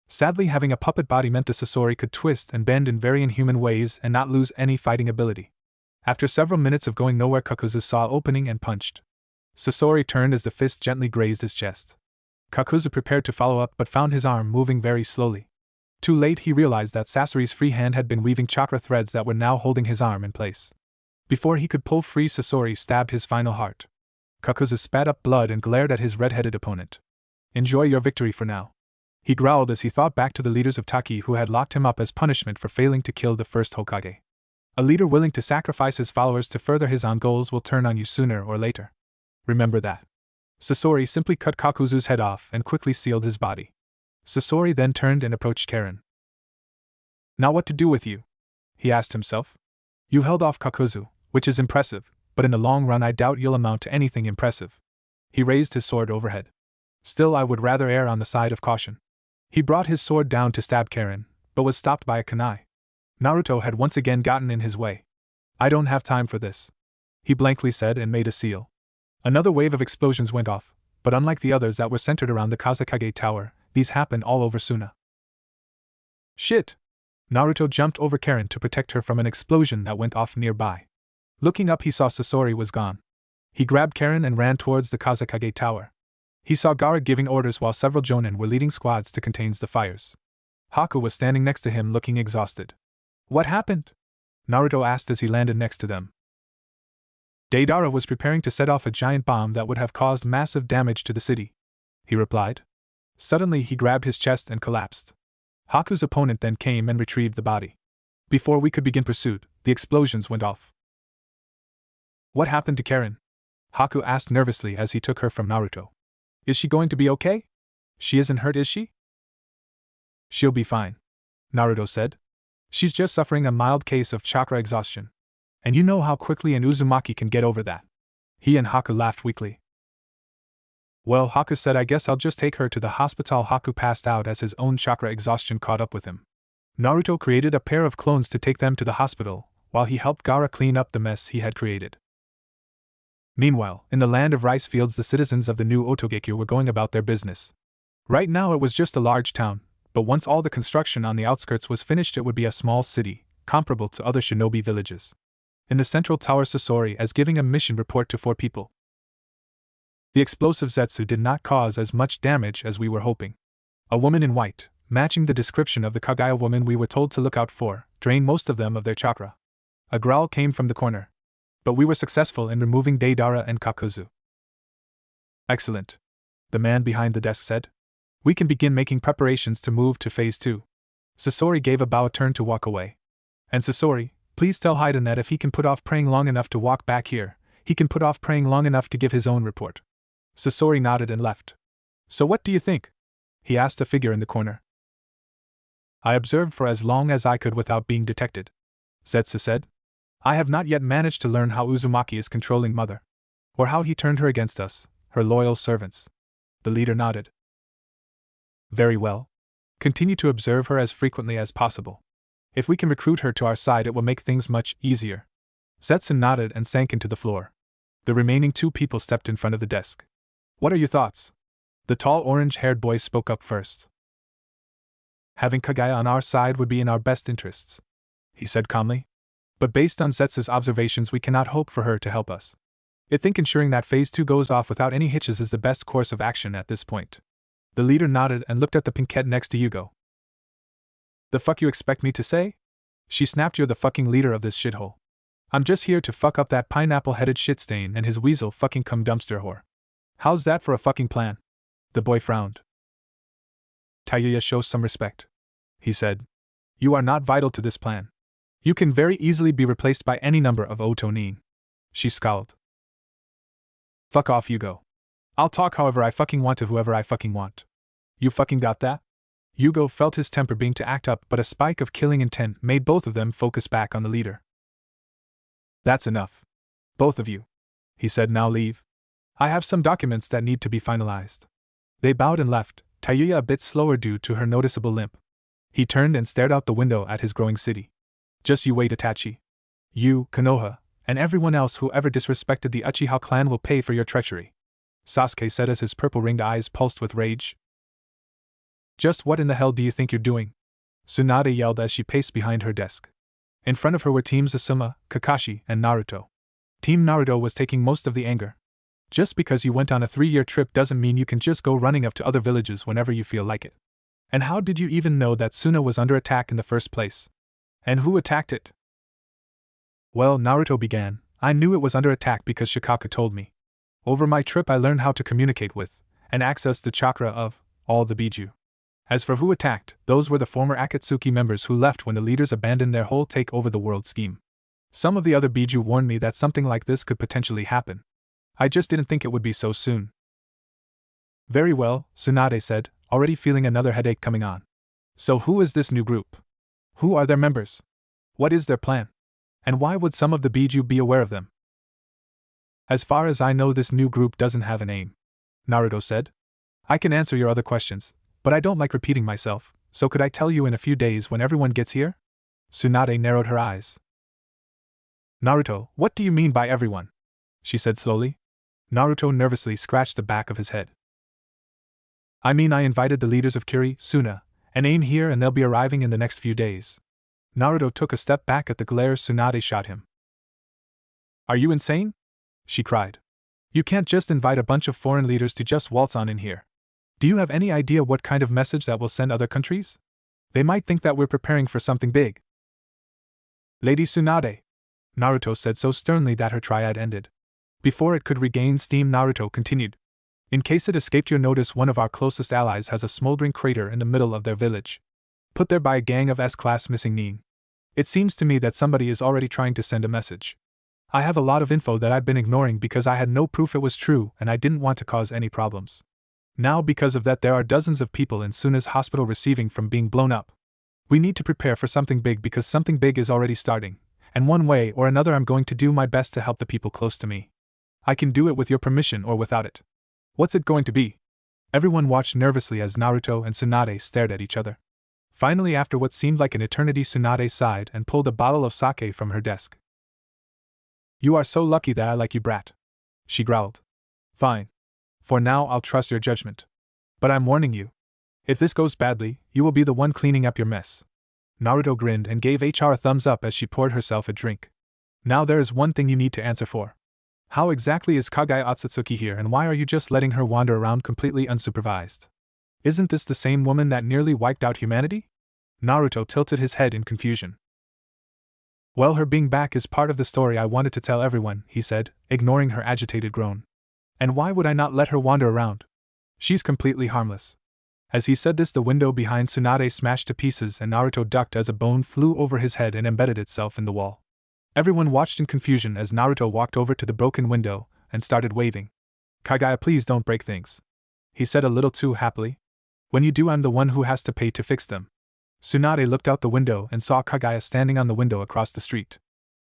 Sadly, having a puppet body meant the Sasori could twist and bend in very inhuman ways and not lose any fighting ability. After several minutes of going nowhere, Kakuzu saw opening and punched. Sasori turned as the fist gently grazed his chest. Kakuzu prepared to follow up but found his arm moving very slowly. Too late, he realized that Sasori's free hand had been weaving chakra threads that were now holding his arm in place. Before he could pull free, Sasori stabbed his final heart. Kakuzu spat up blood and glared at his red-headed opponent. "Enjoy your victory for now," he growled as he thought back to the leaders of Taki who had locked him up as punishment for failing to kill the first Hokage. A leader willing to sacrifice his followers to further his own goals will turn on you sooner or later. Remember that. Sasori simply cut Kakuzu's head off and quickly sealed his body. Sasori then turned and approached Karen. "Now what to do with you?" he asked himself. "You held off Kakuzu, which is impressive, but in the long run I doubt you'll amount to anything impressive." He raised his sword overhead. "Still, I would rather err on the side of caution." He brought his sword down to stab Karen, but was stopped by a kunai. Naruto had once again gotten in his way. "I don't have time for this," he blankly said and made a seal. Another wave of explosions went off, but unlike the others that were centered around the Kazekage Tower, these happened all over Suna. "Shit!" Naruto jumped over Karen to protect her from an explosion that went off nearby. Looking up, he saw Sasori was gone. He grabbed Karen and ran towards the Kazekage Tower. He saw Gaara giving orders while several jonin were leading squads to contain the fires. Haku was standing next to him looking exhausted. "What happened?" Naruto asked as he landed next to them. Deidara was preparing to set off a giant bomb that would have caused massive damage to the city, he replied. Suddenly he grabbed his chest and collapsed. Haku's opponent then came and retrieved the body. Before we could begin pursuit, the explosions went off. "What happened to Karen?" Haku asked nervously as he took her from Naruto. "Is she going to be okay? She isn't hurt, is she?" "She'll be fine," Naruto said. "She's just suffering a mild case of chakra exhaustion. And you know how quickly an Uzumaki can get over that." He and Haku laughed weakly. "Well," Haku said, "I guess I'll just take her to the hospital." Haku passed out as his own chakra exhaustion caught up with him. Naruto created a pair of clones to take them to the hospital, while he helped Gaara clean up the mess he had created. Meanwhile, in the land of rice fields, the citizens of the new Otogekyo were going about their business. Right now it was just a large town, but once all the construction on the outskirts was finished, it would be a small city, comparable to other shinobi villages. In the central tower, Sasori is giving a mission report to 4 people. The explosive Zetsu did not cause as much damage as we were hoping. A woman in white, matching the description of the Kagaya woman we were told to look out for, drained most of them of their chakra. A growl came from the corner. But we were successful in removing Deidara and Kakuzu. "Excellent," the man behind the desk said. "We can begin making preparations to move to Phase 2. Sasori gave a bow, turned to walk away. "And Sasori, please tell Haiden that if he can put off praying long enough to walk back here, he can put off praying long enough to give his own report." Sasori nodded and left. "So what do you think?" he asked a figure in the corner. "I observed for as long as I could without being detected," Zetsu said. I have not yet managed to learn how Uzumaki is controlling Mother. Or how he turned her against us, her loyal servants. The leader nodded. Very well. Continue to observe her as frequently as possible. If we can recruit her to our side, it will make things much easier. Zetsu nodded and sank into the floor. The remaining 2 people stepped in front of the desk. What are your thoughts? The tall orange-haired boy spoke up first. Having Kagaya on our side would be in our best interests, he said calmly. But based on Zetsu's observations, we cannot hope for her to help us. I think ensuring that Phase 2 goes off without any hitches is the best course of action at this point. The leader nodded and looked at the pinkette next to Yugo. The fuck you expect me to say? She snapped. You're the fucking leader of this shithole. I'm just here to fuck up that pineapple-headed shitstain and his weasel fucking cum dumpster whore. How's that for a fucking plan? The boy frowned. Tayuya, show some respect, he said. You are not vital to this plan. You can very easily be replaced by any number of Otonin. She scowled. Fuck off, Yugo. I'll talk however I fucking want to whoever I fucking want. You fucking got that? Yugo felt his temper being to act up, but a spike of killing intent made both of them focus back on the leader. That's enough. Both of you, he said. Now leave. I have some documents that need to be finalized. They bowed and left, Tayuya a bit slower due to her noticeable limp. He turned and stared out the window at his growing city. Just you wait, Itachi. You, Konoha, and everyone else who ever disrespected the Uchiha clan will pay for your treachery, Sasuke said as his purple-ringed eyes pulsed with rage. Just what in the hell do you think you're doing? Tsunade yelled as she paced behind her desk. In front of her were Teams Asuma, Kakashi, and Naruto. Team Naruto was taking most of the anger. Just because you went on a 3-year trip doesn't mean you can just go running up to other villages whenever you feel like it. And how did you even know that Suna was under attack in the first place? And who attacked it? Well, Naruto began, I knew it was under attack because Shikaka told me. Over my trip I learned how to communicate with, and access the chakra of, all the Biju. As for who attacked, those were the former Akatsuki members who left when the leaders abandoned their whole take-over-the-world scheme. Some of the other Biju warned me that something like this could potentially happen. I just didn't think it would be so soon. Very well, Tsunade said, already feeling another headache coming on. So who is this new group? Who are their members? What is their plan? And why would some of the Biju be aware of them? As far as I know, this new group doesn't have a name, Naruto said. I can answer your other questions, but I don't like repeating myself, so could I tell you in a few days when everyone gets here? Tsunade narrowed her eyes. Naruto, what do you mean by everyone? She said slowly. Naruto nervously scratched the back of his head. I mean, I invited the leaders of Kiri, Suna, and Ain here, and they'll be arriving in the next few days. Naruto took a step back at the glare Tsunade shot him. Are you insane? She cried. You can't just invite a bunch of foreign leaders to just waltz on in here. Do you have any idea what kind of message that will send other countries? They might think that we're preparing for something big. Lady Tsunade, Naruto said so sternly that her triad ended. Before it could regain steam, Naruto continued. In case it escaped your notice, one of our closest allies has a smoldering crater in the middle of their village, put there by a gang of S-class missing nin. It seems to me that somebody is already trying to send a message. I have a lot of info that I've been ignoring because I had no proof it was true and I didn't want to cause any problems. Now because of that there are dozens of people in Suna's hospital receiving from being blown up. We need to prepare for something big because something big is already starting, and one way or another I'm going to do my best to help the people close to me. I can do it with your permission or without it. What's it going to be? Everyone watched nervously as Naruto and Tsunade stared at each other. Finally, after what seemed like an eternity, Tsunade sighed and pulled a bottle of sake from her desk. You are so lucky that I like you, brat, she growled. Fine. For now I'll trust your judgment. But I'm warning you. If this goes badly, you will be the one cleaning up your mess. Naruto grinned and gave HR a thumbs up as she poured herself a drink. Now there is one thing you need to answer for. How exactly is Kagaya Otsutsuki here, and why are you just letting her wander around completely unsupervised? Isn't this the same woman that nearly wiped out humanity? Naruto tilted his head in confusion. Well, her being back is part of the story I wanted to tell everyone, he said, ignoring her agitated groan. And why would I not let her wander around? She's completely harmless. As he said this, the window behind Tsunade smashed to pieces and Naruto ducked as a bone flew over his head and embedded itself in the wall. Everyone watched in confusion as Naruto walked over to the broken window and started waving. Kagaya, please don't break things, he said a little too happily. When you do, I'm the one who has to pay to fix them. Tsunade looked out the window and saw Kagaya standing on the window across the street.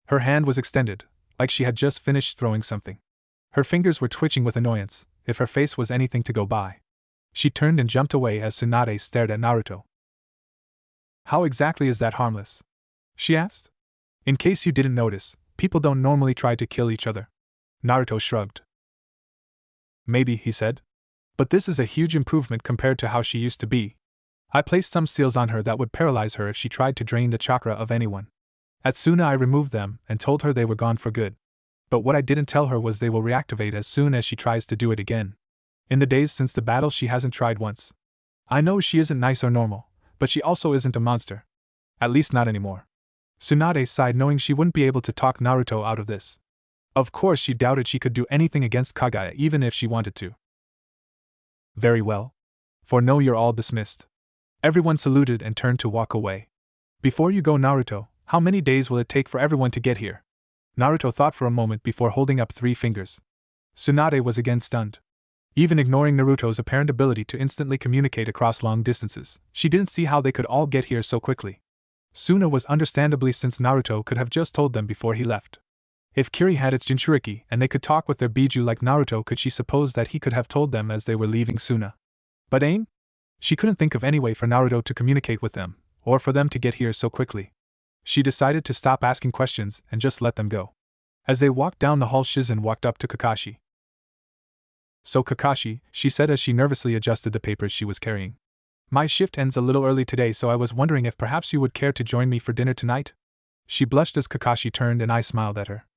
Her hand was extended, like she had just finished throwing something. Her fingers were twitching with annoyance, if her face was anything to go by. She turned and jumped away as Tsunade stared at Naruto. "How exactly is that harmless?" she asked. "In case you didn't notice, people don't normally try to kill each other." Naruto shrugged. "Maybe," he said. "But this is a huge improvement compared to how she used to be. I placed some seals on her that would paralyze her if she tried to drain the chakra of anyone. As soon as I removed them and told her they were gone for good. But what I didn't tell her was they will reactivate as soon as she tries to do it again. In the days since the battle, she hasn't tried once. I know she isn't nice or normal, but she also isn't a monster. At least not anymore." Tsunade sighed, knowing she wouldn't be able to talk Naruto out of this. Of course, she doubted she could do anything against Kagaya even if she wanted to. "Very well. For now you're all dismissed." Everyone saluted and turned to walk away. "Before you go, Naruto, how many days will it take for everyone to get here?" Naruto thought for a moment before holding up 3 fingers. Tsunade was again stunned. Even ignoring Naruto's apparent ability to instantly communicate across long distances, she didn't see how they could all get here so quickly. Suna was understandably, since Naruto could have just told them before he left. If Kiri had its Jinchuriki and they could talk with their Biju like Naruto, could she suppose that he could have told them as they were leaving Suna? But Ain? She couldn't think of any way for Naruto to communicate with them, or for them to get here so quickly. She decided to stop asking questions and just let them go. As they walked down the hall, Shizen walked up to Kakashi. "So Kakashi," she said as she nervously adjusted the papers she was carrying. "My shift ends a little early today, so I was wondering if perhaps you would care to join me for dinner tonight?" She blushed as Kakashi turned and I smiled at her.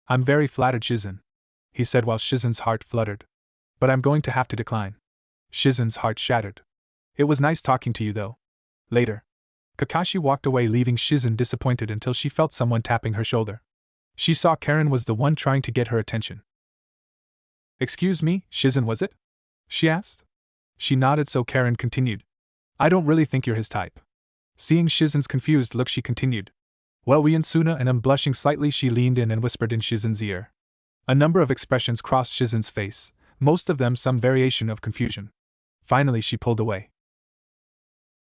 "I'm very flattered, Shizen," he said while Shizen's heart fluttered. "But I'm going to have to decline." Shizen's heart shattered. "It was nice talking to you, though." Later, Kakashi walked away, leaving Shizen disappointed until she felt someone tapping her shoulder. She saw Karen was the one trying to get her attention. "Excuse me, Shizen, was it?" she asked. She nodded, so Karen continued. "I don't really think you're his type." Seeing Shizen's confused look, she continued. "Well, we and Suna," and blushing slightly, she leaned in and whispered in Shizen's ear. A number of expressions crossed Shizen's face, most of them some variation of confusion. Finally, she pulled away.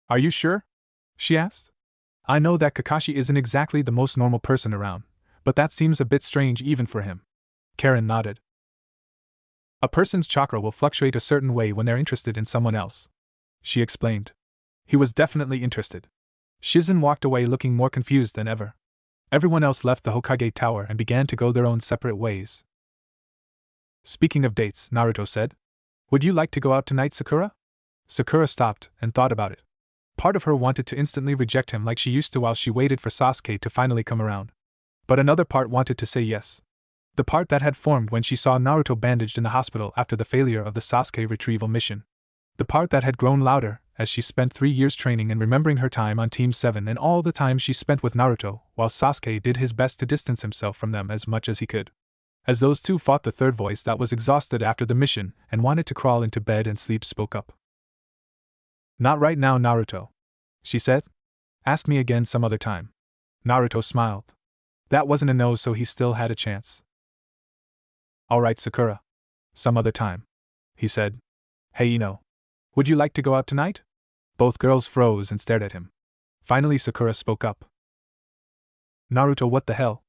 "Are you sure?" she asked. "I know that Kakashi isn't exactly the most normal person around, but that seems a bit strange even for him." Karen nodded. "A person's chakra will fluctuate a certain way when they're interested in someone else," she explained. He was definitely interested. Shizen walked away looking more confused than ever. Everyone else left the Hokage Tower and began to go their own separate ways. "Speaking of dates," Naruto said, "would you like to go out tonight, Sakura?" Sakura stopped and thought about it. Part of her wanted to instantly reject him like she used to while she waited for Sasuke to finally come around. But another part wanted to say yes. The part that had formed when she saw Naruto bandaged in the hospital after the failure of the Sasuke retrieval mission. The part that had grown louder as she spent 3 years training and remembering her time on Team 7 and all the time she spent with Naruto, while Sasuke did his best to distance himself from them as much as he could. As those two fought, the third voice that was exhausted after the mission and wanted to crawl into bed and sleep spoke up. "Not right now, Naruto," she said. "Ask me again some other time." Naruto smiled. That wasn't a no, so he still had a chance. "Alright, Sakura. Some other time," he said. "Hey, Ino. Would you like to go out tonight?" Both girls froze and stared at him. Finally, Sakura spoke up. "Naruto, what the hell?"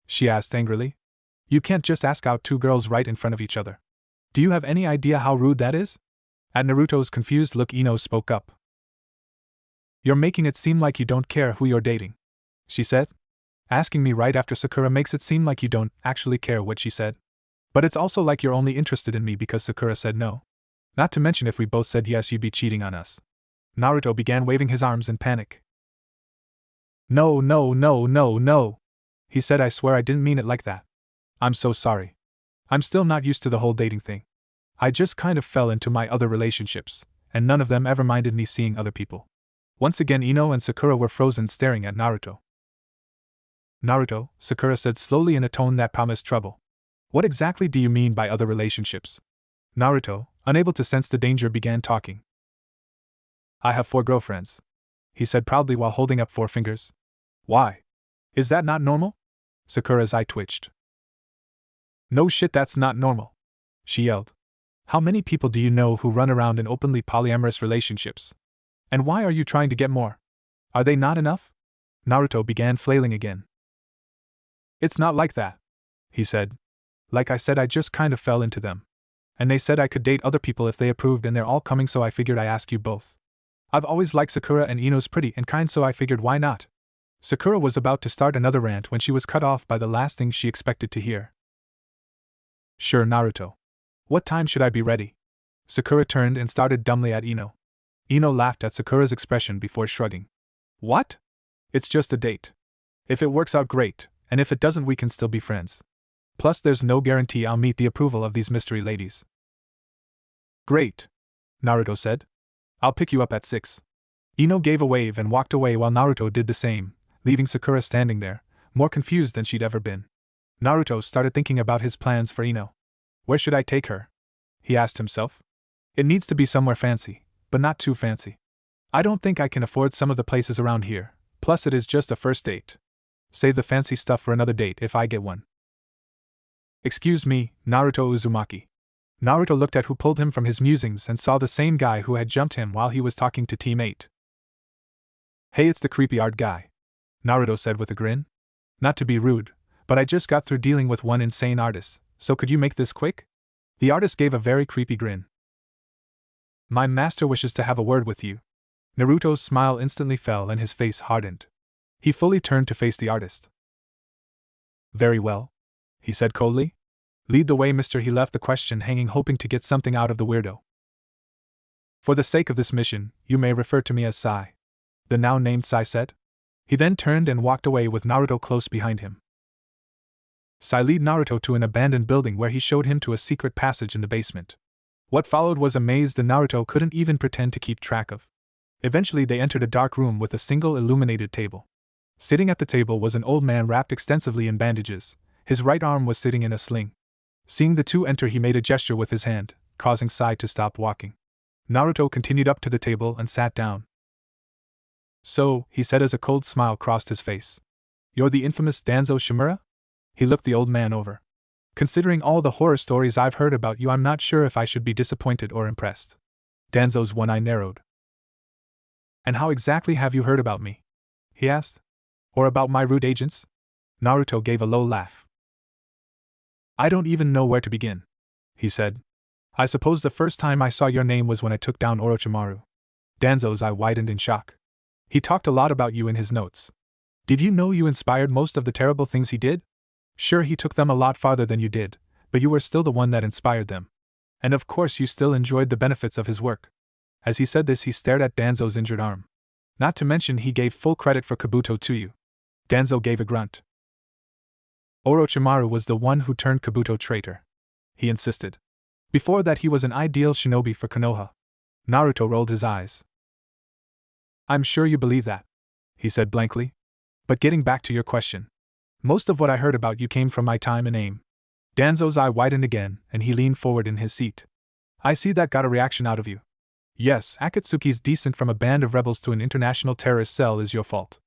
she asked angrily. "You can't just ask out 2 girls right in front of each other. Do you have any idea how rude that is?" At Naruto's confused look, Ino spoke up. "You're making it seem like you don't care who you're dating," she said. "Asking me right after Sakura makes it seem like you don't actually care what she said. But it's also like you're only interested in me because Sakura said no. Not to mention, if we both said yes, you'd be cheating on us." Naruto began waving his arms in panic. "No, no, no, no, no," he said. "I swear I didn't mean it like that. I'm so sorry. I'm still not used to the whole dating thing. I just kind of fell into my other relationships, and none of them ever minded me seeing other people." Once again, Ino and Sakura were frozen, staring at Naruto. "Naruto," Sakura said slowly in a tone that promised trouble. "What exactly do you mean by other relationships?" Naruto, unable to sense the danger, began talking. "I have 4 girlfriends," he said proudly while holding up 4 fingers. "Why? Is that not normal?" Sakura's eye twitched. "No shit, that's not normal," she yelled. "How many people do you know who run around in openly polyamorous relationships?" And why are you trying to get more? Are they not enough? Naruto began flailing again. It's not like that, he said. Like I said, I just kind of fell into them. And they said I could date other people if they approved, and they're all coming, so I figured I ask you both. I've always liked Sakura, and Ino's pretty and kind, so I figured why not? Sakura was about to start another rant when she was cut off by the last thing she expected to hear. Sure, Naruto. What time should I be ready? Sakura turned and started dumbly at Ino. Ino laughed at Sakura's expression before shrugging. What? It's just a date. If it works out, great, and if it doesn't, we can still be friends. Plus, there's no guarantee I'll meet the approval of these mystery ladies. Great, Naruto said. I'll pick you up at 6. Ino gave a wave and walked away while Naruto did the same, leaving Sakura standing there, more confused than she'd ever been. Naruto started thinking about his plans for Ino. Where should I take her? He asked himself. It needs to be somewhere fancy, but not too fancy. I don't think I can afford some of the places around here, plus it is just a first date. Save the fancy stuff for another date if I get one. Excuse me, Naruto Uzumaki. Naruto looked at who pulled him from his musings and saw the same guy who had jumped him while he was talking to Team 8. Hey, it's the creepy art guy, Naruto said with a grin. Not to be rude, but I just got through dealing with one insane artist, so could you make this quick? The artist gave a very creepy grin. My master wishes to have a word with you. Naruto's smile instantly fell and his face hardened. He fully turned to face the artist. Very well, he said coldly. Lead the way, mister. He left the question hanging, hoping to get something out of the weirdo. For the sake of this mission, you may refer to me as Sai, the now named Sai said. He then turned and walked away with Naruto close behind him. Sai led Naruto to an abandoned building where he showed him to a secret passage in the basement. What followed was a maze that Naruto couldn't even pretend to keep track of. Eventually they entered a dark room with a single illuminated table. Sitting at the table was an old man wrapped extensively in bandages. His right arm was sitting in a sling. Seeing the two enter, he made a gesture with his hand, causing Sai to stop walking. Naruto continued up to the table and sat down. So, he said as a cold smile crossed his face. You're the infamous Danzo Shimura? He looked the old man over. Considering all the horror stories I've heard about you, I'm not sure if I should be disappointed or impressed. Danzo's one eye narrowed. And how exactly have you heard about me? He asked. Or about my rude agents? Naruto gave a low laugh. I don't even know where to begin, he said. I suppose the first time I saw your name was when I took down Orochimaru. Danzo's eye widened in shock. He talked a lot about you in his notes. Did you know you inspired most of the terrible things he did? Sure, he took them a lot farther than you did, but you were still the one that inspired them. And of course you still enjoyed the benefits of his work. As he said this, he stared at Danzo's injured arm. Not to mention he gave full credit for Kabuto to you. Danzo gave a grunt. Orochimaru was the one who turned Kabuto traitor, he insisted. Before that he was an ideal shinobi for Konoha. Naruto rolled his eyes. I'm sure you believe that, he said blankly. But getting back to your question. Most of what I heard about you came from my time in AIM. Danzo's eye widened again, and he leaned forward in his seat. I see that got a reaction out of you. Yes, Akatsuki's descent from a band of rebels to an international terrorist cell is your fault.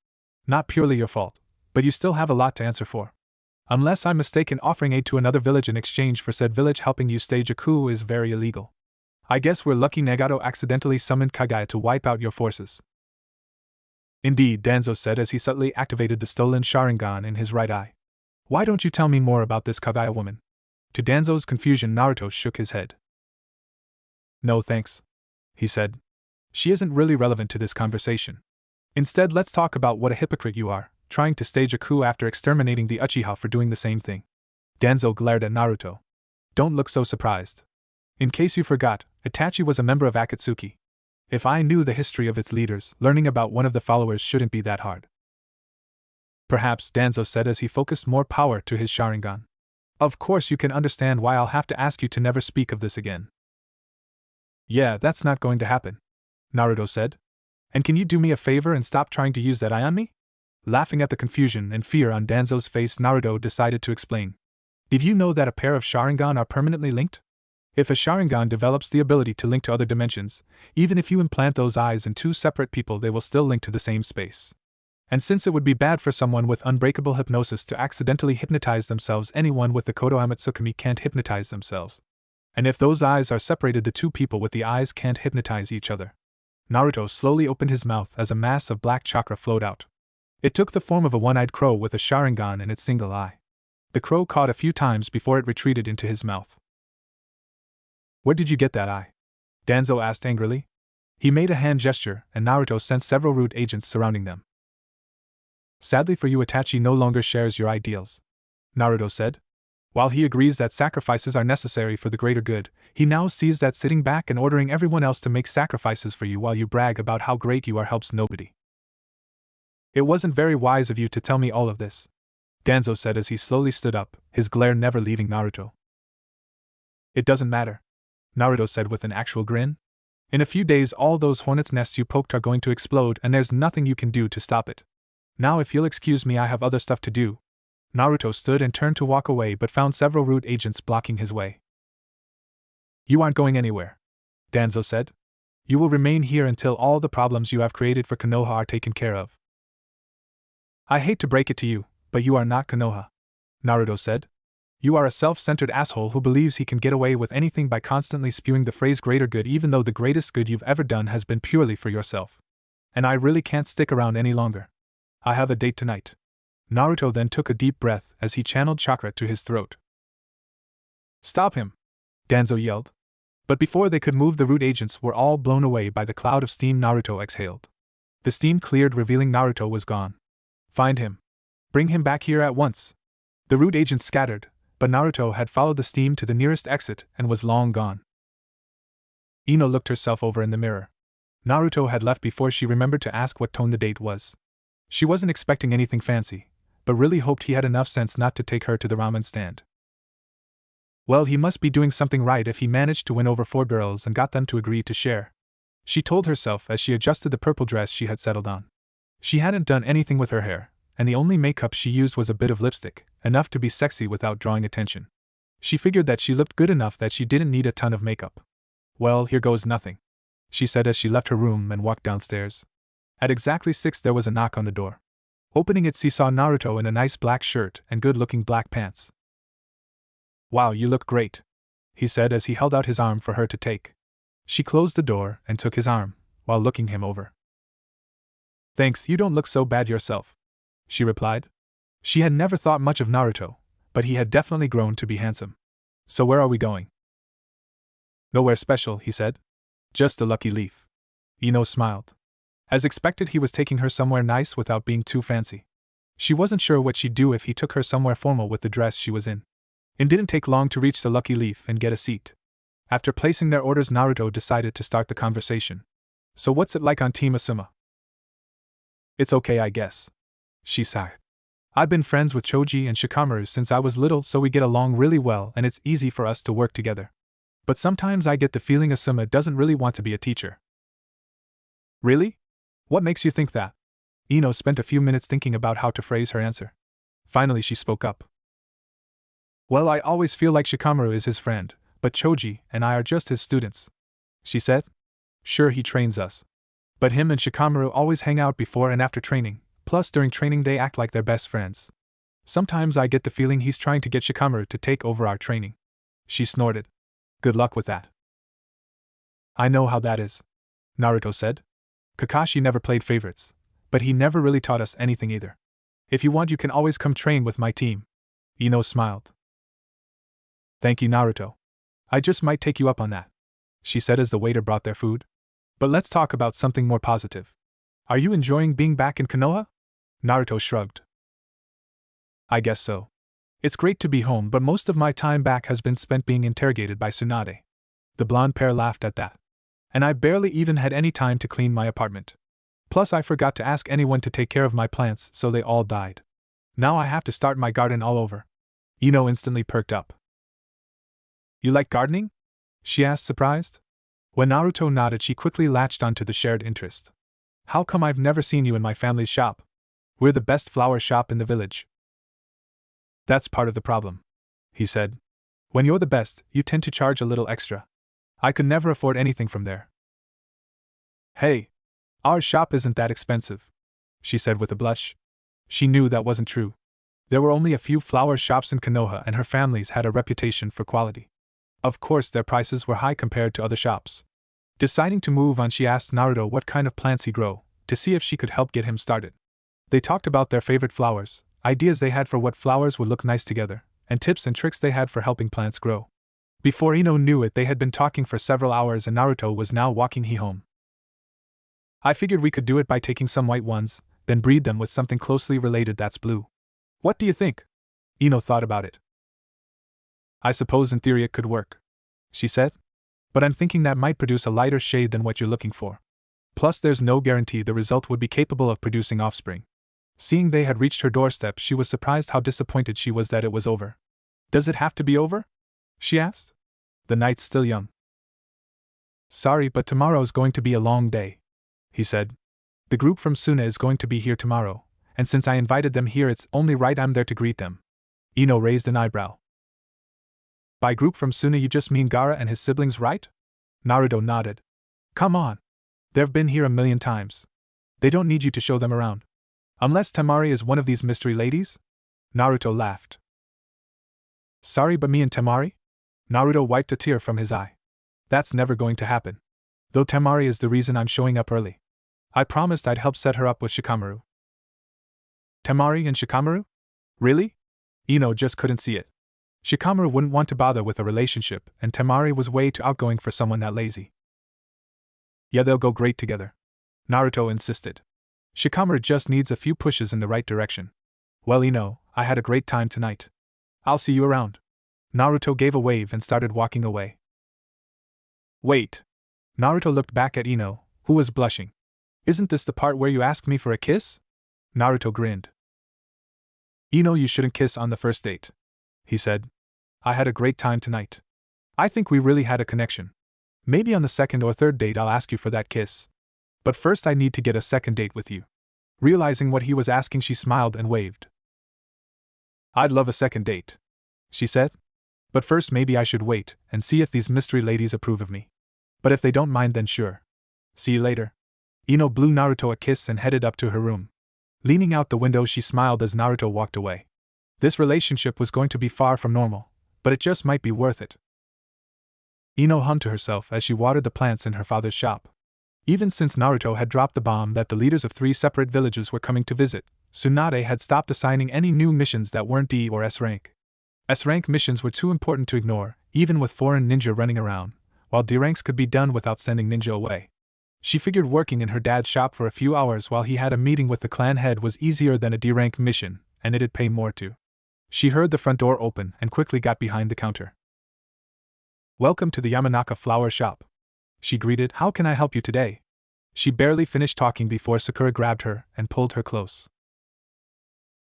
Not purely your fault, but you still have a lot to answer for. Unless I'm mistaken, offering aid to another village in exchange for said village helping you stage a coup is very illegal. I guess we're lucky Nagato accidentally summoned Kagaya to wipe out your forces. Indeed, Danzo said as he subtly activated the stolen Sharingan in his right eye. Why don't you tell me more about this Kagaya woman? To Danzo's confusion, Naruto shook his head. No thanks, he said. She isn't really relevant to this conversation. Instead, let's talk about what a hypocrite you are, trying to stage a coup after exterminating the Uchiha for doing the same thing. Danzo glared at Naruto. Don't look so surprised. In case you forgot, Itachi was a member of Akatsuki. If I knew the history of its leaders, learning about one of the followers shouldn't be that hard. Perhaps, Danzo said as he focused more power to his Sharingan. Of course you can understand why I'll have to ask you to never speak of this again. Yeah, that's not going to happen, Naruto said. And can you do me a favor and stop trying to use that eye on me? Laughing at the confusion and fear on Danzo's face, Naruto decided to explain. Did you know that a pair of Sharingan are permanently linked? If a Sharingan develops the ability to link to other dimensions, even if you implant those eyes in two separate people, they will still link to the same space. And since it would be bad for someone with unbreakable hypnosis to accidentally hypnotize themselves, anyone with the Kodo Amatsukami can't hypnotize themselves. And if those eyes are separated, the two people with the eyes can't hypnotize each other. Naruto slowly opened his mouth as a mass of black chakra flowed out. It took the form of a one-eyed crow with a Sharingan in its single eye. The crow caught a few times before it retreated into his mouth. "Where did you get that eye?" Danzo asked angrily. He made a hand gesture, and Naruto sensed several root agents surrounding them. "Sadly for you, Itachi no longer shares your ideals," Naruto said. "While he agrees that sacrifices are necessary for the greater good, he now sees that sitting back and ordering everyone else to make sacrifices for you while you brag about how great you are helps nobody. It wasn't very wise of you to tell me all of this," Danzo said as he slowly stood up, his glare never leaving Naruto. "It doesn't matter," Naruto said with an actual grin. "In a few days all those hornets' nests you poked are going to explode and there's nothing you can do to stop it. Now if you'll excuse me, I have other stuff to do." Naruto stood and turned to walk away but found several root agents blocking his way. "You aren't going anywhere," Danzo said. "You will remain here until all the problems you have created for Konoha are taken care of." "I hate to break it to you, but you are not Konoha," Naruto said. "You are a self-centered asshole who believes he can get away with anything by constantly spewing the phrase greater good even though the greatest good you've ever done has been purely for yourself. And I really can't stick around any longer. I have a date tonight." Naruto then took a deep breath as he channeled chakra to his throat. "Stop him!" Danzo yelled. But before they could move, the root agents were all blown away by the cloud of steam Naruto exhaled. The steam cleared, revealing Naruto was gone. "Find him. Bring him back here at once." The root agents scattered, but Naruto had followed the steam to the nearest exit and was long gone. Ino looked herself over in the mirror. Naruto had left before she remembered to ask what tone the date was. She wasn't expecting anything fancy, but really hoped he had enough sense not to take her to the ramen stand. Well, he must be doing something right if he managed to win over 4 girls and got them to agree to share. She told herself as she adjusted the purple dress she had settled on. She hadn't done anything with her hair, and the only makeup she used was a bit of lipstick, enough to be sexy without drawing attention. She figured that she looked good enough that she didn't need a ton of makeup. "Well, here goes nothing," she said as she left her room and walked downstairs. At exactly 6 there was a knock on the door. Opening it, she saw Naruto in a nice black shirt and good-looking black pants. "Wow, you look great," he said as he held out his arm for her to take. She closed the door and took his arm, while looking him over. "Thanks, you don't look so bad yourself," she replied. She had never thought much of Naruto, but he had definitely grown to be handsome. "So where are we going?" "Nowhere special," he said. "Just a lucky leaf." Ino smiled. As expected, he was taking her somewhere nice without being too fancy. She wasn't sure what she'd do if he took her somewhere formal with the dress she was in. It didn't take long to reach the lucky leaf and get a seat. After placing their orders, Naruto decided to start the conversation. "So what's it like on Team Asuma?" "It's okay, I guess," she sighed. "I've been friends with Choji and Shikamaru since I was little, so we get along really well and it's easy for us to work together. But sometimes I get the feeling Asuma doesn't really want to be a teacher." "Really? What makes you think that?" Ino spent a few minutes thinking about how to phrase her answer. Finally she spoke up. "Well, I always feel like Shikamaru is his friend, but Choji and I are just his students," she said. "Sure, he trains us. But him and Shikamaru always hang out before and after training, plus during training they act like they're best friends. Sometimes I get the feeling he's trying to get Shikamaru to take over our training." She snorted. "Good luck with that." "I know how that is," Naruto said. "Kakashi never played favorites, but he never really taught us anything either. If you want, you can always come train with my team." Ino smiled. "Thank you, Naruto. I just might take you up on that," she said as the waiter brought their food. "But let's talk about something more positive. Are you enjoying being back in Konoha?" Naruto shrugged. "I guess so. It's great to be home, but most of my time back has been spent being interrogated by Tsunade." The blonde pair laughed at that. "And I barely even had any time to clean my apartment. Plus I forgot to ask anyone to take care of my plants, so they all died. Now I have to start my garden all over." Ino instantly perked up. "You like gardening?" she asked, surprised. When Naruto nodded, she quickly latched onto the shared interest. "How come I've never seen you in my family's shop? We're the best flower shop in the village." "That's part of the problem," he said. "When you're the best, you tend to charge a little extra. I could never afford anything from there." "Hey, our shop isn't that expensive," she said with a blush. She knew that wasn't true. There were only a few flower shops in Konoha and her family's had a reputation for quality. Of course, their prices were high compared to other shops. Deciding to move on, she asked Naruto what kind of plants he grow, to see if she could help get him started. They talked about their favorite flowers, ideas they had for what flowers would look nice together, and tips and tricks they had for helping plants grow. Before Ino knew it, they had been talking for several hours and Naruto was now walking home. I figured we could do it by taking some white ones, then breed them with something closely related that's blue. What do you think? Ino thought about it. I suppose in theory it could work, she said. But I'm thinking that might produce a lighter shade than what you're looking for. Plus there's no guarantee the result would be capable of producing offspring. Seeing they had reached her doorstep, she was surprised how disappointed she was that it was over. Does it have to be over? She asked. The night's still young. Sorry, but tomorrow's going to be a long day, he said. The group from Suna is going to be here tomorrow, and since I invited them here, it's only right I'm there to greet them. Ino raised an eyebrow. By group from Suna you just mean Gaara and his siblings, right? Naruto nodded. Come on. They've been here a million times. They don't need you to show them around. Unless Temari is one of these mystery ladies? Naruto laughed. Sorry, but me and Temari? Naruto wiped a tear from his eye. That's never going to happen. Though Temari is the reason I'm showing up early. I promised I'd help set her up with Shikamaru. Temari and Shikamaru? Really? Ino just couldn't see it. Shikamaru wouldn't want to bother with a relationship, and Temari was way too outgoing for someone that lazy. Yeah, they'll go great together, Naruto insisted. Shikamaru just needs a few pushes in the right direction. Well, Ino, I had a great time tonight. I'll see you around. Naruto gave a wave and started walking away. Wait. Naruto looked back at Ino, who was blushing. Isn't this the part where you asked me for a kiss? Naruto grinned. Ino, you shouldn't kiss on the first date, he said. I had a great time tonight. I think we really had a connection. Maybe on the second or third date I'll ask you for that kiss. But first I need to get a second date with you. Realizing what he was asking, she smiled and waved. I'd love a second date, she said. But first maybe I should wait and see if these mystery ladies approve of me. But if they don't mind, then sure. See you later. Ino blew Naruto a kiss and headed up to her room. Leaning out the window, she smiled as Naruto walked away. This relationship was going to be far from normal, but it just might be worth it. Ino hummed to herself as she watered the plants in her father's shop. Even since Naruto had dropped the bomb that the leaders of 3 separate villages were coming to visit, Tsunade had stopped assigning any new missions that weren't D or S rank. S rank missions were too important to ignore, even with foreign ninja running around, while D ranks could be done without sending ninja away. She figured working in her dad's shop for a few hours while he had a meeting with the clan head was easier than a D rank mission, and it'd pay more too. She heard the front door open and quickly got behind the counter. Welcome to the Yamanaka flower shop, she greeted. How can I help you today? She barely finished talking before Sakura grabbed her and pulled her close.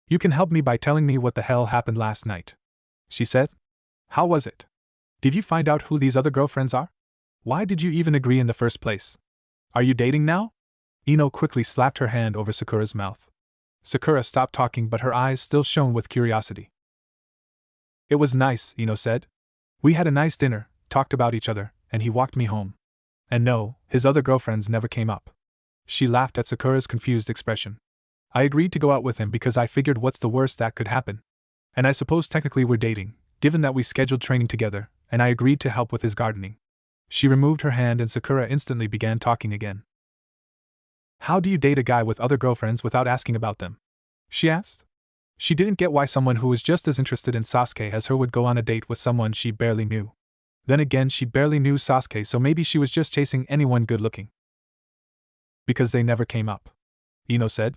You can help me by telling me what the hell happened last night, she said. How was it? Did you find out who these other girlfriends are? Why did you even agree in the first place? Are you dating now? Ino quickly slapped her hand over Sakura's mouth. Sakura stopped talking, but her eyes still shone with curiosity. It was nice, Ino said. We had a nice dinner, talked about each other, and he walked me home. And no, his other girlfriends never came up. She laughed at Sakura's confused expression. I agreed to go out with him because I figured what's the worst that could happen? And I suppose technically we're dating, given that we scheduled training together, and I agreed to help with his gardening. She removed her hand and Sakura instantly began talking again. How do you date a guy with other girlfriends without asking about them? She asked. She didn't get why someone who was just as interested in Sasuke as her would go on a date with someone she barely knew. Then again, she barely knew Sasuke, so maybe she was just chasing anyone good-looking. Because they never came up, Ino said.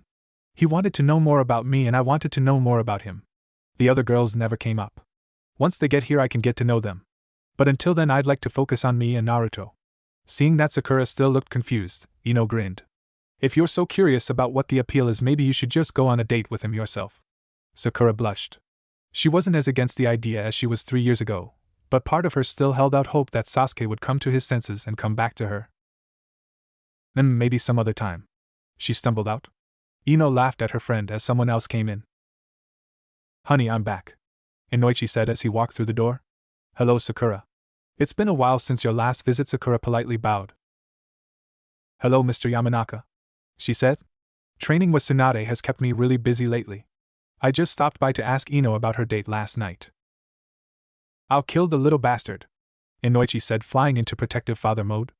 He wanted to know more about me and I wanted to know more about him. The other girls never came up. Once they get here I can get to know them. But until then I'd like to focus on me and Naruto. Seeing that Sakura still looked confused, Ino grinned. If you're so curious about what the appeal is, maybe you should just go on a date with him yourself. Sakura blushed. She wasn't as against the idea as she was 3 years ago, but part of her still held out hope that Sasuke would come to his senses and come back to her. Maybe some other time, she stumbled out. Ino laughed at her friend as someone else came in. Honey, I'm back, Inoichi said as he walked through the door. Hello, Sakura. It's been a while since your last visit. Sakura politely bowed. Hello, Mr. Yamanaka, she said. Training with Tsunade has kept me really busy lately. I just stopped by to ask Ino about her date last night. I'll kill the little bastard, Inoichi said, flying into protective father mode.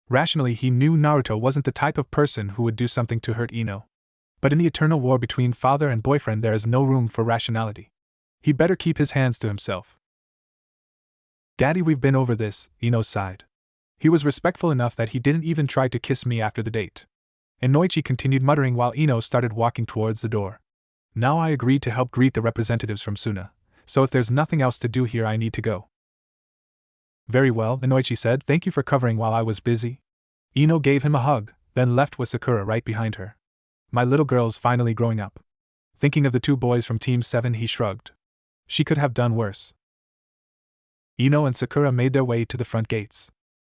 Rationally, he knew Naruto wasn't the type of person who would do something to hurt Ino. But in the eternal war between father and boyfriend, there is no room for rationality. He'd better keep his hands to himself. Daddy, we've been over this, Ino sighed. He was respectful enough that he didn't even try to kiss me after the date. And Noichi continued muttering while Ino started walking towards the door. Now I agreed to help greet the representatives from Suna, so if there's nothing else to do here, I need to go. Very well, Noichi said, thank you for covering while I was busy. Ino gave him a hug, then left with Sakura right behind her. My little girl's finally growing up. Thinking of the two boys from Team 7, he shrugged. She could have done worse. Ino and Sakura made their way to the front gates.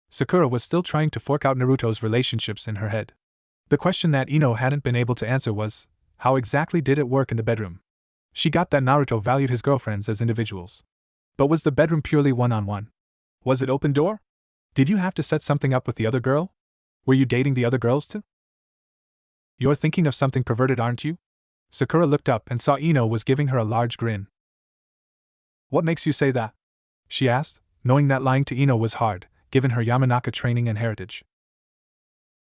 Sakura was still trying to fork out Naruto's relationships in her head. The question that Ino hadn't been able to answer was, how exactly did it work in the bedroom? She got that Naruto valued his girlfriends as individuals. But was the bedroom purely one-on-one? Was it open door? Did you have to set something up with the other girl? Were you dating the other girls too? You're thinking of something perverted, aren't you? Sakura looked up and saw Ino was giving her a large grin. What makes you say that? She asked, knowing that lying to Ino was hard, given her Yamanaka training and heritage.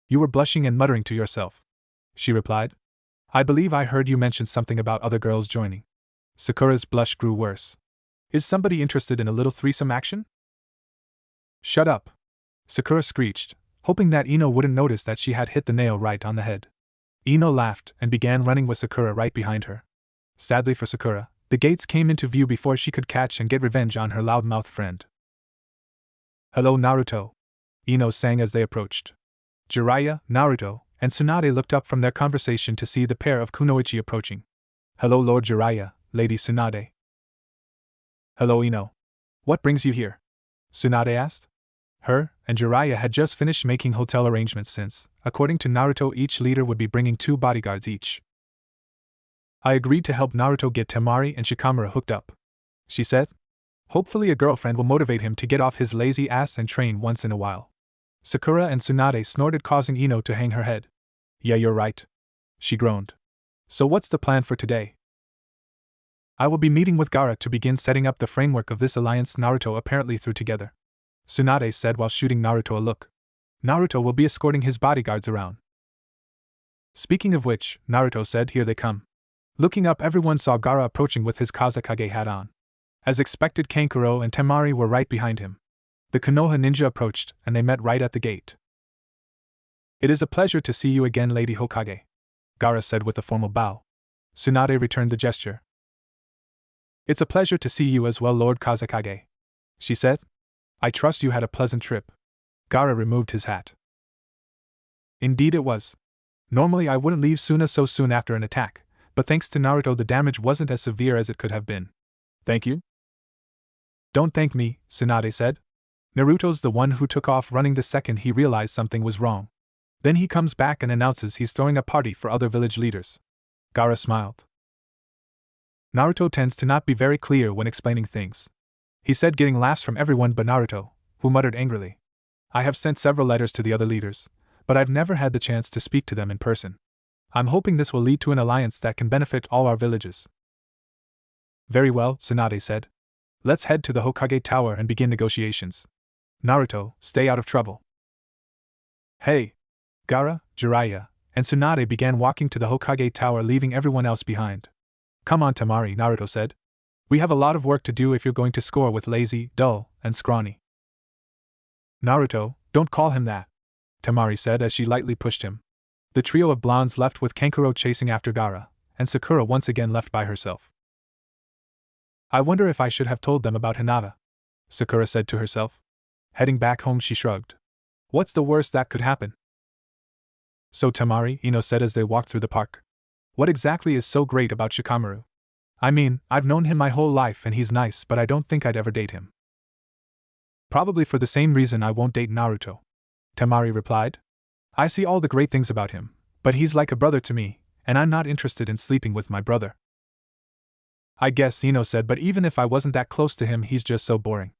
You were blushing and muttering to yourself, she replied. I believe I heard you mention something about other girls joining. Sakura's blush grew worse. Is somebody interested in a little threesome action? Shut up, Sakura screeched, hoping that Ino wouldn't notice that she had hit the nail right on the head. Ino laughed and began running with Sakura right behind her. Sadly for Sakura, the gates came into view before she could catch and get revenge on her loudmouth friend. Hello, Naruto, Ino sang as they approached. Jiraiya, Naruto, and Tsunade looked up from their conversation to see the pair of Kunoichi approaching. Hello, Lord Jiraiya, Lady Tsunade. Hello, Ino. What brings you here? Tsunade asked. Her and Jiraiya had just finished making hotel arrangements since, according to Naruto, each leader would be bringing 2 bodyguards each. I agreed to help Naruto get Temari and Shikamaru hooked up, she said. Hopefully a girlfriend will motivate him to get off his lazy ass and train once in a while. Sakura and Tsunade snorted, causing Ino to hang her head. Yeah, you're right, she groaned. So what's the plan for today? I will be meeting with Gaara to begin setting up the framework of this alliance Naruto apparently threw together, Tsunade said while shooting Naruto a look. Naruto will be escorting his bodyguards around. Speaking of which, Naruto said, here they come. Looking up, everyone saw Gaara approaching with his Kazekage hat on. As expected, Kankuro and Temari were right behind him. The Konoha ninja approached, and they met right at the gate. It is a pleasure to see you again, Lady Hokage, Gaara said with a formal bow. Tsunade returned the gesture. It's a pleasure to see you as well, Lord Kazekage, she said. I trust you had a pleasant trip. Gaara removed his hat. Indeed it was. Normally I wouldn't leave Suna so soon after an attack, but thanks to Naruto the damage wasn't as severe as it could have been. Thank you? Don't thank me, Tsunade said. Naruto's the one who took off running the second he realized something was wrong. Then he comes back and announces he's throwing a party for other village leaders. Gaara smiled. Naruto tends to not be very clear when explaining things, he said, getting laughs from everyone but Naruto, who muttered angrily. I have sent several letters to the other leaders, but I've never had the chance to speak to them in person. I'm hoping this will lead to an alliance that can benefit all our villages. Very well, Tsunade said. Let's head to the Hokage Tower and begin negotiations. Naruto, stay out of trouble. Hey! Gaara, Jiraiya, and Tsunade began walking to the Hokage Tower, leaving everyone else behind. Come on, Temari, Naruto said. We have a lot of work to do if you're going to score with lazy, dull, and scrawny. Naruto, don't call him that, Temari said as she lightly pushed him. The trio of blondes left with Kankuro chasing after Gaara, and Sakura once again left by herself. I wonder if I should have told them about Hinata, Sakura said to herself. Heading back home, she shrugged. What's the worst that could happen? So Temari, Ino said as they walked through the park. What exactly is so great about Shikamaru? I mean, I've known him my whole life and he's nice, but I don't think I'd ever date him. Probably for the same reason I won't date Naruto, Temari replied. I see all the great things about him, but he's like a brother to me, and I'm not interested in sleeping with my brother. I guess, Ino said, but even if I wasn't that close to him, he's just so boring.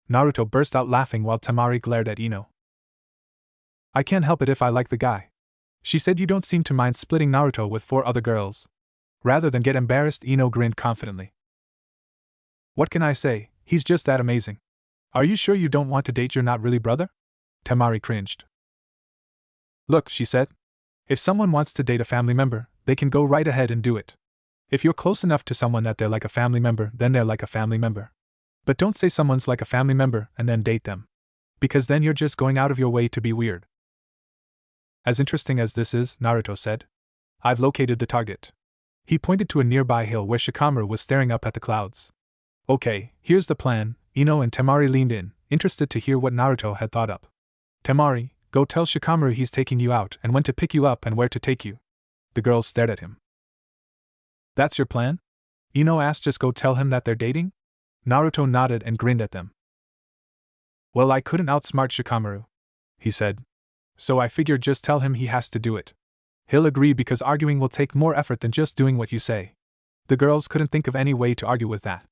Naruto burst out laughing while Temari glared at Ino. I can't help it if I like the guy. She said you don't seem to mind splitting Naruto with 4 other girls. Rather than get embarrassed, Ino grinned confidently. What can I say, he's just that amazing. Are you sure you don't want to date your not really brother? Temari cringed. Look, she said. If someone wants to date a family member, they can go right ahead and do it. If you're close enough to someone that they're like a family member, then they're like a family member. But don't say someone's like a family member and then date them. Because then you're just going out of your way to be weird. As interesting as this is, Naruto said, I've located the target. He pointed to a nearby hill where Shikamaru was staring up at the clouds. Okay, here's the plan. Ino and Temari leaned in, interested to hear what Naruto had thought up. Temari, go tell Shikamaru he's taking you out and when to pick you up and where to take you. The girls stared at him. That's your plan? Ino asked. Just go tell him that they're dating? Naruto nodded and grinned at them. Well, I couldn't outsmart Shikamaru, he said. So I figured just tell him he has to do it. He'll agree because arguing will take more effort than just doing what you say. The girls couldn't think of any way to argue with that.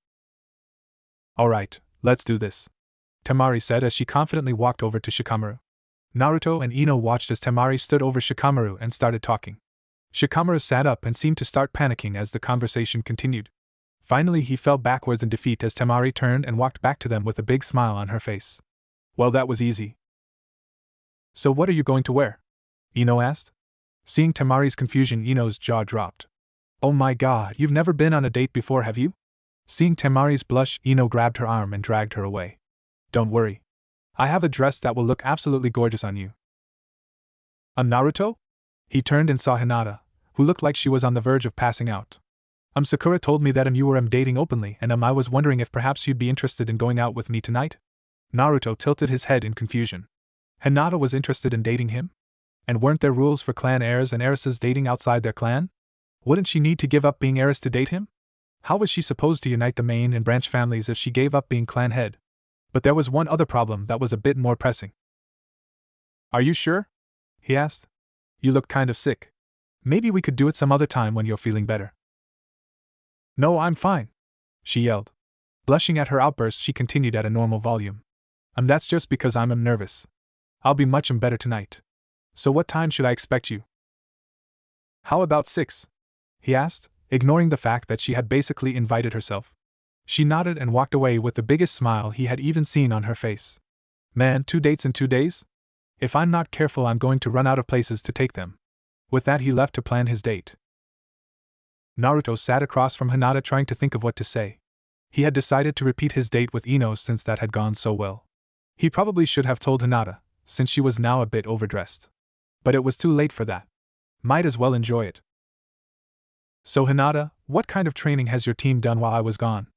Alright, let's do this, Temari said as she confidently walked over to Shikamaru. Naruto and Ino watched as Temari stood over Shikamaru and started talking. Shikamaru sat up and seemed to start panicking as the conversation continued. Finally, he fell backwards in defeat as Temari turned and walked back to them with a big smile on her face. Well, that was easy. So what are you going to wear? Ino asked. Seeing Temari's confusion, Ino's jaw dropped. Oh my god, you've never been on a date before, have you? Seeing Temari's blush, Ino grabbed her arm and dragged her away. Don't worry. I have a dress that will look absolutely gorgeous on you. A Naruto? He turned and saw Hinata, who looked like she was on the verge of passing out. Sakura told me that you were dating openly and I was wondering if perhaps you'd be interested in going out with me tonight? Naruto tilted his head in confusion. Hinata was interested in dating him? And weren't there rules for clan heirs and heiresses dating outside their clan? Wouldn't she need to give up being heiress to date him? How was she supposed to unite the main and branch families if she gave up being clan head? But there was one other problem that was a bit more pressing. Are you sure? He asked. You look kind of sick. Maybe we could do it some other time when you're feeling better. No, I'm fine, she yelled. Blushing at her outburst, she continued at a normal volume. That's just because I'm nervous. I'll be much better tonight. So what time should I expect you? How about 6? He asked, ignoring the fact that she had basically invited herself. She nodded and walked away with the biggest smile he had even seen on her face. Man, 2 dates in 2 days? If I'm not careful, I'm going to run out of places to take them. With that, he left to plan his date. Naruto sat across from Hinata trying to think of what to say. He had decided to repeat his date with Ino since that had gone so well. He probably should have told Hinata, since she was now a bit overdressed. But it was too late for that. Might as well enjoy it. So Hinata, what kind of training has your team done while I was gone?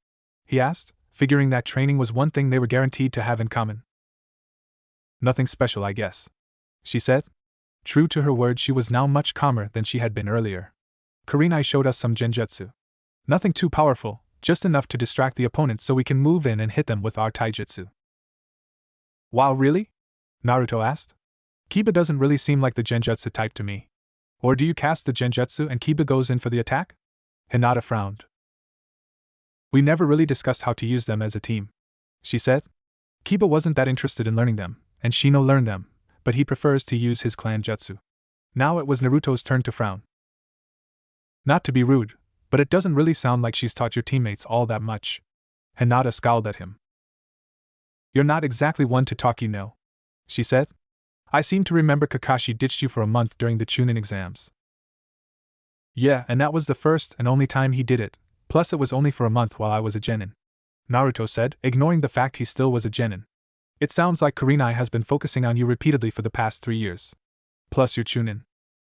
He asked, figuring that training was one thing they were guaranteed to have in common. Nothing special, I guess, she said. True to her word, she was now much calmer than she had been earlier. Kurenai showed us some genjutsu. Nothing too powerful, just enough to distract the opponent so we can move in and hit them with our taijutsu. Wow, really? Naruto asked. Kiba doesn't really seem like the genjutsu type to me. Or do you cast the genjutsu and Kiba goes in for the attack? Hinata frowned. We never really discussed how to use them as a team, she said. Kiba wasn't that interested in learning them, and Shino learned them, but he prefers to use his clan jutsu. Now it was Naruto's turn to frown. Not to be rude, but it doesn't really sound like she's taught your teammates all that much. Hinata scowled at him. You're not exactly one to talk, you know, she said. I seem to remember Kakashi ditched you for a month during the Chunin exams. Yeah, and that was the first and only time he did it, plus it was only for a month while I was a genin, Naruto said, ignoring the fact he still was a genin. It sounds like Kurenai has been focusing on you repeatedly for the past 3 years. Plus your Chunin.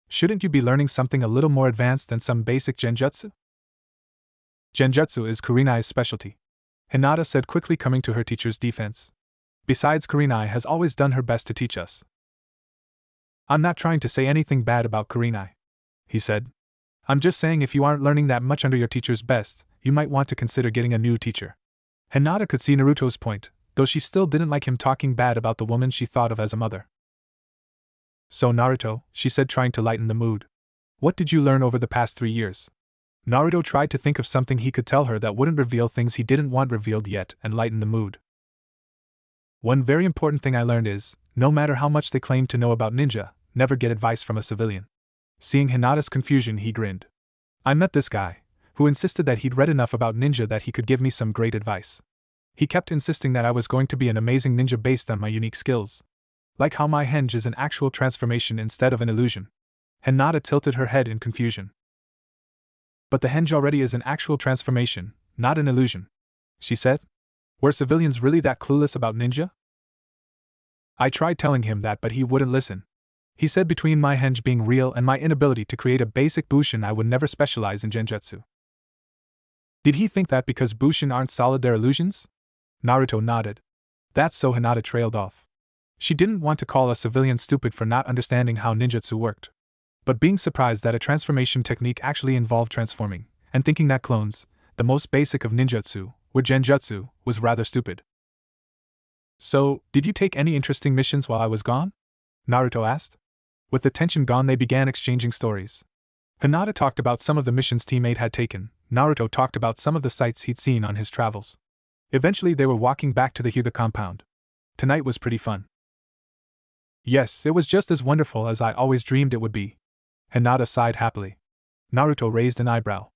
Shouldn't you be learning something a little more advanced than some basic genjutsu? Genjutsu is Kurenai's specialty, Hinata said, quickly coming to her teacher's defense. Besides, Kurenai has always done her best to teach us. I'm not trying to say anything bad about Kurenai, he said. I'm just saying if you aren't learning that much under your teacher's best, you might want to consider getting a new teacher. Hinata could see Naruto's point, though she still didn't like him talking bad about the woman she thought of as a mother. So Naruto, she said, trying to lighten the mood. What did you learn over the past 3 years? Naruto tried to think of something he could tell her that wouldn't reveal things he didn't want revealed yet and lighten the mood. One very important thing I learned is, no matter how much they claim to know about ninja, never get advice from a civilian. Seeing Hinata's confusion, he grinned. I met this guy, who insisted that he'd read enough about ninja that he could give me some great advice. He kept insisting that I was going to be an amazing ninja based on my unique skills. Like how my henge is an actual transformation instead of an illusion. Hinata tilted her head in confusion. But the henge already is an actual transformation, not an illusion, she said. Were civilians really that clueless about ninja? I tried telling him that, but he wouldn't listen. He said between my henge being real and my inability to create a basic bushin, I would never specialize in genjutsu. Did he think that because bushin aren't solid they're illusions? Naruto nodded. That's so. Hinata trailed off. She didn't want to call a civilian stupid for not understanding how ninjutsu worked. But being surprised that a transformation technique actually involved transforming, and thinking that clones, the most basic of ninjutsu, were genjutsu, was rather stupid. So, did you take any interesting missions while I was gone? Naruto asked. With the tension gone, they began exchanging stories. Hinata talked about some of the missions Team 8 had taken, Naruto talked about some of the sights he'd seen on his travels. Eventually they were walking back to the Hyuga compound. Tonight was pretty fun. Yes, it was just as wonderful as I always dreamed it would be. Hinata sighed happily. Naruto raised an eyebrow.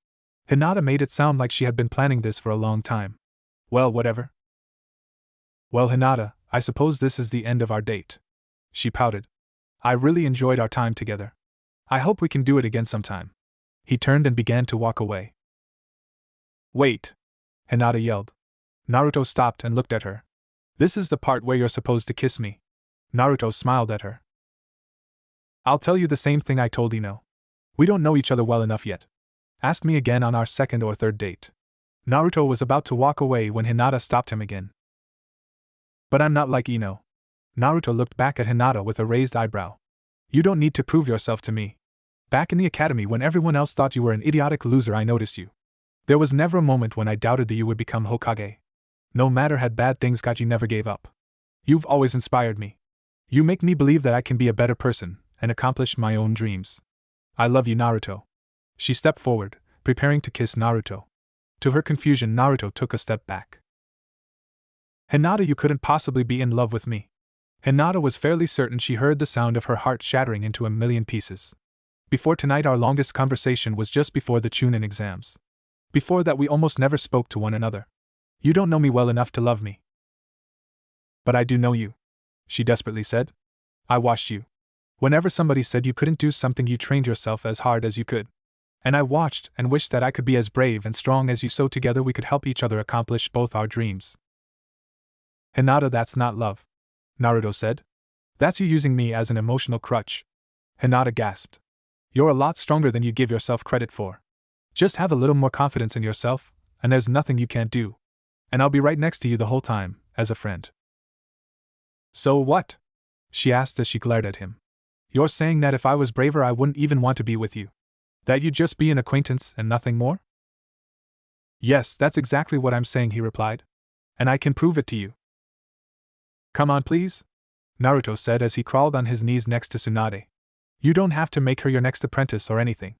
Hinata made it sound like she had been planning this for a long time. Well, whatever. Well, Hinata, I suppose this is the end of our date. She pouted. I really enjoyed our time together. I hope we can do it again sometime. He turned and began to walk away. Wait! Hinata yelled. Naruto stopped and looked at her. This is the part where you're supposed to kiss me. Naruto smiled at her. I'll tell you the same thing I told Ino. We don't know each other well enough yet. Ask me again on our second or third date. Naruto was about to walk away when Hinata stopped him again. But I'm not like Ino. Naruto looked back at Hinata with a raised eyebrow. You don't need to prove yourself to me. Back in the academy when everyone else thought you were an idiotic loser, I noticed you. There was never a moment when I doubted that you would become Hokage. No matter how bad things got, you never gave up. You've always inspired me. You make me believe that I can be a better person and accomplish my own dreams. I love you, Naruto. She stepped forward, preparing to kiss Naruto. To her confusion, Naruto took a step back. Hinata, you couldn't possibly be in love with me. Hinata was fairly certain she heard the sound of her heart shattering into a million pieces. Before tonight, our longest conversation was just before the Chunin exams. Before that, we almost never spoke to one another. You don't know me well enough to love me. But I do know you, she desperately said. I watched you. Whenever somebody said you couldn't do something, you trained yourself as hard as you could. And I watched and wished that I could be as brave and strong as you, so together we could help each other accomplish both our dreams. Hinata, that's not love, Naruto said. That's you using me as an emotional crutch. Hinata gasped. You're a lot stronger than you give yourself credit for. Just have a little more confidence in yourself, and there's nothing you can't do. And I'll be right next to you the whole time, as a friend. So what? She asked as she glared at him. You're saying that if I was braver I wouldn't even want to be with you? That you'd just be an acquaintance and nothing more? Yes, that's exactly what I'm saying, he replied. And I can prove it to you. Come on, please, Naruto said as he crawled on his knees next to Tsunade. You don't have to make her your next apprentice or anything.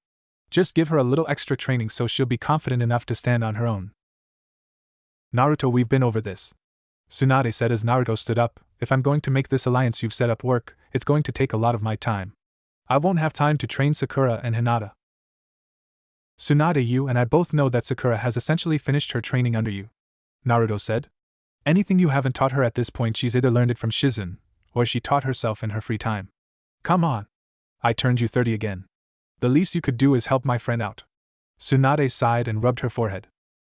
Just give her a little extra training so she'll be confident enough to stand on her own. Naruto, we've been over this, Tsunade said as Naruto stood up. If I'm going to make this alliance you've set up work, it's going to take a lot of my time. I won't have time to train Sakura and Hinata. Tsunade, you and I both know that Sakura has essentially finished her training under you, Naruto said. Anything you haven't taught her at this point, she's either learned it from Shizen, or she taught herself in her free time. Come on. I turned you 30 again. The least you could do is help my friend out. Tsunade sighed and rubbed her forehead.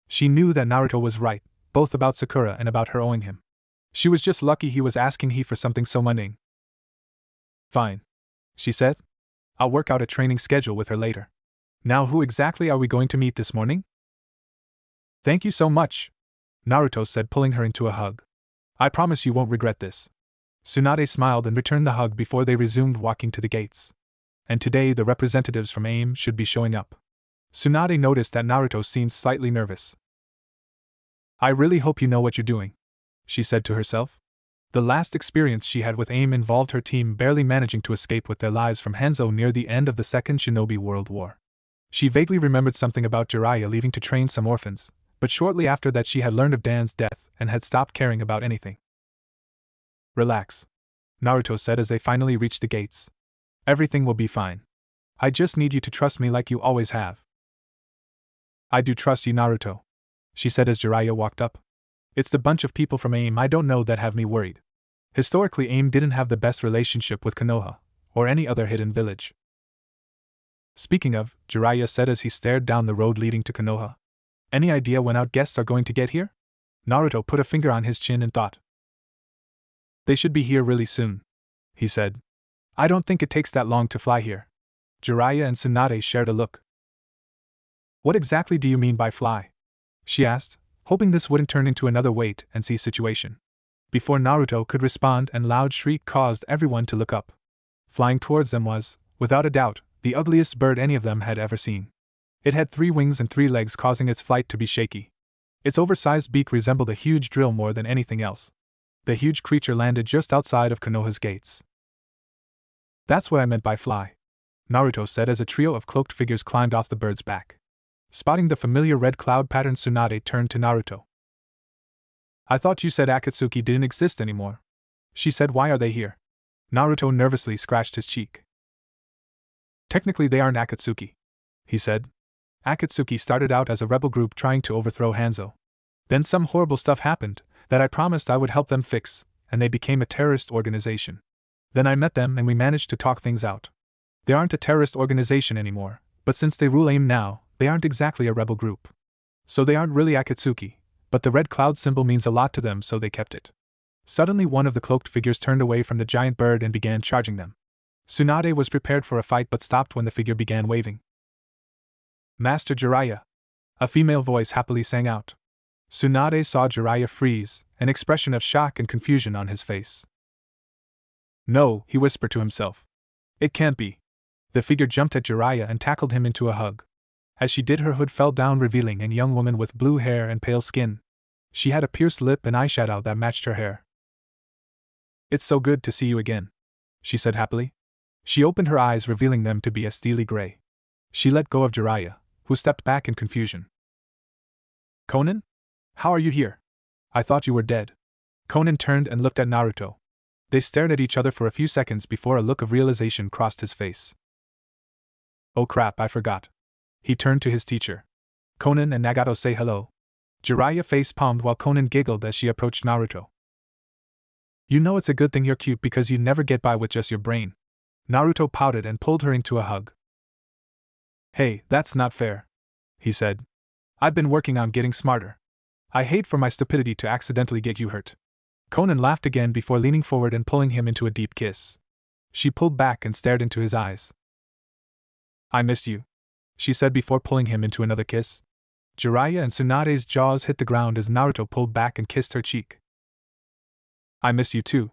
She knew that Naruto was right, both about Sakura and about her owing him. She was just lucky he was asking her for something so mundane. Fine, she said. I'll work out a training schedule with her later. Now, who exactly are we going to meet this morning? Thank you so much, Naruto said, pulling her into a hug. I promise you won't regret this. Tsunade smiled and returned the hug before they resumed walking to the gates. And today the representatives from AIM should be showing up. Tsunade noticed that Naruto seemed slightly nervous. I really hope you know what you're doing, she said to herself. The last experience she had with AIM involved her team barely managing to escape with their lives from Hanzo near the end of the Second Shinobi World War. She vaguely remembered something about Jiraiya leaving to train some orphans, but shortly after that she had learned of Dan's death and had stopped caring about anything. Relax, Naruto said as they finally reached the gates. Everything will be fine. I just need you to trust me like you always have. I do trust you, Naruto, she said as Jiraiya walked up. It's the bunch of people from AIM I don't know that have me worried. Historically, AIM didn't have the best relationship with Konoha, or any other hidden village. Speaking of, Jiraiya said as he stared down the road leading to Konoha. Any idea when out guests are going to get here? Naruto put a finger on his chin and thought. They should be here really soon, he said. I don't think it takes that long to fly here. Jiraiya and Tsunade shared a look. What exactly do you mean by fly? She asked, hoping this wouldn't turn into another wait and see situation. Before Naruto could respond, an loud shriek caused everyone to look up. Flying towards them was, without a doubt, the ugliest bird any of them had ever seen. It had 3 wings and 3 legs, causing its flight to be shaky. Its oversized beak resembled a huge drill more than anything else. The huge creature landed just outside of Konoha's gates. That's what I meant by fly, Naruto said as a trio of cloaked figures climbed off the bird's back. Spotting the familiar red cloud pattern, Tsunade turned to Naruto. I thought you said Akatsuki didn't exist anymore. She said, why are they here? Naruto nervously scratched his cheek. Technically they aren't Akatsuki, he said. Akatsuki started out as a rebel group trying to overthrow Hanzo. Then some horrible stuff happened that I promised I would help them fix, and they became a terrorist organization. Then I met them and we managed to talk things out. They aren't a terrorist organization anymore, but since they rule AIM now, they aren't exactly a rebel group. So they aren't really Akatsuki, but the red cloud symbol means a lot to them, so they kept it. Suddenly one of the cloaked figures turned away from the giant bird and began charging them. Tsunade was prepared for a fight but stopped when the figure began waving. Master Jiraiya! A female voice happily sang out. Tsunade saw Jiraiya freeze, an expression of shock and confusion on his face. No, he whispered to himself. It can't be. The figure jumped at Jiraiya and tackled him into a hug. As she did, her hood fell down, revealing a young woman with blue hair and pale skin. She had a pierced lip and eyeshadow that matched her hair. It's so good to see you again, she said happily. She opened her eyes, revealing them to be a steely gray. She let go of Jiraiya, who stepped back in confusion. Conan? How are you here? I thought you were dead. Conan turned and looked at Naruto. They stared at each other for a few seconds before a look of realization crossed his face. Oh crap, I forgot. He turned to his teacher. Conan and Nagato, say hello. Jiraiya face-palmed while Conan giggled as she approached Naruto. You know it's a good thing you're cute because you never get by with just your brain. Naruto pouted and pulled her into a hug. Hey, that's not fair, he said. I've been working on getting smarter. I hate for my stupidity to accidentally get you hurt. Conan laughed again before leaning forward and pulling him into a deep kiss. She pulled back and stared into his eyes. I missed you, she said before pulling him into another kiss. Jiraiya and Tsunade's jaws hit the ground as Naruto pulled back and kissed her cheek. I missed you too,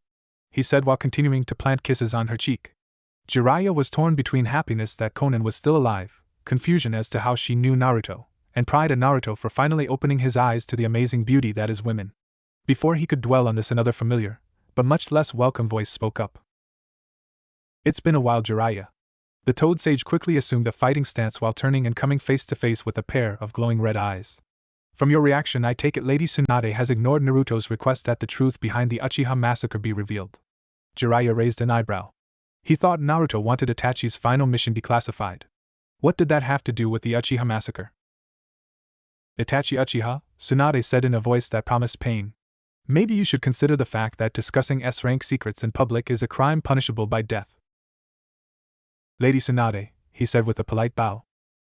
he said while continuing to plant kisses on her cheek. Jiraiya was torn between happiness that Conan was still alive, confusion as to how she knew Naruto, and pride in Naruto for finally opening his eyes to the amazing beauty that is women. Before he could dwell on this, another familiar, but much less welcome voice spoke up. It's been a while, Jiraiya. The Toad Sage quickly assumed a fighting stance while turning and coming face to face with a pair of glowing red eyes. From your reaction, I take it Lady Tsunade has ignored Naruto's request that the truth behind the Uchiha massacre be revealed. Jiraiya raised an eyebrow. He thought Naruto wanted Itachi's final mission declassified. What did that have to do with the Uchiha massacre? Itachi Uchiha, Tsunade said in a voice that promised pain. Maybe you should consider the fact that discussing S-rank secrets in public is a crime punishable by death. Lady Tsunade, he said with a polite bow.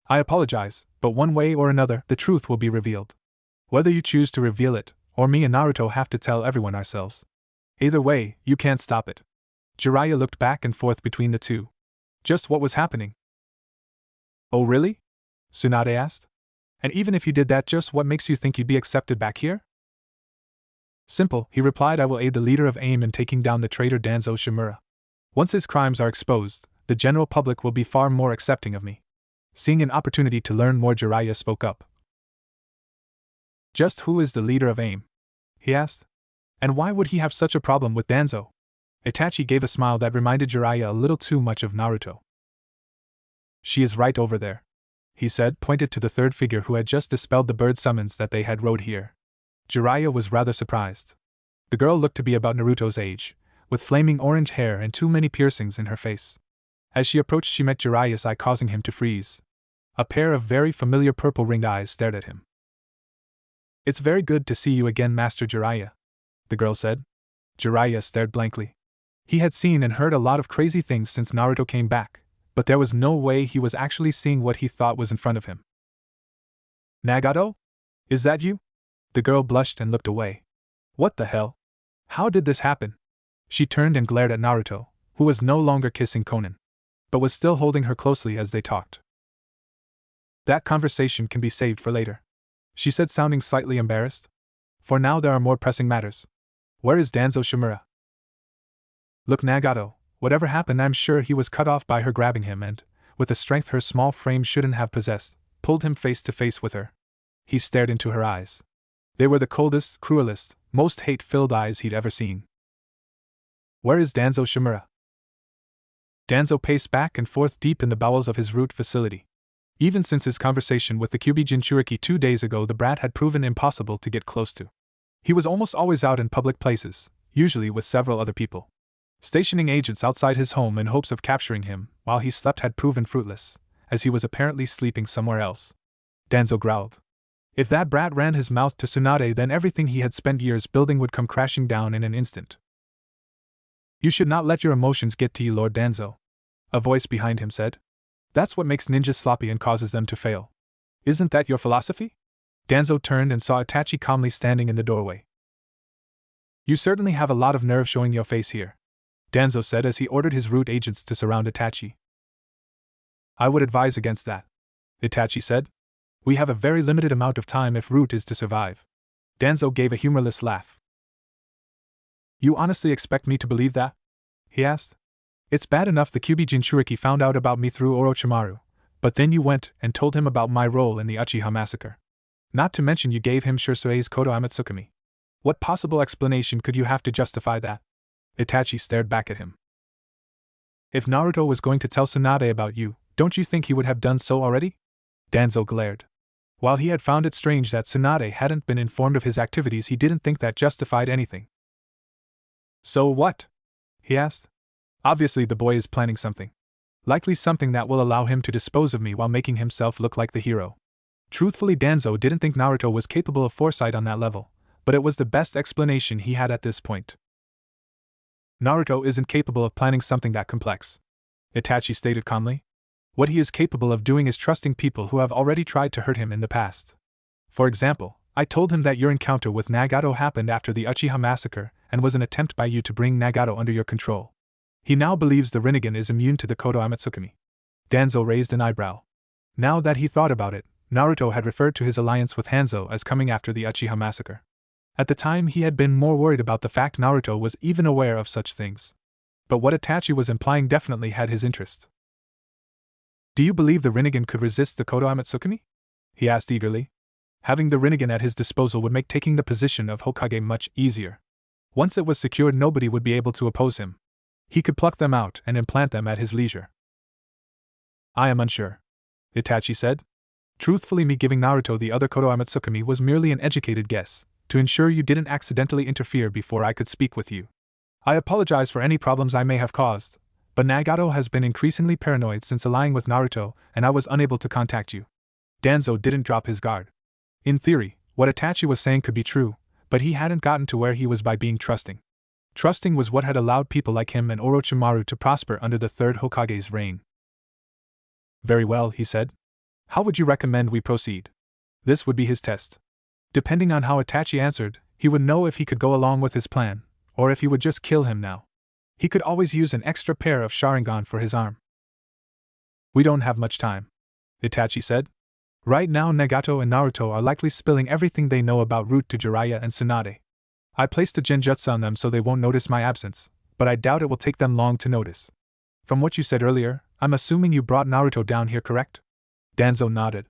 I apologize, but one way or another, the truth will be revealed. Whether you choose to reveal it, or me and Naruto have to tell everyone ourselves. Either way, you can't stop it. Jiraiya looked back and forth between the two. Just what was happening? Oh really? Tsunade asked. And even if you did that, just what makes you think you'd be accepted back here? Simple, he replied. I will aid the leader of AIM in taking down the traitor Danzo Shimura. Once his crimes are exposed, the general public will be far more accepting of me. Seeing an opportunity to learn more, Jiraiya spoke up. Just who is the leader of AIM? He asked. And why would he have such a problem with Danzo? Itachi gave a smile that reminded Jiraiya a little too much of Naruto. She is right over there, he said, pointed to the third figure who had just dispelled the bird summons that they had rode here. Jiraiya was rather surprised. The girl looked to be about Naruto's age, with flaming orange hair and too many piercings in her face. As she approached, she met Jiraiya's eye, causing him to freeze. A pair of very familiar purple ringed eyes stared at him. It's very good to see you again, Master Jiraiya, the girl said. Jiraiya stared blankly. He had seen and heard a lot of crazy things since Naruto came back, but there was no way he was actually seeing what he thought was in front of him. Nagato? Is that you? The girl blushed and looked away. What the hell? How did this happen? She turned and glared at Naruto, who was no longer kissing Konan, but was still holding her closely as they talked. That conversation can be saved for later, she said, sounding slightly embarrassed. For now there are more pressing matters. Where is Danzo Shimura? Look, Nagato, whatever happened, I'm sure he was cut off by her grabbing him and, with a strength her small frame shouldn't have possessed, pulled him face to face with her. He stared into her eyes. They were the coldest, cruelest, most hate-filled eyes he'd ever seen. Where is Danzo Shimura? Danzo paced back and forth deep in the bowels of his root facility. Even since his conversation with the Kyuubi Jinchuriki 2 days ago, the brat had proven impossible to get close to. He was almost always out in public places, usually with several other people. Stationing agents outside his home in hopes of capturing him while he slept had proven fruitless, as he was apparently sleeping somewhere else. Danzo growled. If that brat ran his mouth to Tsunade, then everything he had spent years building would come crashing down in an instant. You should not let your emotions get to you, Lord Danzo, a voice behind him said. That's what makes ninjas sloppy and causes them to fail. Isn't that your philosophy? Danzo turned and saw Itachi calmly standing in the doorway. You certainly have a lot of nerve showing your face here, Danzo said as he ordered his root agents to surround Itachi. I would advise against that, Itachi said. We have a very limited amount of time if Root is to survive. Danzo gave a humorless laugh. You honestly expect me to believe that? He asked. It's bad enough the Kyuubi Jinchuriki found out about me through Orochimaru, but then you went and told him about my role in the Uchiha massacre. Not to mention you gave him Shurasue's Koto Amatsukami. What possible explanation could you have to justify that? Itachi stared back at him. If Naruto was going to tell Tsunade about you, don't you think he would have done so already? Danzo glared. While he had found it strange that Tsunade hadn't been informed of his activities, he didn't think that justified anything. So what? He asked. Obviously the boy is planning something. Likely something that will allow him to dispose of me while making himself look like the hero. Truthfully, Danzo didn't think Naruto was capable of foresight on that level, but it was the best explanation he had at this point. Naruto isn't capable of planning something that complex, Itachi stated calmly. What he is capable of doing is trusting people who have already tried to hurt him in the past. For example, I told him that your encounter with Nagato happened after the Uchiha massacre and was an attempt by you to bring Nagato under your control. He now believes the Rinnegan is immune to the Koto Amatsukami. Danzo raised an eyebrow. Now that he thought about it, Naruto had referred to his alliance with Hanzo as coming after the Uchiha massacre. At the time he had been more worried about the fact Naruto was even aware of such things. But what Itachi was implying definitely had his interest. Do you believe the Rinnegan could resist the Koto Amatsukami? He asked eagerly. Having the Rinnegan at his disposal would make taking the position of Hokage much easier. Once it was secured, nobody would be able to oppose him. He could pluck them out and implant them at his leisure. I am unsure, Itachi said. Truthfully, me giving Naruto the other Koto Amatsukami was merely an educated guess, to ensure you didn't accidentally interfere before I could speak with you. I apologize for any problems I may have caused, but Nagato has been increasingly paranoid since allying with Naruto, and I was unable to contact you. Danzo didn't drop his guard. In theory, what Itachi was saying could be true, but he hadn't gotten to where he was by being trusting. Trusting was what had allowed people like him and Orochimaru to prosper under the third Hokage's reign. Very well, he said. How would you recommend we proceed? This would be his test. Depending on how Itachi answered, he would know if he could go along with his plan, or if he would just kill him now. He could always use an extra pair of Sharingan for his arm. We don't have much time, Itachi said. Right now Nagato and Naruto are likely spilling everything they know about Root to Jiraiya and Tsunade. I placed a genjutsu on them so they won't notice my absence, but I doubt it will take them long to notice. From what you said earlier, I'm assuming you brought Naruto down here, correct? Danzo nodded.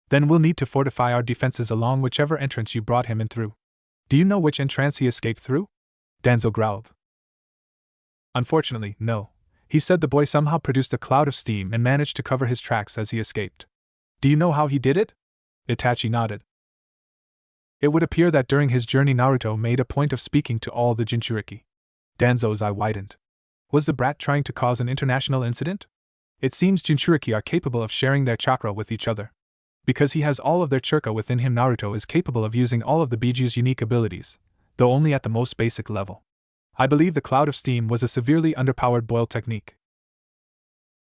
Then we'll need to fortify our defenses along whichever entrance you brought him in through. Do you know which entrance he escaped through? Danzo growled. Unfortunately, no. He said the boy somehow produced a cloud of steam and managed to cover his tracks as he escaped. Do you know how he did it? Itachi nodded. It would appear that during his journey Naruto made a point of speaking to all the Jinchuriki. Danzo's eye widened. Was the brat trying to cause an international incident? It seems Jinchuriki are capable of sharing their chakra with each other. Because he has all of their chakra within him, Naruto is capable of using all of the Biju's unique abilities, though only at the most basic level. I believe the cloud of steam was a severely underpowered boil technique.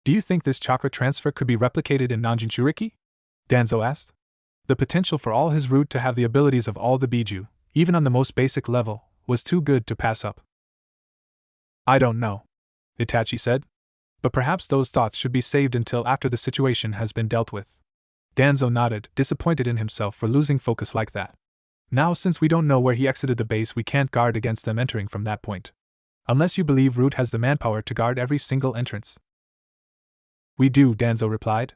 Do you think this chakra transfer could be replicated in Nanjinshuriki? Danzo asked. The potential for all his root to have the abilities of all the Biju, even on the most basic level, was too good to pass up. I don't know, Itachi said. But perhaps those thoughts should be saved until after the situation has been dealt with. Danzo nodded, disappointed in himself for losing focus like that. Now, since we don't know where he exited the base, we can't guard against them entering from that point. Unless you believe Root has the manpower to guard every single entrance. We do, Danzo replied.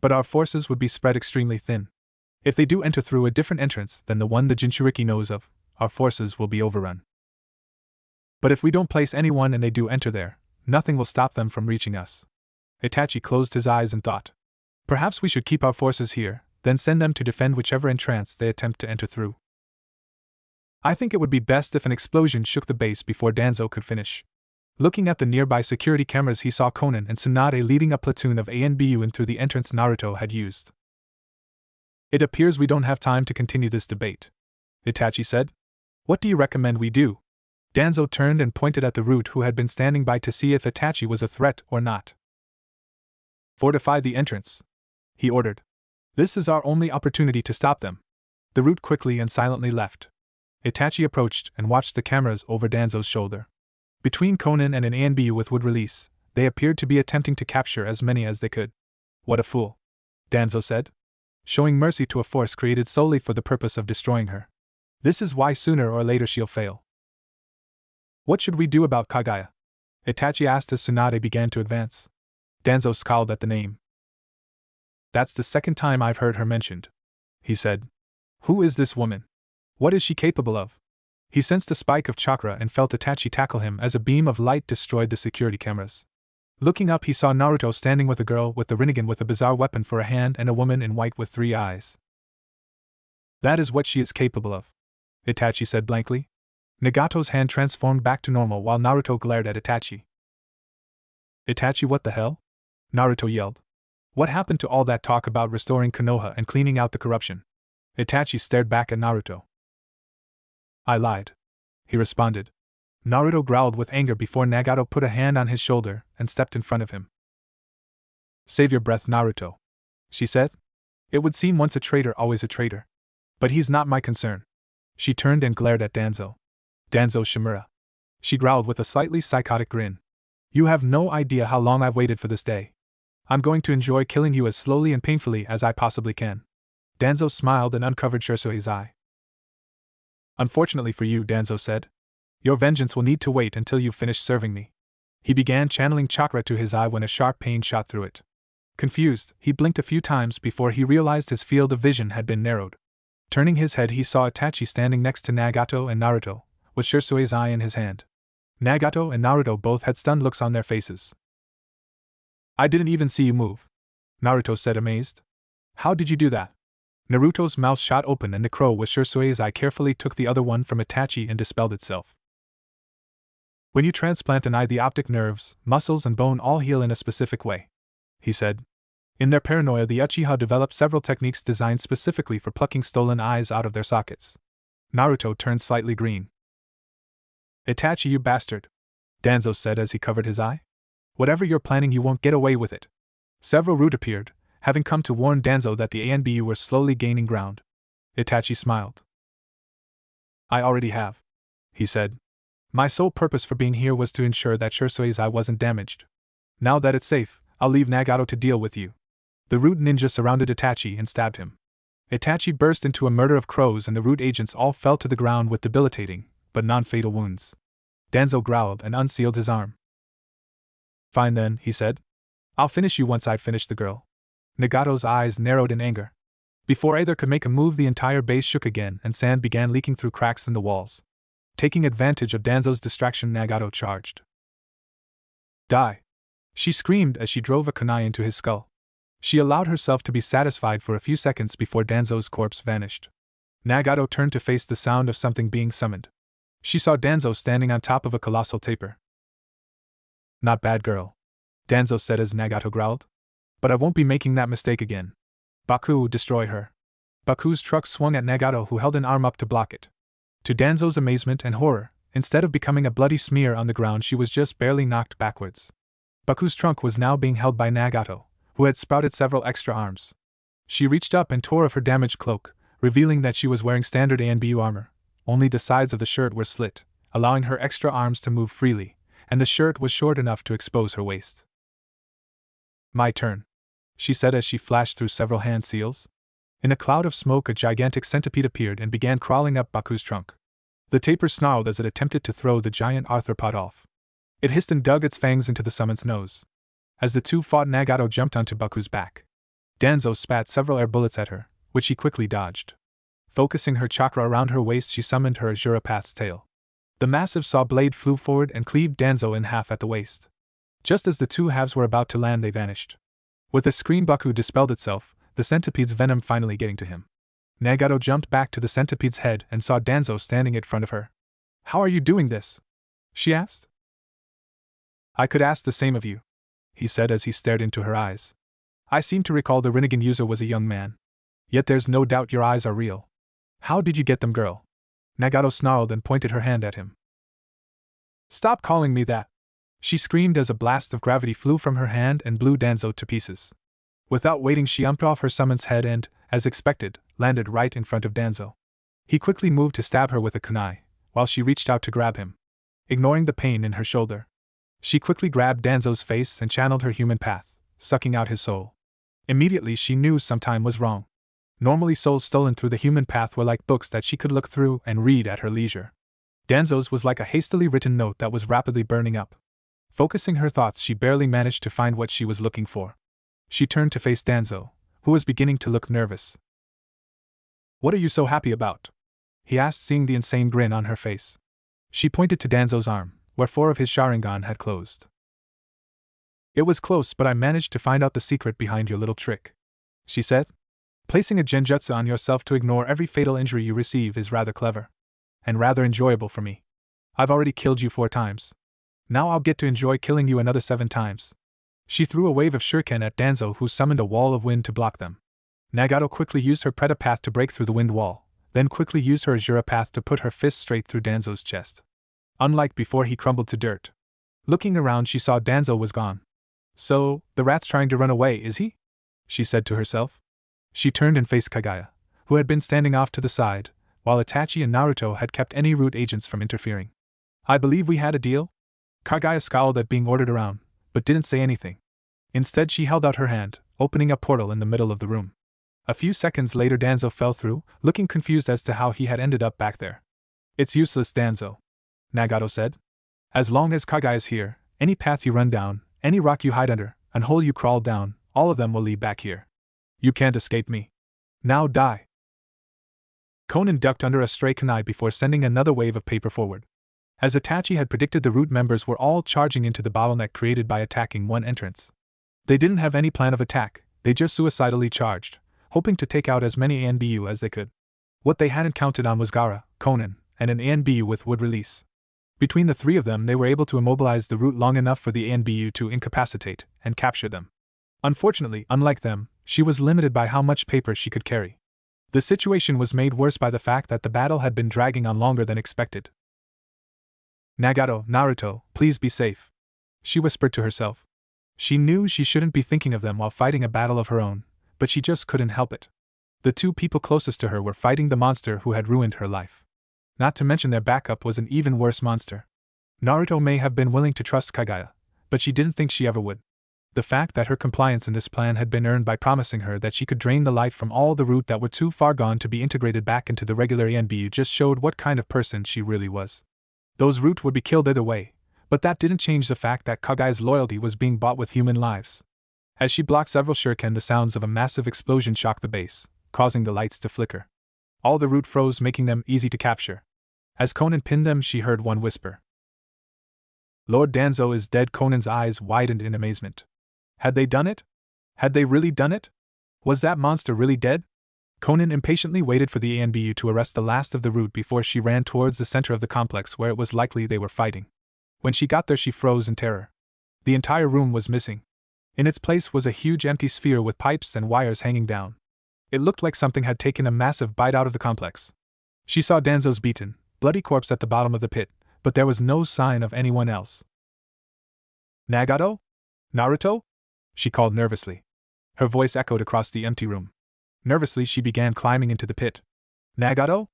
But our forces would be spread extremely thin. If they do enter through a different entrance than the one the Jinchuriki knows of, our forces will be overrun. But if we don't place anyone and they do enter there, nothing will stop them from reaching us. Itachi closed his eyes and thought. Perhaps we should keep our forces here, then send them to defend whichever entrance they attempt to enter through. I think it would be best if an explosion shook the base before Danzo could finish. Looking at the nearby security cameras, he saw Konan and Tsunade leading a platoon of ANBU in through the entrance Naruto had used. It appears we don't have time to continue this debate, Itachi said. What do you recommend we do? Danzo turned and pointed at the Root, who had been standing by to see if Itachi was a threat or not. Fortify the entrance, he ordered. This is our only opportunity to stop them. The Root quickly and silently left. Itachi approached and watched the cameras over Danzo's shoulder. Between Konan and an ANBU with wood release, they appeared to be attempting to capture as many as they could. What a fool, Danzo said. Showing mercy to a force created solely for the purpose of destroying her. This is why sooner or later she'll fail. What should we do about Kagaya? Itachi asked as Tsunade began to advance. Danzo scowled at the name. That's the second time I've heard her mentioned, he said. Who is this woman? What is she capable of? He sensed a spike of chakra and felt Itachi tackle him as a beam of light destroyed the security cameras. Looking up, he saw Naruto standing with a girl with the Rinnegan with a bizarre weapon for a hand and a woman in white with 3 eyes. That is what she is capable of, Itachi said blankly. Nagato's hand transformed back to normal while Naruto glared at Itachi. Itachi, what the hell? Naruto yelled. What happened to all that talk about restoring Konoha and cleaning out the corruption? Itachi stared back at Naruto. I lied, he responded. Naruto growled with anger before Nagato put a hand on his shoulder and stepped in front of him. Save your breath, Naruto, she said. It would seem once a traitor, always a traitor. But he's not my concern. She turned and glared at Danzo. Danzo Shimura. She growled with a slightly psychotic grin. You have no idea how long I've waited for this day. I'm going to enjoy killing you as slowly and painfully as I possibly can. Danzo smiled and uncovered Shirsui's eye. Unfortunately for you, Danzo said. Your vengeance will need to wait until you've finished serving me. He began channeling chakra to his eye when a sharp pain shot through it. Confused, he blinked a few times before he realized his field of vision had been narrowed. Turning his head, he saw Itachi standing next to Nagato and Naruto, with Shirsui's eye in his hand. Nagato and Naruto both had stunned looks on their faces. I didn't even see you move, Naruto said, amazed. How did you do that? Naruto's mouth shot open and the crow with Shirsui's eye carefully took the other one from Itachi and dispelled itself. When you transplant an eye, the optic nerves, muscles, and bone all heal in a specific way, he said. In their paranoia, the Uchiha developed several techniques designed specifically for plucking stolen eyes out of their sockets. Naruto turned slightly green. Itachi, you bastard, Danzo said as he covered his eye. Whatever you're planning, you won't get away with it. Several Root appeared, having come to warn Danzo that the ANBU were slowly gaining ground. Itachi smiled. I already have, he said. My sole purpose for being here was to ensure that Shirsui's eye wasn't damaged. Now that it's safe, I'll leave Nagato to deal with you. The Root ninja surrounded Itachi and stabbed him. Itachi burst into a murder of crows and the Root agents all fell to the ground with debilitating, but non-fatal wounds. Danzo growled and unsealed his arm. Fine then, he said. I'll finish you once I've finished the girl. Nagato's eyes narrowed in anger. Before either could make a move, the entire base shook again and sand began leaking through cracks in the walls. Taking advantage of Danzo's distraction, Nagato charged. Die! She screamed as she drove a kunai into his skull. She allowed herself to be satisfied for a few seconds before Danzo's corpse vanished. Nagato turned to face the sound of something being summoned. She saw Danzo standing on top of a colossal tapir. Not bad, girl, Danzo said as Nagato growled. But I won't be making that mistake again. Baku, destroy her. Baku's truck swung at Nagato, who held an arm up to block it. To Danzo's amazement and horror, Instead of becoming a bloody smear on the ground, she was just barely knocked backwards. Baku's trunk was now being held by Nagato, who had sprouted several extra arms. She reached up and tore off her damaged cloak, revealing that she was wearing standard ANBU armor. Only the sides of the shirt were slit, allowing her extra arms to move freely, and the shirt was short enough to expose her waist. "My turn," she said as she flashed through several hand seals. In a cloud of smoke, a gigantic centipede appeared and began crawling up Baku's trunk. The tapir snarled as it attempted to throw the giant arthropod off. It hissed and dug its fangs into the summon's nose. As the two fought, Nagato jumped onto Baku's back. Danzo spat several air bullets at her, which she quickly dodged. Focusing her chakra around her waist, she summoned her Azurapath's tail. The massive saw blade flew forward and cleaved Danzo in half at the waist. Just as the two halves were about to land, they vanished. With a scream, Baku dispelled itself, the centipede's venom finally getting to him. Nagato jumped back to the centipede's head and saw Danzo standing in front of her. "How are you doing this?" she asked. "I could ask the same of you," he said as he stared into her eyes. "I seem to recall the Rinnegan user was a young man. Yet there's no doubt your eyes are real. How did you get them, girl?" Nagato snarled and pointed her hand at him. "Stop calling me that!" she screamed as a blast of gravity flew from her hand and blew Danzo to pieces. Without waiting, she jumped off her summon's head and, as expected, landed right in front of Danzo. He quickly moved to stab her with a kunai, while she reached out to grab him. Ignoring the pain in her shoulder, she quickly grabbed Danzo's face and channeled her human path, sucking out his soul. Immediately she knew sometime was wrong. Normally souls stolen through the human path were like books that she could look through and read at her leisure. Danzo's was like a hastily written note that was rapidly burning up. Focusing her thoughts, she barely managed to find what she was looking for. She turned to face Danzo, who was beginning to look nervous. "What are you so happy about?" he asked, seeing the insane grin on her face. She pointed to Danzo's arm, where 4 of his Sharingan had closed. "It was close, but I managed to find out the secret behind your little trick," she said. "Placing a genjutsu on yourself to ignore every fatal injury you receive is rather clever. And rather enjoyable for me. I've already killed you 4 times. Now I'll get to enjoy killing you another 7 times. She threw a wave of shuriken at Danzo, who summoned a wall of wind to block them. Nagato quickly used her Preta path to break through the wind wall, then quickly used her Azura path to put her fist straight through Danzo's chest. Unlike before, he crumbled to dirt. Looking around, she saw Danzo was gone. "So, the rat's trying to run away, is he?" she said to herself. She turned and faced Kagaya, who had been standing off to the side, while Itachi and Naruto had kept any root agents from interfering. "I believe we had a deal?" Kagaya scowled at being ordered around, but didn't say anything. Instead, she held out her hand, opening a portal in the middle of the room. A few seconds later, Danzo fell through, looking confused as to how he had ended up back there. "It's useless, Danzo," Nagato said. "As long as Kagaya is here, any path you run down, any rock you hide under, and hole you crawl down, all of them will lead back here. You can't escape me. Now die." Conan ducked under a stray kunai before sending another wave of paper forward. As Itachi had predicted, the root members were all charging into the bottleneck created by attacking one entrance. They didn't have any plan of attack, they just suicidally charged, hoping to take out as many ANBU as they could. What they hadn't counted on was Gaara, Conan, and an ANBU with wood release. Between the 3 of them, they were able to immobilize the root long enough for the ANBU to incapacitate and capture them. Unfortunately, unlike them, she was limited by how much paper she could carry. The situation was made worse by the fact that the battle had been dragging on longer than expected. "Nagato, Naruto, please be safe," she whispered to herself. She knew she shouldn't be thinking of them while fighting a battle of her own, but she just couldn't help it. The 2 people closest to her were fighting the monster who had ruined her life. Not to mention their backup was an even worse monster. Naruto may have been willing to trust Kagaya, but she didn't think she ever would. The fact that her compliance in this plan had been earned by promising her that she could drain the life from all the root that were too far gone to be integrated back into the regular ANBU just showed what kind of person she really was. Those root would be killed either way, but that didn't change the fact that Kagaya's loyalty was being bought with human lives. As she blocked several shuriken, the sounds of a massive explosion shocked the base, causing the lights to flicker. All the root froze, making them easy to capture. As Conan pinned them, she heard one whisper. "Lord Danzo is dead." Conan's eyes widened in amazement. Had they done it? Had they really done it? Was that monster really dead? Conan impatiently waited for the ANBU to arrest the last of the root before she ran towards the center of the complex where it was likely they were fighting. When she got there, she froze in terror. The entire room was missing. In its place was a huge empty sphere with pipes and wires hanging down. It looked like something had taken a massive bite out of the complex. She saw Danzo's beaten, bloody corpse at the bottom of the pit, but there was no sign of anyone else. Nagato? Naruto? She called nervously. Her voice echoed across the empty room. Nervously, she began climbing into the pit. Nagato?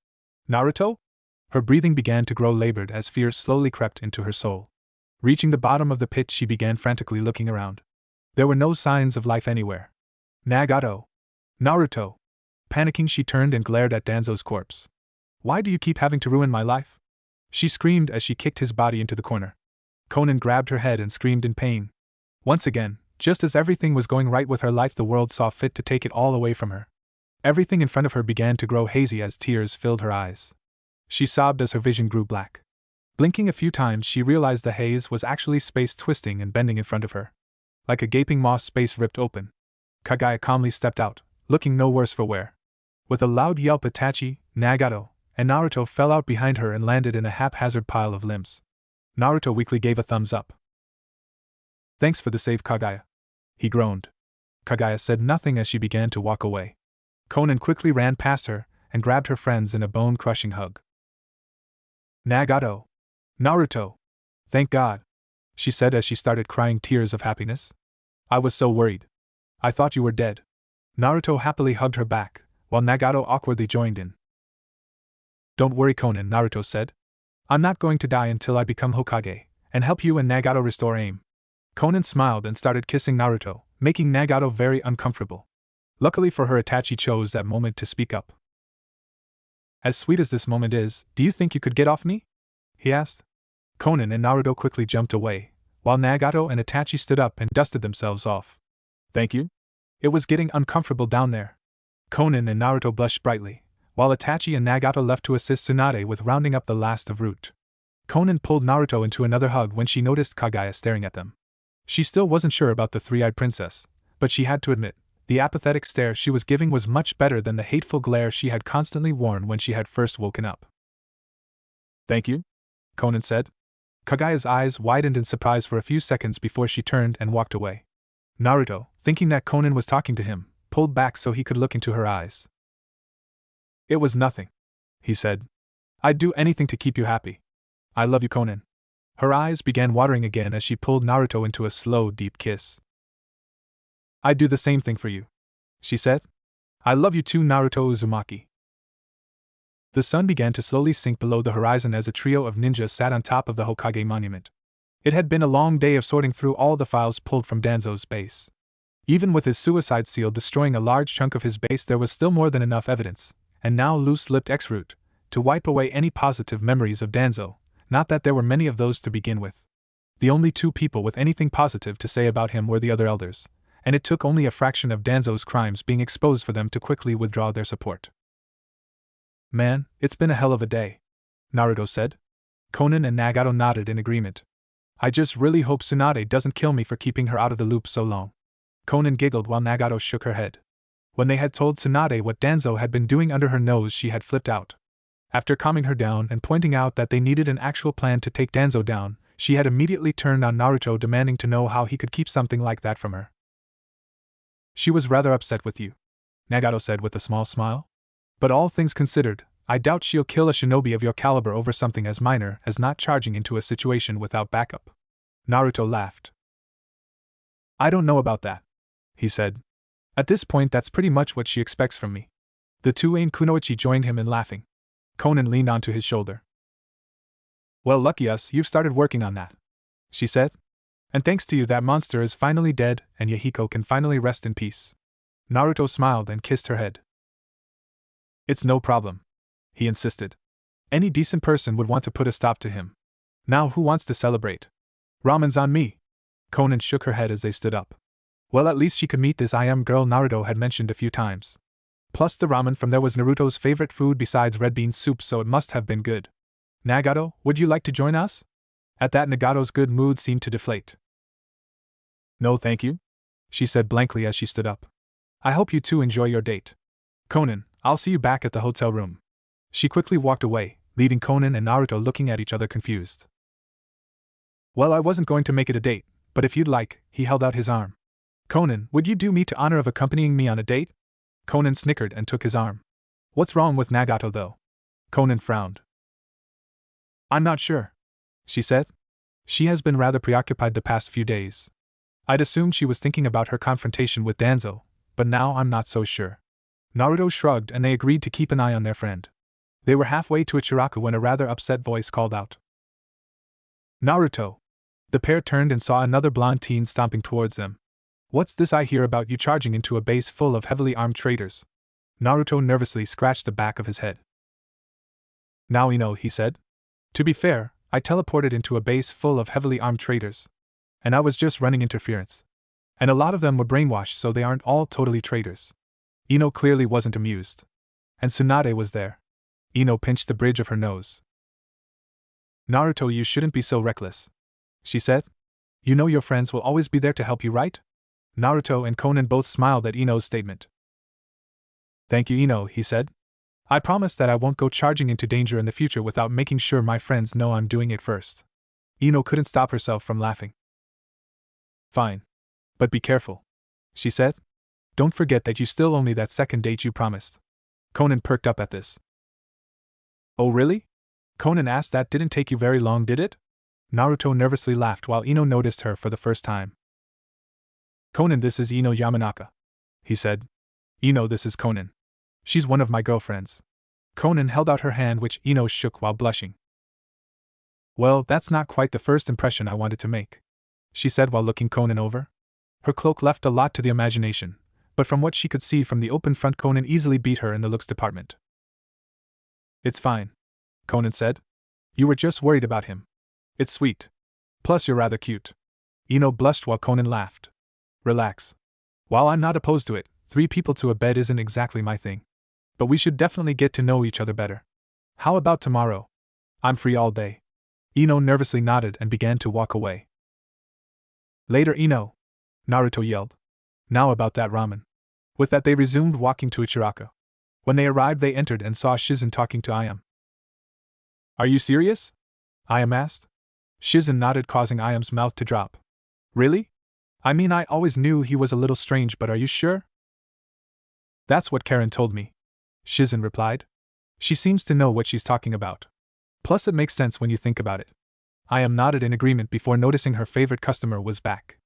Naruto? Her breathing began to grow labored as fear slowly crept into her soul. Reaching the bottom of the pit, she began frantically looking around. There were no signs of life anywhere. Nagato! Naruto! Panicking, she turned and glared at Danzo's corpse. Why do you keep having to ruin my life? She screamed as she kicked his body into the corner. Conan grabbed her head and screamed in pain. Once again, just as everything was going right with her life, the world saw fit to take it all away from her. Everything in front of her began to grow hazy as tears filled her eyes. She sobbed as her vision grew black. Blinking a few times, she realized the haze was actually space twisting and bending in front of her. Like a gaping maw, space ripped open. Kaguya calmly stepped out, looking no worse for wear. With a loud yelp, Itachi, Nagato, and Naruto fell out behind her and landed in a haphazard pile of limbs. Naruto weakly gave a thumbs up. Thanks for the save, Kaguya. He groaned. Kaguya said nothing as she began to walk away. Conan quickly ran past her and grabbed her friends in a bone-crushing hug. Nagato! Naruto! Thank God! She said as she started crying tears of happiness. I was so worried. I thought you were dead. Naruto happily hugged her back, while Nagato awkwardly joined in. Don't worry, Conan, Naruto said. I'm not going to die until I become Hokage, and help you and Nagato restore aim. Conan smiled and started kissing Naruto, making Nagato very uncomfortable. Luckily for her, Itachi chose that moment to speak up. As sweet as this moment is, do you think you could get off me? He asked. Conan and Naruto quickly jumped away, while Nagato and Itachi stood up and dusted themselves off. Thank you? It was getting uncomfortable down there. Conan and Naruto blushed brightly, while Itachi and Nagato left to assist Tsunade with rounding up the last of root. Conan pulled Naruto into another hug when she noticed Kaguya staring at them. She still wasn't sure about the three-eyed princess, but she had to admit, the apathetic stare she was giving was much better than the hateful glare she had constantly worn when she had first woken up. Thank you? Conan said. Kaguya's eyes widened in surprise for a few seconds before she turned and walked away. Naruto, thinking that Conan was talking to him, pulled back so he could look into her eyes. It was nothing, he said. I'd do anything to keep you happy. I love you, Conan. Her eyes began watering again as she pulled Naruto into a slow, deep kiss. I'd do the same thing for you, she said. I love you too, Naruto Uzumaki. The sun began to slowly sink below the horizon as a trio of ninjas sat on top of the Hokage monument. It had been a long day of sorting through all the files pulled from Danzo's base. Even with his suicide seal destroying a large chunk of his base, there was still more than enough evidence, and now loose-lipped X-Root, to wipe away any positive memories of Danzo, not that there were many of those to begin with. The only two people with anything positive to say about him were the other elders, and it took only a fraction of Danzo's crimes being exposed for them to quickly withdraw their support. Man, it's been a hell of a day, Naruto said. Conan and Nagato nodded in agreement. I just really hope Tsunade doesn't kill me for keeping her out of the loop so long. Conan giggled while Nagato shook her head. When they had told Tsunade what Danzo had been doing under her nose, she had flipped out. After calming her down and pointing out that they needed an actual plan to take Danzo down, she had immediately turned on Naruto, demanding to know how he could keep something like that from her. She was rather upset with you, Nagato said with a small smile. But all things considered, I doubt she'll kill a shinobi of your caliber over something as minor as not charging into a situation without backup. Naruto laughed. I don't know about that, he said. At this point, that's pretty much what she expects from me. The two Ain Kunoichi joined him in laughing. Conan leaned onto his shoulder. Well, lucky us, you've started working on that, she said. And thanks to you, that monster is finally dead, and Yahiko can finally rest in peace. Naruto smiled and kissed her head. It's no problem, he insisted. Any decent person would want to put a stop to him. Now who wants to celebrate? Ramen's on me. Conan shook her head as they stood up. Well, at least she could meet this I am girl Naruto had mentioned a few times. Plus the ramen from there was Naruto's favorite food besides red bean soup, so it must have been good. Nagato, would you like to join us? At that, Nagato's good mood seemed to deflate. No thank you, she said blankly as she stood up. I hope you two enjoy your date. Conan, I'll see you back at the hotel room. She quickly walked away, leaving Conan and Naruto looking at each other confused. Well, I wasn't going to make it a date, but if you'd like, he held out his arm. Conan, would you do me the honor of accompanying me on a date? Conan snickered and took his arm. What's wrong with Nagato though? Conan frowned. I'm not sure. she said. She has been rather preoccupied the past few days. I'd assumed she was thinking about her confrontation with Danzo, but now I'm not so sure. Naruto shrugged and they agreed to keep an eye on their friend. They were halfway to Ichiraku when a rather upset voice called out, "Naruto!" The pair turned and saw another blonde teen stomping towards them. "What's this I hear about you charging into a base full of heavily armed traitors?" Naruto nervously scratched the back of his head. "Now we know," he said. "To be fair, I teleported into a base full of heavily armed traitors. And I was just running interference. And a lot of them were brainwashed, so they aren't all totally traitors." Ino clearly wasn't amused. "And Tsunade was there." Ino pinched the bridge of her nose. "Naruto, you shouldn't be so reckless," she said. "You know your friends will always be there to help you, right?" Naruto and Konan both smiled at Ino's statement. "Thank you, Ino," he said. "I promise that I won't go charging into danger in the future without making sure my friends know I'm doing it first." Ino couldn't stop herself from laughing. "Fine. But be careful," she said. "Don't forget that you still owe me that second date you promised." Konan perked up at this. "Oh really?" Konan asked. "That didn't take you very long, did it?" Naruto nervously laughed while Ino noticed her for the first time. "Konan, this is Ino Yamanaka," he said. "Ino, this is Konan. She's one of my girlfriends." Konan held out her hand, which Ino shook while blushing. "Well, that's not quite the first impression I wanted to make," she said while looking Konan over. Her cloak left a lot to the imagination, but from what she could see from the open front, Konan easily beat her in the looks department. "It's fine," Konan said. "You were just worried about him. It's sweet. Plus you're rather cute." Ino blushed while Konan laughed. "Relax. While I'm not opposed to it, 3 people to a bed isn't exactly my thing. But we should definitely get to know each other better. How about tomorrow? I'm free all day." Ino nervously nodded and began to walk away. "Later, Ino!" Naruto yelled. "Now about that ramen." With that they resumed walking to Ichiraku. When they arrived they entered and saw Shizen talking to Ayam. "Are you serious?" Ayam asked. Shizen nodded, causing Ayam's mouth to drop. "Really? I mean, I always knew he was a little strange, but are you sure?" "That's what Karen told me," Shizen replied. "She seems to know what she's talking about. Plus it makes sense when you think about it." Ayam nodded in agreement before noticing her favorite customer was back.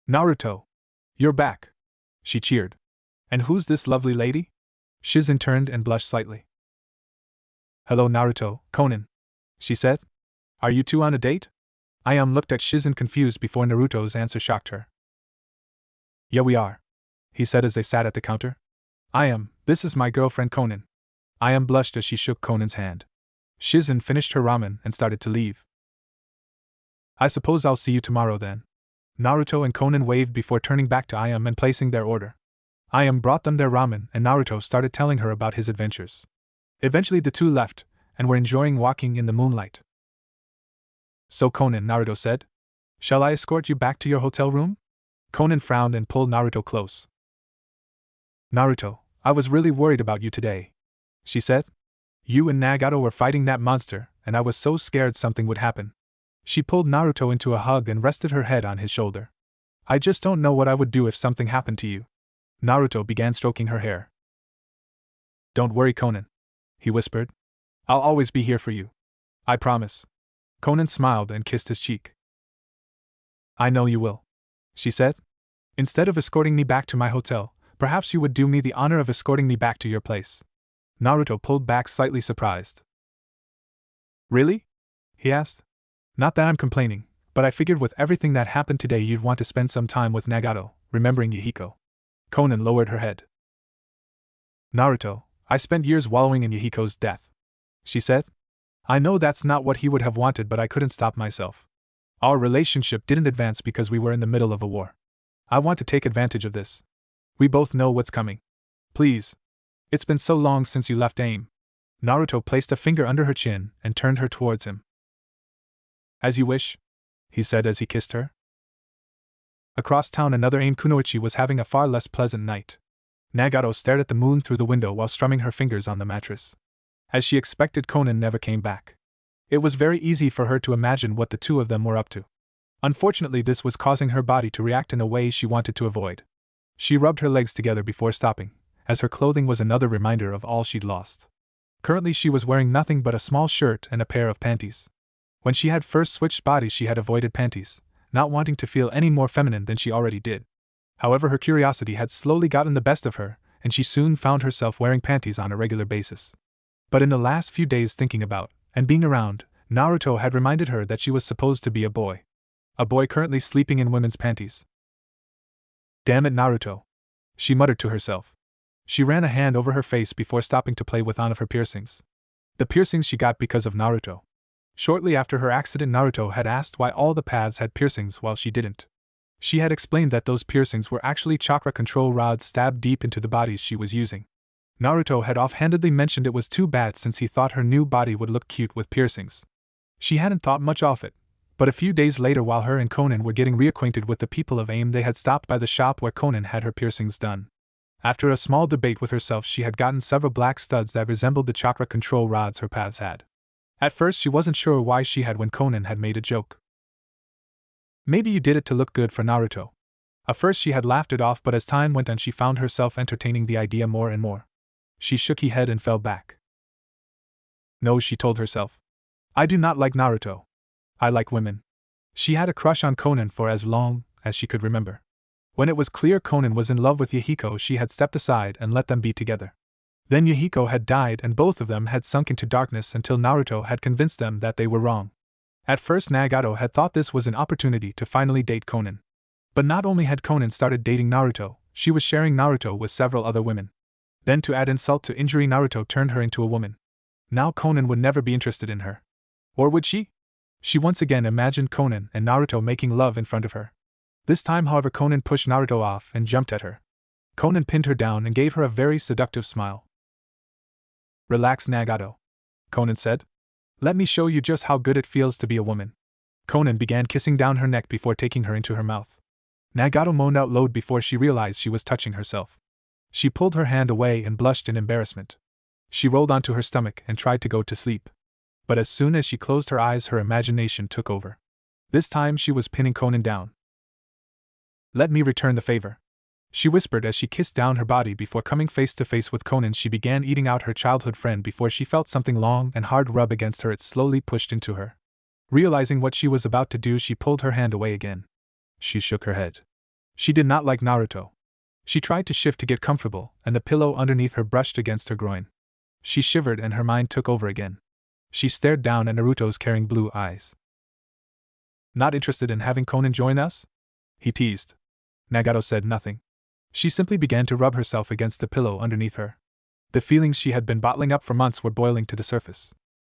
"Naruto! You're back!" she cheered. "And who's this lovely lady?" Shizen turned and blushed slightly. "Hello, Naruto, Konan," she said. "Are you two on a date?" Ayam looked at Shizen confused before Naruto's answer shocked her. "Yeah, we are," he said as they sat at the counter. "Ayam, this is my girlfriend Konan." Ayam blushed as she shook Konan's hand. Shizen finished her ramen and started to leave. "I suppose I'll see you tomorrow then." Naruto and Konan waved before turning back to Ayam and placing their order. Ayam brought them their ramen and Naruto started telling her about his adventures. Eventually the two left, and were enjoying walking in the moonlight. "So Konan," Naruto said, "shall I escort you back to your hotel room?" Konan frowned and pulled Naruto close. "Naruto, I was really worried about you today," she said. "You and Nagato were fighting that monster, and I was so scared something would happen." She pulled Naruto into a hug and rested her head on his shoulder. "I just don't know what I would do if something happened to you." Naruto began stroking her hair. "Don't worry, Konan," he whispered. "I'll always be here for you. I promise." Konan smiled and kissed his cheek. "I know you will," she said. "Instead of escorting me back to my hotel, perhaps you would do me the honor of escorting me back to your place." Naruto pulled back, slightly surprised. "Really?" he asked. "Not that I'm complaining, but I figured with everything that happened today you'd want to spend some time with Nagato, remembering Yahiko." Konan lowered her head. "Naruto, I spent years wallowing in Yahiko's death," she said. "I know that's not what he would have wanted, but I couldn't stop myself. Our relationship didn't advance because we were in the middle of a war. I want to take advantage of this. We both know what's coming. Please. It's been so long since you left AIM." Naruto placed a finger under her chin and turned her towards him. "As you wish," he said as he kissed her. Across town, another AIM kunoichi was having a far less pleasant night. Nagato stared at the moon through the window while strumming her fingers on the mattress. As she expected, Konan never came back. It was very easy for her to imagine what the two of them were up to. Unfortunately, this was causing her body to react in a way she wanted to avoid. She rubbed her legs together before stopping, as her clothing was another reminder of all she'd lost. Currently she was wearing nothing but a small shirt and a pair of panties. When she had first switched bodies, she had avoided panties, not wanting to feel any more feminine than she already did. However, her curiosity had slowly gotten the best of her, and she soon found herself wearing panties on a regular basis. But in the last few days, thinking about, and being around, Naruto had reminded her that she was supposed to be a boy. A boy currently sleeping in women's panties. Damn it, Naruto, she muttered to herself. She ran a hand over her face before stopping to play with one of her piercings. The piercings she got because of Naruto. Shortly after her accident, Naruto had asked why all the paths had piercings while she didn't. She had explained that those piercings were actually chakra control rods stabbed deep into the bodies she was using. Naruto had offhandedly mentioned it was too bad since he thought her new body would look cute with piercings. She hadn't thought much of it, but a few days later, while her and Conan were getting reacquainted with the people of AIM, they had stopped by the shop where Conan had her piercings done. After a small debate with herself, she had gotten several black studs that resembled the chakra control rods her paths had. At first, she wasn't sure why she had when Conan had made a joke. Maybe you did it to look good for Naruto. At first she had laughed it off, but as time went on she found herself entertaining the idea more and more. She shook her head and fell back. No, she told herself. I do not like Naruto. I like women. She had a crush on Conan for as long as she could remember. When it was clear Conan was in love with Yahiko, she had stepped aside and let them be together. Then Yahiko had died and both of them had sunk into darkness until Naruto had convinced them that they were wrong. At first, Nagato had thought this was an opportunity to finally date Conan. But not only had Conan started dating Naruto, she was sharing Naruto with several other women. Then, to add insult to injury, Naruto turned her into a woman. Now Conan would never be interested in her. Or would she? She once again imagined Conan and Naruto making love in front of her. This time, however, Conan pushed Naruto off and jumped at her. Conan pinned her down and gave her a very seductive smile. Relax, Nagato, Conan said. Let me show you just how good it feels to be a woman. Conan began kissing down her neck before taking her into her mouth. Nagato moaned out loud before she realized she was touching herself. She pulled her hand away and blushed in embarrassment. She rolled onto her stomach and tried to go to sleep. But as soon as she closed her eyes, her imagination took over. This time she was pinning Conan down. Let me return the favor, she whispered as she kissed down her body before coming face to face with Conan. She began eating out her childhood friend before she felt something long and hard rub against her. It slowly pushed into her. Realizing what she was about to do, she pulled her hand away again. She shook her head. She did not like Naruto. She tried to shift to get comfortable, and the pillow underneath her brushed against her groin. She shivered and her mind took over again. She stared down at Naruto's caring blue eyes. Not interested in having Conan join us? He teased. Nagato said nothing. She simply began to rub herself against the pillow underneath her. The feelings she had been bottling up for months were boiling to the surface.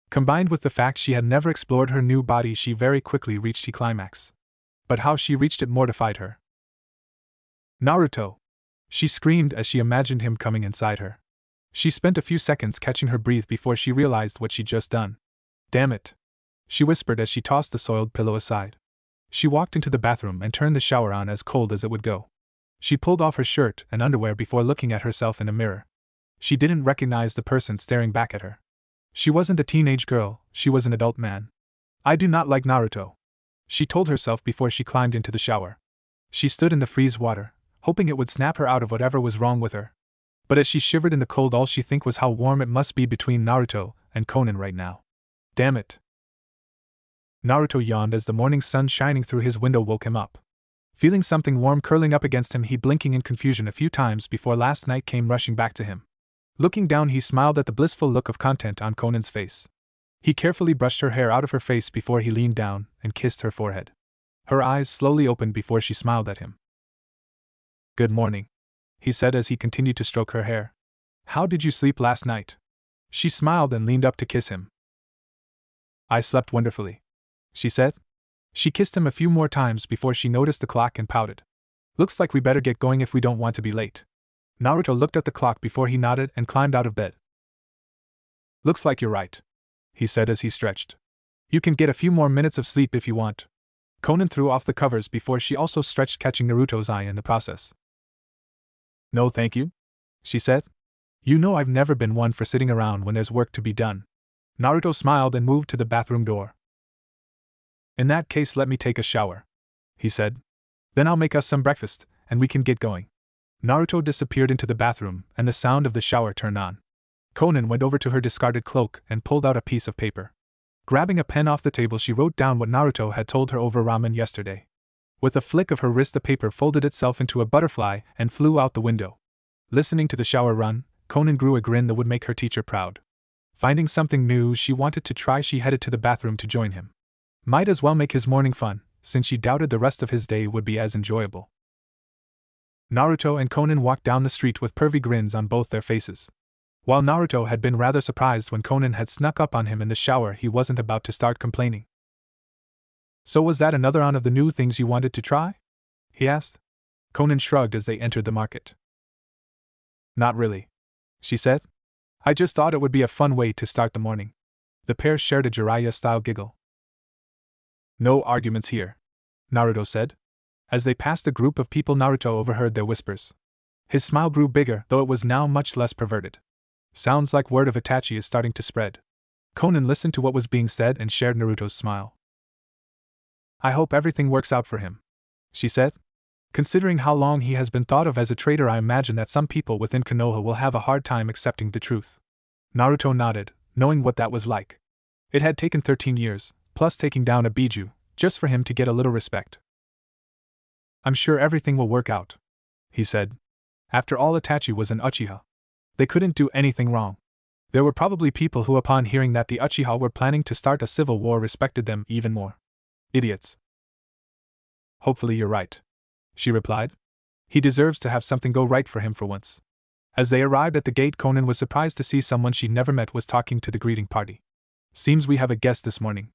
Combined with the fact she had never explored her new body, she very quickly reached the climax. But how she reached it mortified her. Naruto! She screamed as she imagined him coming inside her. She spent a few seconds catching her breath before she realized what she'd just done. Damn it! She whispered as she tossed the soiled pillow aside. She walked into the bathroom and turned the shower on as cold as it would go. She pulled off her shirt and underwear before looking at herself in a mirror. She didn't recognize the person staring back at her. She wasn't a teenage girl, she was an adult man. I do not like Naruto, she told herself before she climbed into the shower. She stood in the freeze water, hoping it would snap her out of whatever was wrong with her. But as she shivered in the cold, all she thought was how warm it must be between Naruto and Conan right now. Damn it! Naruto yawned as the morning sun shining through his window woke him up. Feeling something warm curling up against him, he blinking in confusion a few times before last night came rushing back to him. Looking down, he smiled at the blissful look of content on Conan's face. He carefully brushed her hair out of her face before he leaned down and kissed her forehead. Her eyes slowly opened before she smiled at him. Good morning, he said as he continued to stroke her hair. How did you sleep last night? She smiled and leaned up to kiss him. I slept wonderfully, she said. She kissed him a few more times before she noticed the clock and pouted. Looks like we better get going if we don't want to be late. Naruto looked at the clock before he nodded and climbed out of bed. Looks like you're right, he said as he stretched. You can get a few more minutes of sleep if you want. Conan threw off the covers before she also stretched, catching Naruto's eye in the process. No thank you, she said. You know I've never been one for sitting around when there's work to be done. Naruto smiled and moved to the bathroom door. In that case, let me take a shower, he said. Then I'll make us some breakfast, and we can get going. Naruto disappeared into the bathroom, and the sound of the shower turned on. Conan went over to her discarded cloak and pulled out a piece of paper. Grabbing a pen off the table, she wrote down what Naruto had told her over ramen yesterday. With a flick of her wrist, the paper folded itself into a butterfly and flew out the window. Listening to the shower run, Conan grew a grin that would make her teacher proud. Finding something new she wanted to try, she headed to the bathroom to join him. Might as well make his morning fun, since she doubted the rest of his day would be as enjoyable. Naruto and Conan walked down the street with pervy grins on both their faces. While Naruto had been rather surprised when Conan had snuck up on him in the shower, he wasn't about to start complaining. "So was that another one of the new things you wanted to try?" he asked. Conan shrugged as they entered the market. "Not really," she said. "I just thought it would be a fun way to start the morning." The pair shared a Jiraiya-style giggle. "No arguments here," Naruto said. As they passed a group of people, Naruto overheard their whispers. His smile grew bigger, though it was now much less perverted. "Sounds like word of Itachi is starting to spread." Conan listened to what was being said and shared Naruto's smile. "I hope everything works out for him," she said. "Considering how long he has been thought of as a traitor, I imagine that some people within Konoha will have a hard time accepting the truth." Naruto nodded, knowing what that was like. It had taken 13 years, plus taking down a Biju, just for him to get a little respect. "I'm sure everything will work out," he said. After all, Itachi was an Uchiha. They couldn't do anything wrong. There were probably people who, upon hearing that the Uchiha were planning to start a civil war, respected them even more. Idiots. "Hopefully you're right," she replied. "He deserves to have something go right for him for once." As they arrived at the gate, Conan was surprised to see someone she'd never met was talking to the greeting party. "Seems we have a guest this morning."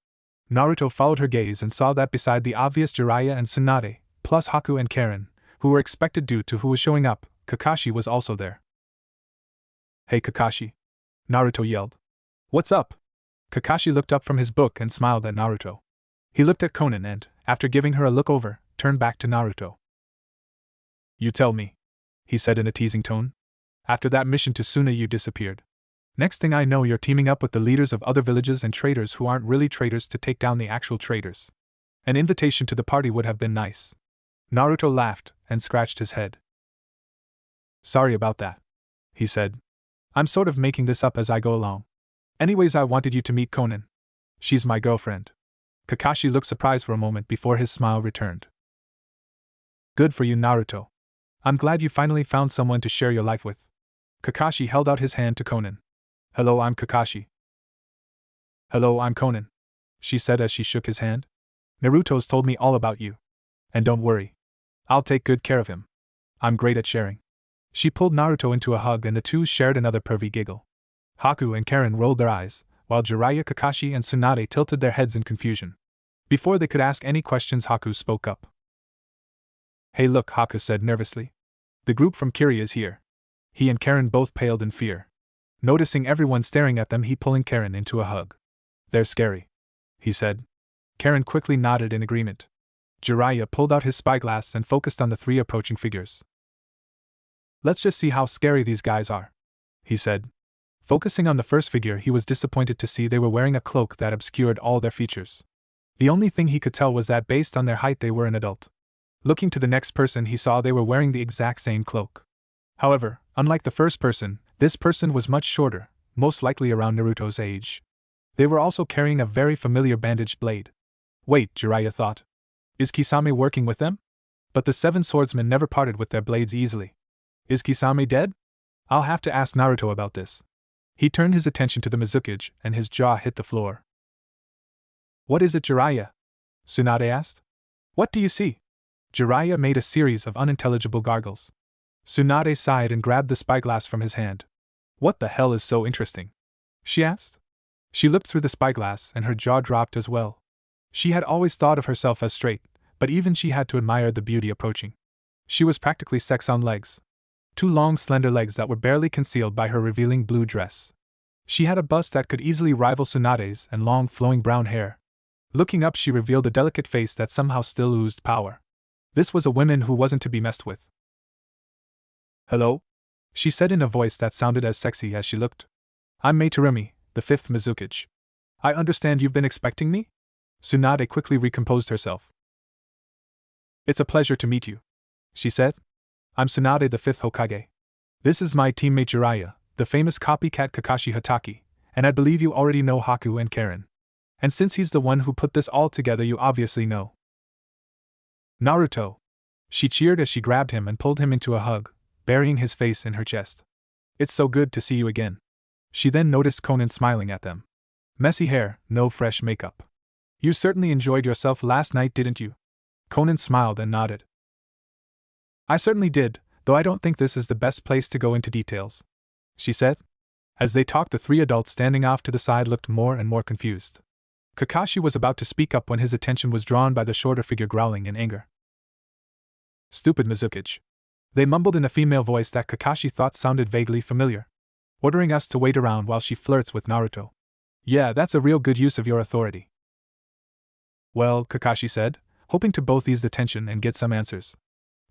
Naruto followed her gaze and saw that beside the obvious Jiraiya and Tsunade, plus Haku and Karen, who were expected due to who was showing up, Kakashi was also there. "Hey Kakashi!" Naruto yelled. "What's up?" Kakashi looked up from his book and smiled at Naruto. He looked at Conan and, after giving her a look over, turned back to Naruto. "You tell me," he said in a teasing tone. "After that mission to Suna you disappeared. Next thing I know you're teaming up with the leaders of other villages and traitors who aren't really traitors to take down the actual traitors. An invitation to the party would have been nice." Naruto laughed and scratched his head. "Sorry about that," he said. "I'm sort of making this up as I go along. Anyways, I wanted you to meet Conan. She's my girlfriend." Kakashi looked surprised for a moment before his smile returned. "Good for you, Naruto. I'm glad you finally found someone to share your life with." Kakashi held out his hand to Conan. "Hello, I'm Kakashi." "Hello, I'm Conan," she said as she shook his hand. "Naruto's told me all about you. And don't worry. I'll take good care of him. I'm great at sharing." She pulled Naruto into a hug and the two shared another pervy giggle. Haku and Karen rolled their eyes, while Jiraiya, Kakashi, and Tsunade tilted their heads in confusion. Before they could ask any questions, Haku spoke up. "Hey look," Haku said nervously. "The group from Kiri is here." He and Karen both paled in fear. Noticing everyone staring at them, he pulling Karen into a hug. "They're scary," he said. Karen quickly nodded in agreement. Jiraiya pulled out his spyglass and focused on the three approaching figures. "Let's just see how scary these guys are," he said. Focusing on the first figure, he was disappointed to see they were wearing a cloak that obscured all their features. The only thing he could tell was that based on their height they were an adult. Looking to the next person, he saw they were wearing the exact same cloak. However, unlike the first person, this person was much shorter, most likely around Naruto's age. They were also carrying a very familiar bandaged blade. Wait, Jiraiya thought. Is Kisame working with them? But the seven swordsmen never parted with their blades easily. Is Kisame dead? I'll have to ask Naruto about this. He turned his attention to the Mizukage, and his jaw hit the floor. What is it, Jiraiya? Tsunade asked. What do you see? Jiraiya made a series of unintelligible gargles. Tsunade sighed and grabbed the spyglass from his hand. What the hell is so interesting? She asked. She looked through the spyglass and her jaw dropped as well. She had always thought of herself as straight, but even she had to admire the beauty approaching. She was practically sex on legs. 2 long slender legs that were barely concealed by her revealing blue dress. She had a bust that could easily rival Tsunade's and long flowing brown hair. Looking up, she revealed a delicate face that somehow still oozed power. This was a woman who wasn't to be messed with. Hello? She said in a voice that sounded as sexy as she looked. I'm Meitarumi, the 5th Mizukage. I understand you've been expecting me? Tsunade quickly recomposed herself. It's a pleasure to meet you, she said. I'm Tsunade, the 5th Hokage. This is my teammate Jiraiya, the famous copycat Kakashi Hatake, and I believe you already know Haku and Karen. And since he's the one who put this all together, you obviously know. Naruto! She cheered as she grabbed him and pulled him into a hug, burying his face in her chest. It's so good to see you again. She then noticed Conan smiling at them. Messy hair, no fresh makeup. You certainly enjoyed yourself last night, didn't you? Conan smiled and nodded. I certainly did, though I don't think this is the best place to go into details, she said. As they talked, the three adults standing off to the side looked more and more confused. Kakashi was about to speak up when his attention was drawn by the shorter figure growling in anger. Stupid Mizukage. They mumbled in a female voice that Kakashi thought sounded vaguely familiar. Ordering us to wait around while she flirts with Naruto. Yeah, that's a real good use of your authority. Well, Kakashi said, hoping to both ease the tension and get some answers.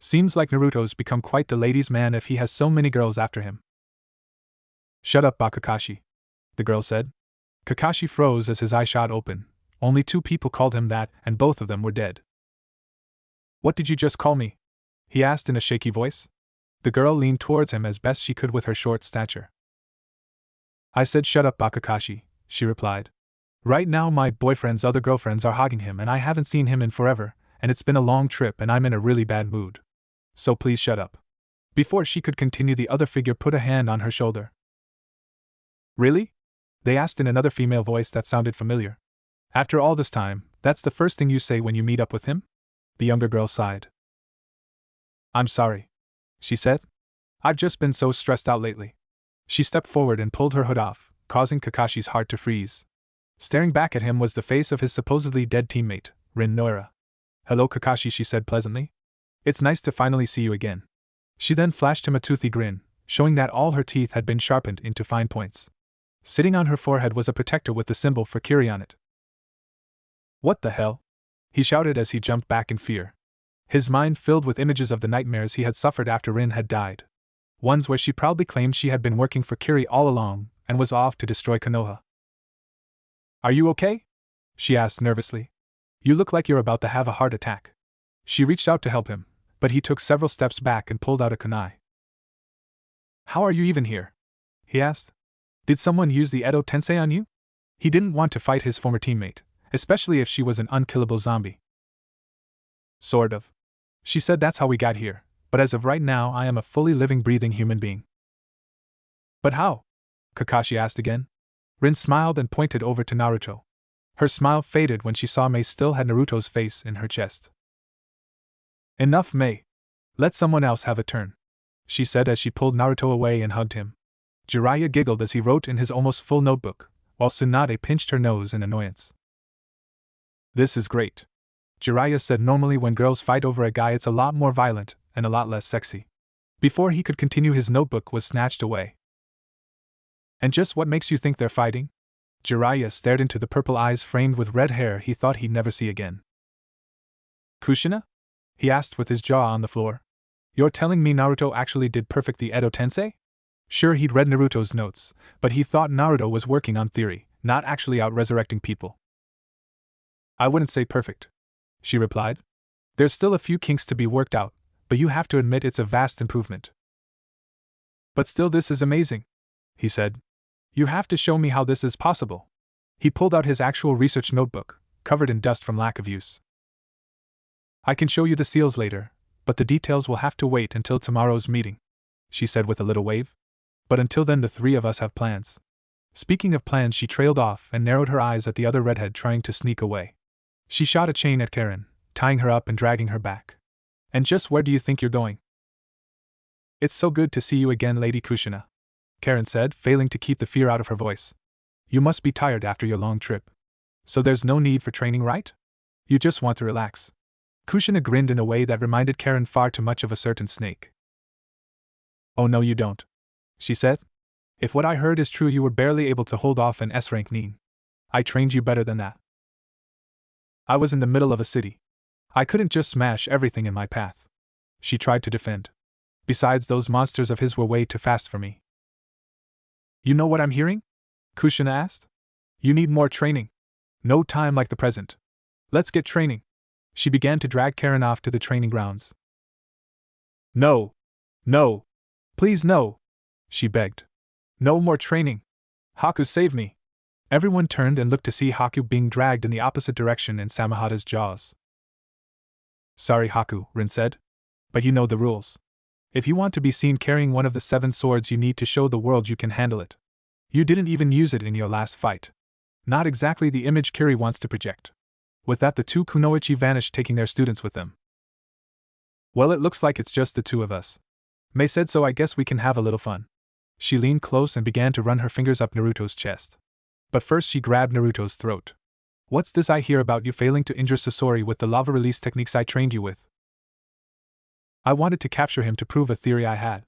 Seems like Naruto's become quite the ladies' man if he has so many girls after him. Shut up, Kakashi, the girl said. Kakashi froze as his eye shot open. Only 2 people called him that, and both of them were dead. What did you just call me? He asked in a shaky voice. The girl leaned towards him as best she could with her short stature. I said shut up, Kakashi, she replied. Right now my boyfriend's other girlfriends are hogging him and I haven't seen him in forever, and it's been a long trip and I'm in a really bad mood. So please shut up. Before she could continue, the other figure put a hand on her shoulder. Really? They asked in another female voice that sounded familiar. After all this time, that's the first thing you say when you meet up with him? The younger girl sighed. I'm sorry, she said. I've just been so stressed out lately. She stepped forward and pulled her hood off, causing Kakashi's heart to freeze. Staring back at him was the face of his supposedly dead teammate, Rin Noira. Hello, Kakashi, she said pleasantly. It's nice to finally see you again. She then flashed him a toothy grin, showing that all her teeth had been sharpened into fine points. Sitting on her forehead was a protector with the symbol for Kiri on it. What the hell? He shouted as he jumped back in fear. His mind filled with images of the nightmares he had suffered after Rin had died. Ones where she proudly claimed she had been working for Kiri all along, and was off to destroy Konoha. Are you okay? She asked nervously. You look like you're about to have a heart attack. She reached out to help him, but he took several steps back and pulled out a kunai. How are you even here? He asked. Did someone use the Edo Tensei on you? He didn't want to fight his former teammate, especially if she was an unkillable zombie. Sort of. She said that's how we got here, but as of right now I am a fully living, breathing human being. But how? Kakashi asked again. Rin smiled and pointed over to Naruto. Her smile faded when she saw Mei still had Naruto's face in her chest. Enough, Mei. Let someone else have a turn, she said as she pulled Naruto away and hugged him. Jiraiya giggled as he wrote in his almost full notebook, while Tsunade pinched her nose in annoyance. This is great, Jiraiya said. Normally when girls fight over a guy it's a lot more violent, and a lot less sexy. Before he could continue, his notebook was snatched away. And just what makes you think they're fighting? Jiraiya stared into the purple eyes framed with red hair he thought he'd never see again. Kushina? He asked with his jaw on the floor. You're telling me Naruto actually did perfect the Edo Tensei? Sure, he'd read Naruto's notes, but he thought Naruto was working on theory, not actually out resurrecting people. I wouldn't say perfect, she replied. There's still a few kinks to be worked out, but you have to admit it's a vast improvement. But still, this is amazing, he said. You have to show me how this is possible. He pulled out his actual research notebook, covered in dust from lack of use. I can show you the seals later, but the details will have to wait until tomorrow's meeting, she said with a little wave. But until then the 3 of us have plans. Speaking of plans, she trailed off and narrowed her eyes at the other redhead trying to sneak away. She shot a chain at Karen, tying her up and dragging her back. And just where do you think you're going? It's so good to see you again, Lady Kushina, Karen said, failing to keep the fear out of her voice. You must be tired after your long trip. So there's no need for training, right? You just want to relax. Kushina grinned in a way that reminded Karen far too much of a certain snake. Oh no, you don't, she said. If what I heard is true, you were barely able to hold off an S-rank Nin. I trained you better than that. I was in the middle of a city. I couldn't just smash everything in my path. She tried to defend. Besides, those monsters of his were way too fast for me. You know what I'm hearing? Kushina asked. You need more training. No time like the present. Let's get training. She began to drag Karen off to the training grounds. No. No. Please no, she begged. No more training. Haku, save me. Everyone turned and looked to see Haku being dragged in the opposite direction in Samahata's jaws. Sorry, Haku, Rin said. But you know the rules. If you want to be seen carrying one of the 7 swords, you need to show the world you can handle it. You didn't even use it in your last fight. Not exactly the image Kiri wants to project. With that, the 2 kunoichi vanished, taking their students with them. Well, it looks like it's just the 2 of us. Mei said, so I guess we can have a little fun. She leaned close and began to run her fingers up Naruto's chest. But first she grabbed Naruto's throat. What's this I hear about you failing to injure Sasori with the lava release techniques I trained you with? I wanted to capture him to prove a theory I had,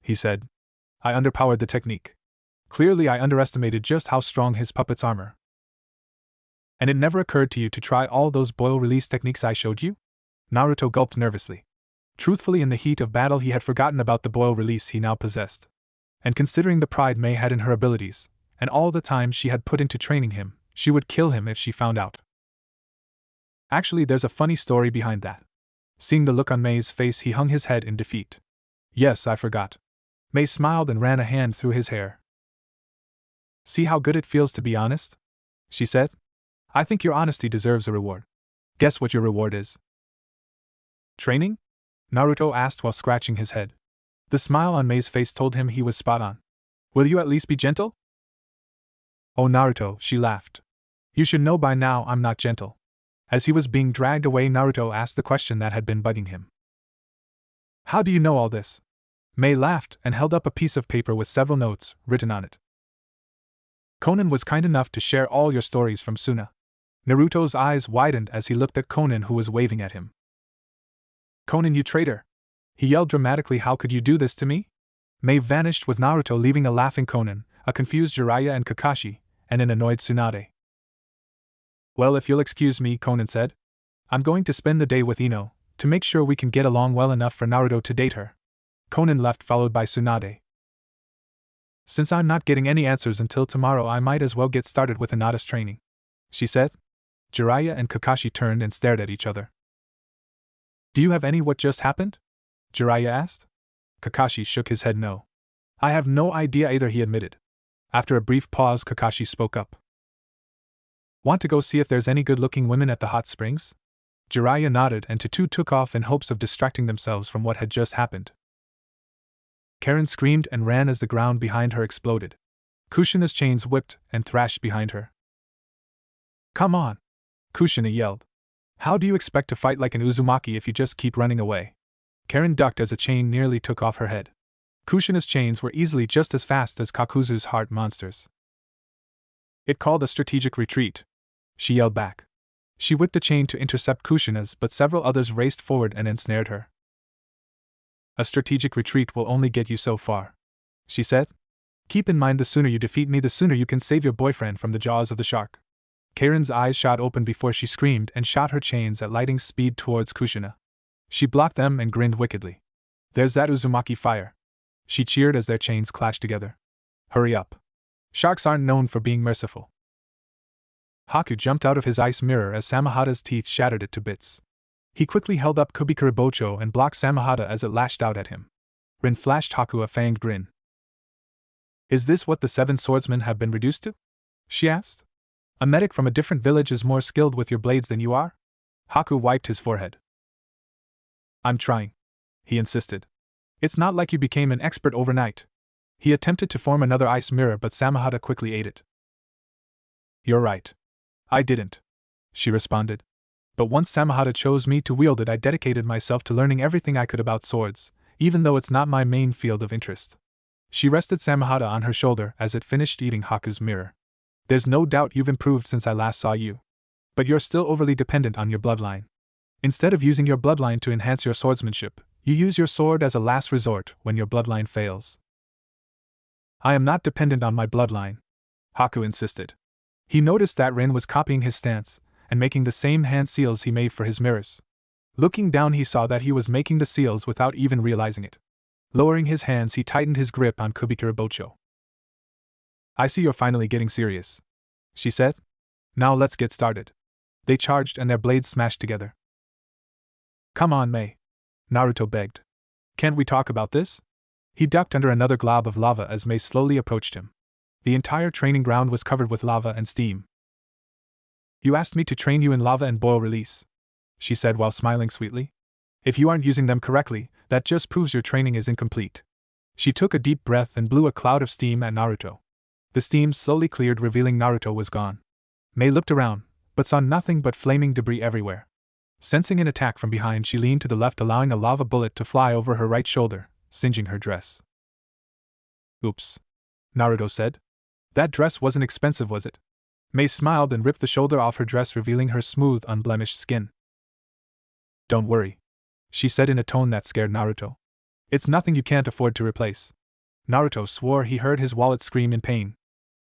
he said. I underpowered the technique. Clearly I underestimated just how strong his puppet's armor. And it never occurred to you to try all those boil release techniques I showed you? Naruto gulped nervously. Truthfully, in the heat of battle he had forgotten about the boil release he now possessed. And considering the pride Mei had in her abilities, and all the time she had put into training him, she would kill him if she found out. Actually, there's a funny story behind that. Seeing the look on Mei's face, he hung his head in defeat. Yes, I forgot. Mei smiled and ran a hand through his hair. See how good it feels to be honest? She said. I think your honesty deserves a reward. Guess what your reward is? Training? Naruto asked while scratching his head. The smile on Mei's face told him he was spot on. Will you at least be gentle? Oh, Naruto, she laughed. You should know by now I'm not gentle. As he was being dragged away, Naruto asked the question that had been bugging him. How do you know all this? Mei laughed and held up a piece of paper with several notes written on it. Konan was kind enough to share all your stories from Suna. Naruto's eyes widened as he looked at Konan, who was waving at him. Konan, you traitor! He yelled dramatically. How could you do this to me? Mei vanished with Naruto, leaving a laughing Konan, a confused Jiraiya and Kakashi, and an annoyed Tsunade. Well, if you'll excuse me, Konan said. I'm going to spend the day with Ino, to make sure we can get along well enough for Naruto to date her. Konan left, followed by Tsunade. Since I'm not getting any answers until tomorrow, I might as well get started with Hinata's training, she said. Jiraiya and Kakashi turned and stared at each other. Do you have any what just happened? Jiraiya asked. Kakashi shook his head no. I have no idea either, he admitted. After a brief pause, Kakashi spoke up. Want to go see if there's any good-looking women at the hot springs? Jiraiya nodded and the 2 took off in hopes of distracting themselves from what had just happened. Karen screamed and ran as the ground behind her exploded. Kushina's chains whipped and thrashed behind her. Come on! Kushina yelled. How do you expect to fight like an Uzumaki if you just keep running away? Karen ducked as a chain nearly took off her head. Kushina's chains were easily just as fast as Kakuzu's heart monsters. It called a strategic retreat. She yelled back. She whipped the chain to intercept Kushina's, but several others raced forward and ensnared her. A strategic retreat will only get you so far, she said. Keep in mind, the sooner you defeat me, the sooner you can save your boyfriend from the jaws of the shark. Karen's eyes shot open before she screamed and shot her chains at lightning speed towards Kushina. She blocked them and grinned wickedly. There's that Uzumaki fire. She cheered as their chains clashed together. Hurry up. Sharks aren't known for being merciful. Haku jumped out of his ice mirror as Samahata's teeth shattered it to bits. He quickly held up Kubikuribocho and blocked Samahata as it lashed out at him. Rin flashed Haku a fanged grin. Is this what the 7 swordsmen have been reduced to? She asked. A medic from a different village is more skilled with your blades than you are? Haku wiped his forehead. I'm trying, he insisted. It's not like you became an expert overnight. He attempted to form another ice mirror, but Samahata quickly ate it. You're right. I didn't, she responded. But once Samahata chose me to wield it, I dedicated myself to learning everything I could about swords, even though it's not my main field of interest. She rested Samahata on her shoulder as it finished eating Haku's mirror. There's no doubt you've improved since I last saw you. But you're still overly dependent on your bloodline. Instead of using your bloodline to enhance your swordsmanship, you use your sword as a last resort when your bloodline fails. I am not dependent on my bloodline, Haku insisted. He noticed that Rin was copying his stance and making the same hand seals he made for his mirrors. Looking down, he saw that he was making the seals without even realizing it. Lowering his hands, he tightened his grip on Kubikuribocho. I see you're finally getting serious, she said. Now let's get started. They charged and their blades smashed together. Come on, Mei, Naruto begged. Can't we talk about this? He ducked under another glob of lava as Mei slowly approached him. The entire training ground was covered with lava and steam. "You asked me to train you in lava and boil release," she said while smiling sweetly. "If you aren't using them correctly, that just proves your training is incomplete." She took a deep breath and blew a cloud of steam at Naruto. The steam slowly cleared, revealing Naruto was gone. Mei looked around, but saw nothing but flaming debris everywhere. Sensing an attack from behind, she leaned to the left, allowing a lava bullet to fly over her right shoulder, singeing her dress. "Oops," Naruto said. "That dress wasn't expensive, was it?" Mei smiled and ripped the shoulder off her dress, revealing her smooth, unblemished skin. "Don't worry," she said in a tone that scared Naruto. "It's nothing you can't afford to replace." Naruto swore he heard his wallet scream in pain.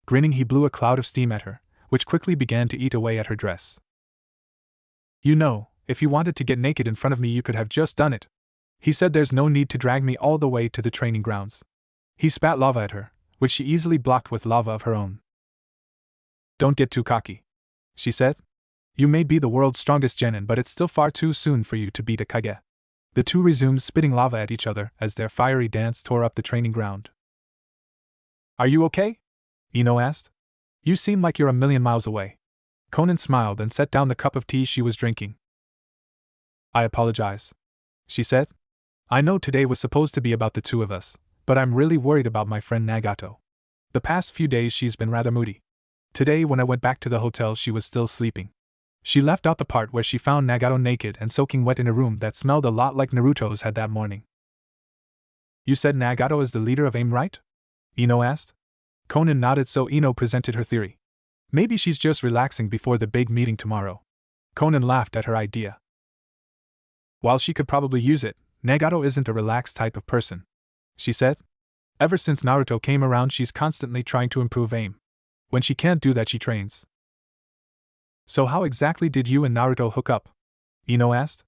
Grinning, he blew a cloud of steam at her, which quickly began to eat away at her dress. "You know, if you wanted to get naked in front of me, you could have just done it," he said. "There's no need to drag me all the way to the training grounds." He spat lava at her, which she easily blocked with lava of her own. "Don't get too cocky," she said. "You may be the world's strongest genin, but it's still far too soon for you to beat a Kage." The two resumed spitting lava at each other as their fiery dance tore up the training ground. "Are you okay?" Ino asked. "You seem like you're a million miles away." Conan smiled and set down the cup of tea she was drinking. "I apologize," she said. "I know today was supposed to be about the two of us, but I'm really worried about my friend Nagato. The past few days she's been rather moody. Today when I went back to the hotel she was still sleeping." She left out the part where she found Nagato naked and soaking wet in a room that smelled a lot like Naruto's had that morning. "You said Nagato is the leader of AIM, right?" Ino asked. Conan nodded, so Ino presented her theory. "Maybe she's just relaxing before the big meeting tomorrow." Conan laughed at her idea. "While she could probably use it, Nagato isn't a relaxed type of person," she said. "Ever since Naruto came around she's constantly trying to improve AIM. When she can't do that she trains." "So how exactly did you and Naruto hook up?" Ino asked.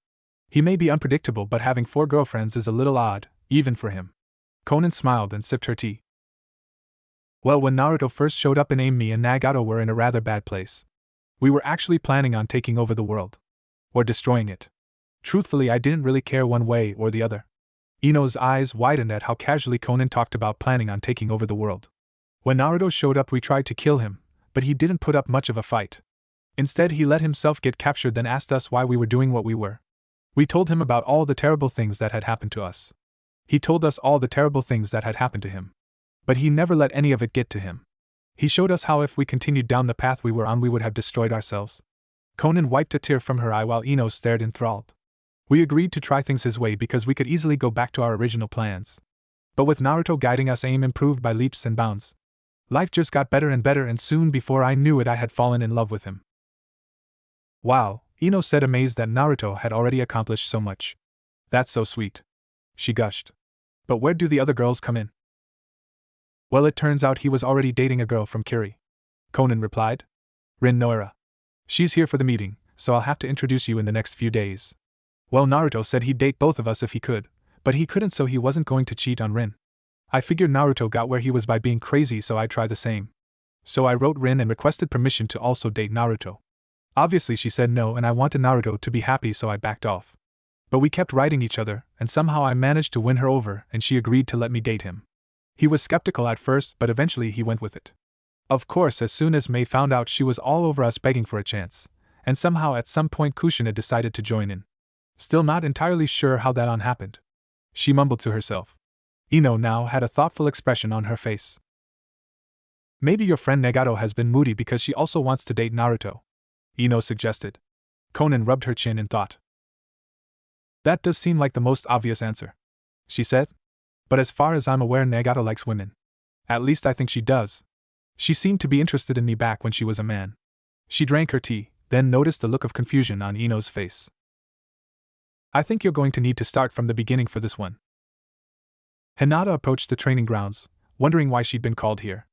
"He may be unpredictable, but having 4 girlfriends is a little odd, even for him." Conan smiled and sipped her tea. "Well, when Naruto first showed up in AIM, me and Nagato were in a rather bad place. We were actually planning on taking over the world. Or destroying it. Truthfully, I didn't really care one way or the other." Ino's eyes widened at how casually Conan talked about planning on taking over the world. "When Naruto showed up we tried to kill him, but he didn't put up much of a fight. Instead he let himself get captured, then asked us why we were doing what we were. We told him about all the terrible things that had happened to us. He told us all the terrible things that had happened to him. But he never let any of it get to him. He showed us how if we continued down the path we were on we would have destroyed ourselves." Conan wiped a tear from her eye while Ino stared enthralled. "We agreed to try things his way because we could easily go back to our original plans. But with Naruto guiding us, AIM improved by leaps and bounds. Life just got better and better, and soon before I knew it I had fallen in love with him." "Wow," Ino said, amazed that Naruto had already accomplished so much. "That's so sweet," she gushed. "But where do the other girls come in?" "Well, it turns out he was already dating a girl from Kiri," Conan replied. "Rin Noira. She's here for the meeting, so I'll have to introduce you in the next few days. Well, Naruto said he'd date both of us if he could, but he couldn't, so he wasn't going to cheat on Rin. I figured Naruto got where he was by being crazy, so I'd try the same. So I wrote Rin and requested permission to also date Naruto. Obviously she said no, and I wanted Naruto to be happy, so I backed off. But we kept writing each other, and somehow I managed to win her over and she agreed to let me date him. He was skeptical at first, but eventually he went with it. Of course, as soon as Mei found out, she was all over us begging for a chance, and somehow at some point Kushina decided to join in. Still not entirely sure how that happened," she mumbled to herself. Ino now had a thoughtful expression on her face. "Maybe your friend Nagato has been moody because she also wants to date Naruto," Ino suggested. Conan rubbed her chin in thought. "That does seem like the most obvious answer," she said. "But as far as I'm aware, Nagato likes women. At least I think she does. She seemed to be interested in me back when she was a man." She drank her tea, then noticed the look of confusion on Ino's face. "I think you're going to need to start from the beginning for this one." Hinata approached the training grounds, wondering why she'd been called here.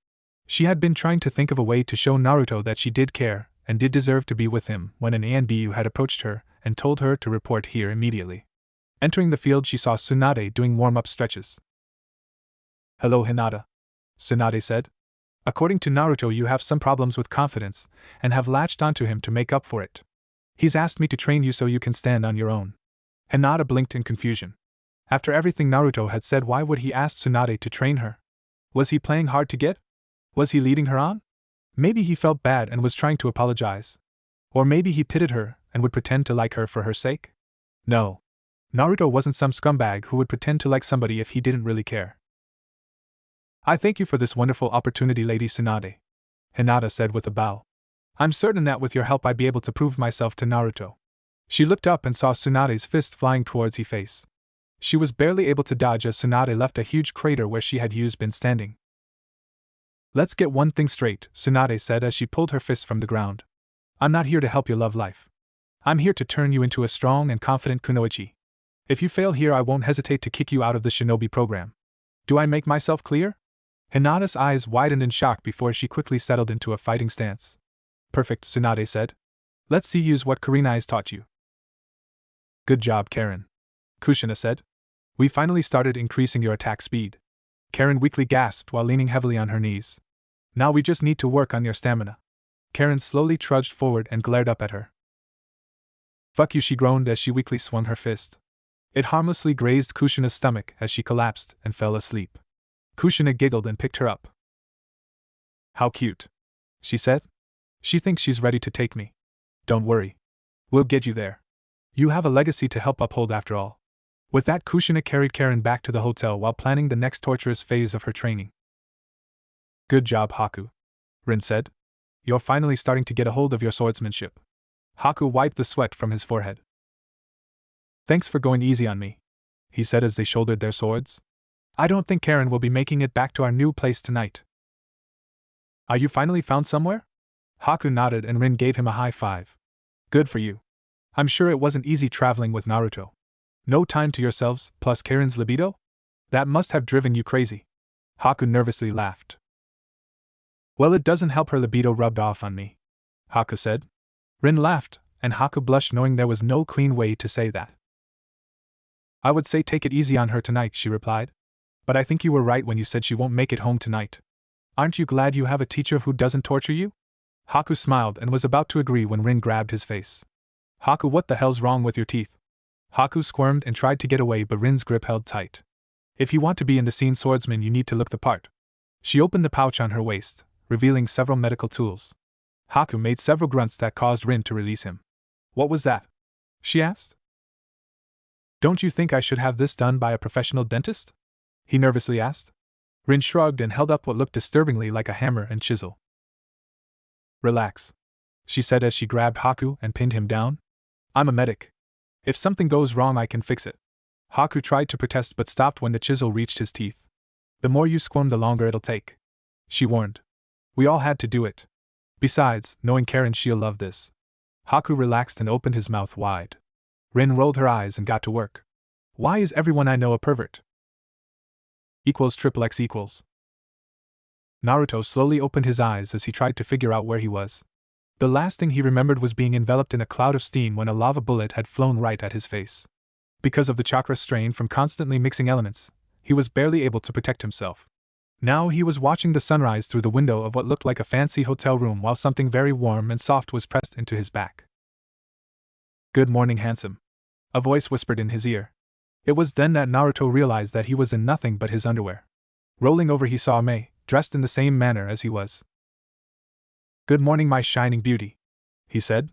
She had been trying to think of a way to show Naruto that she did care and did deserve to be with him when an ANBU had approached her and told her to report here immediately. Entering the field, she saw Tsunade doing warm-up stretches. "Hello, Hinata," Tsunade said. "According to Naruto, you have some problems with confidence and have latched onto him to make up for it. He's asked me to train you so you can stand on your own." Hinata blinked in confusion. After everything Naruto had said, why would he ask Tsunade to train her? Was he playing hard to get? Was he leading her on? Maybe he felt bad and was trying to apologize. Or maybe he pitied her and would pretend to like her for her sake? No. Naruto wasn't some scumbag who would pretend to like somebody if he didn't really care. I thank you for this wonderful opportunity, Lady Tsunade, Hinata said with a bow. I'm certain that with your help I'd be able to prove myself to Naruto. She looked up and saw Tsunade's fist flying towards his face. She was barely able to dodge as Tsunade left a huge crater where she had been standing. Let's get one thing straight, Tsunade said as she pulled her fist from the ground. I'm not here to help your love life. I'm here to turn you into a strong and confident kunoichi. If you fail here I won't hesitate to kick you out of the shinobi program. Do I make myself clear? Hinata's eyes widened in shock before she quickly settled into a fighting stance. Perfect, Tsunade said. Let's see use what Kurenai's taught you. Good job, Karen. Kushina said. We finally started increasing your attack speed. Karen weakly gasped while leaning heavily on her knees. Now we just need to work on your stamina. Karen slowly trudged forward and glared up at her. Fuck you, she groaned as she weakly swung her fist. It harmlessly grazed Kushina's stomach as she collapsed and fell asleep. Kushina giggled and picked her up. How cute, she said. She thinks she's ready to take me. Don't worry. We'll get you there. You have a legacy to help uphold after all. With that, Kushina carried Karen back to the hotel while planning the next torturous phase of her training. Good job, Haku, Rin said. You're finally starting to get a hold of your swordsmanship. Haku wiped the sweat from his forehead. Thanks for going easy on me, he said as they shouldered their swords. I don't think Karen will be making it back to our new place tonight. Are you finally found somewhere? Haku nodded and Rin gave him a high five. Good for you. I'm sure it wasn't easy traveling with Naruto. No time to yourselves, plus Karen's libido? That must have driven you crazy. Haku nervously laughed. Well, it doesn't help her libido rubbed off on me, Haku said. Rin laughed, and Haku blushed knowing there was no clean way to say that. I would say take it easy on her tonight, she replied. But I think you were right when you said she won't make it home tonight. Aren't you glad you have a teacher who doesn't torture you? Haku smiled and was about to agree when Rin grabbed his face. Haku, what the hell's wrong with your teeth? Haku squirmed and tried to get away, but Rin's grip held tight. If you want to be in the scene swordsman, you need to look the part. She opened the pouch on her waist, revealing several medical tools. Haku made several grunts that caused Rin to release him. What was that? She asked. Don't you think I should have this done by a professional dentist? He nervously asked. Rin shrugged and held up what looked disturbingly like a hammer and chisel. Relax, she said as she grabbed Haku and pinned him down. I'm a medic. If something goes wrong, I can fix it. Haku tried to protest but stopped when the chisel reached his teeth. The more you squirm, the longer it'll take, she warned. We all had to do it. Besides, knowing Karen, she'll love this. Haku relaxed and opened his mouth wide. Rin rolled her eyes and got to work. Why is everyone I know a pervert? Equals triple X equals. Naruto slowly opened his eyes as he tried to figure out where he was. The last thing he remembered was being enveloped in a cloud of steam when a lava bullet had flown right at his face. Because of the chakra strain from constantly mixing elements, he was barely able to protect himself. Now he was watching the sunrise through the window of what looked like a fancy hotel room while something very warm and soft was pressed into his back. Good morning, handsome, a voice whispered in his ear. It was then that Naruto realized that he was in nothing but his underwear. Rolling over, he saw Mei, dressed in the same manner as he was. Good morning, my shining beauty, he said.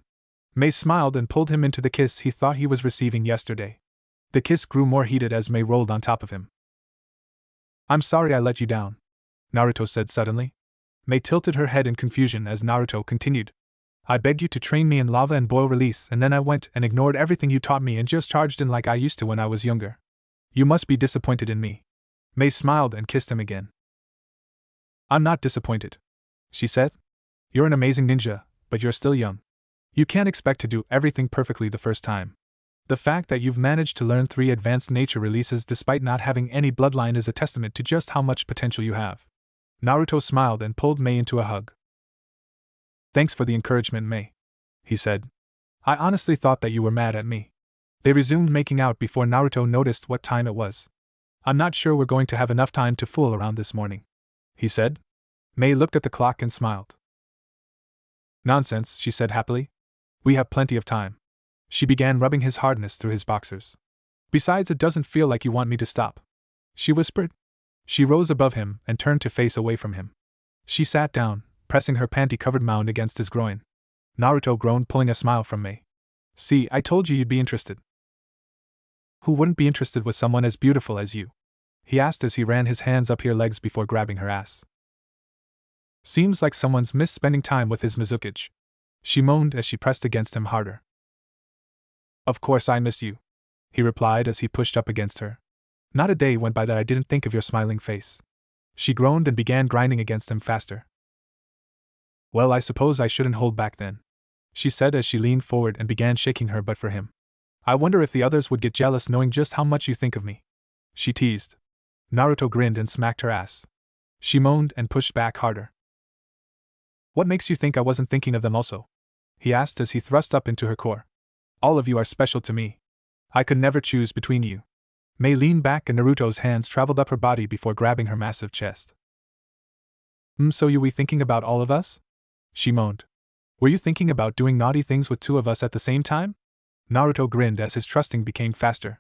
Mei smiled and pulled him into the kiss he thought he was receiving yesterday. The kiss grew more heated as Mei rolled on top of him. I'm sorry I let you down, Naruto said suddenly. Mei tilted her head in confusion as Naruto continued. I begged you to train me in lava and boil release, and then I went and ignored everything you taught me and just charged in like I used to when I was younger. You must be disappointed in me. Mei smiled and kissed him again. I'm not disappointed, she said. You're an amazing ninja, but you're still young. You can't expect to do everything perfectly the first time. The fact that you've managed to learn 3 advanced nature releases despite not having any bloodline is a testament to just how much potential you have. Naruto smiled and pulled Mei into a hug. Thanks for the encouragement, Mei, he said. I honestly thought that you were mad at me. They resumed making out before Naruto noticed what time it was. I'm not sure we're going to have enough time to fool around this morning, he said. Mei looked at the clock and smiled. Nonsense, she said happily. We have plenty of time. She began rubbing his hardness through his boxers. Besides, it doesn't feel like you want me to stop, she whispered. She rose above him and turned to face away from him. She sat down, pressing her panty-covered mound against his groin. Naruto groaned, pulling a smile from Mei. See, I told you you'd be interested. Who wouldn't be interested with someone as beautiful as you? He asked as he ran his hands up her legs before grabbing her ass. Seems like someone's missed spending time with his Mizukage. She moaned as she pressed against him harder. Of course I miss you, he replied as he pushed up against her. Not a day went by that I didn't think of your smiling face. She groaned and began grinding against him faster. Well, I suppose I shouldn't hold back then, she said as she leaned forward and began shaking her butt for him. I wonder if the others would get jealous knowing just how much you think of me, she teased. Naruto grinned and smacked her ass. She moaned and pushed back harder. What makes you think I wasn't thinking of them also? He asked as he thrust up into her core. All of you are special to me. I could never choose between you. Mei leaned back and Naruto's hands traveled up her body before grabbing her massive chest. So you were thinking about all of us? She moaned. Were you thinking about doing naughty things with two of us at the same time? Naruto grinned as his trusting became faster.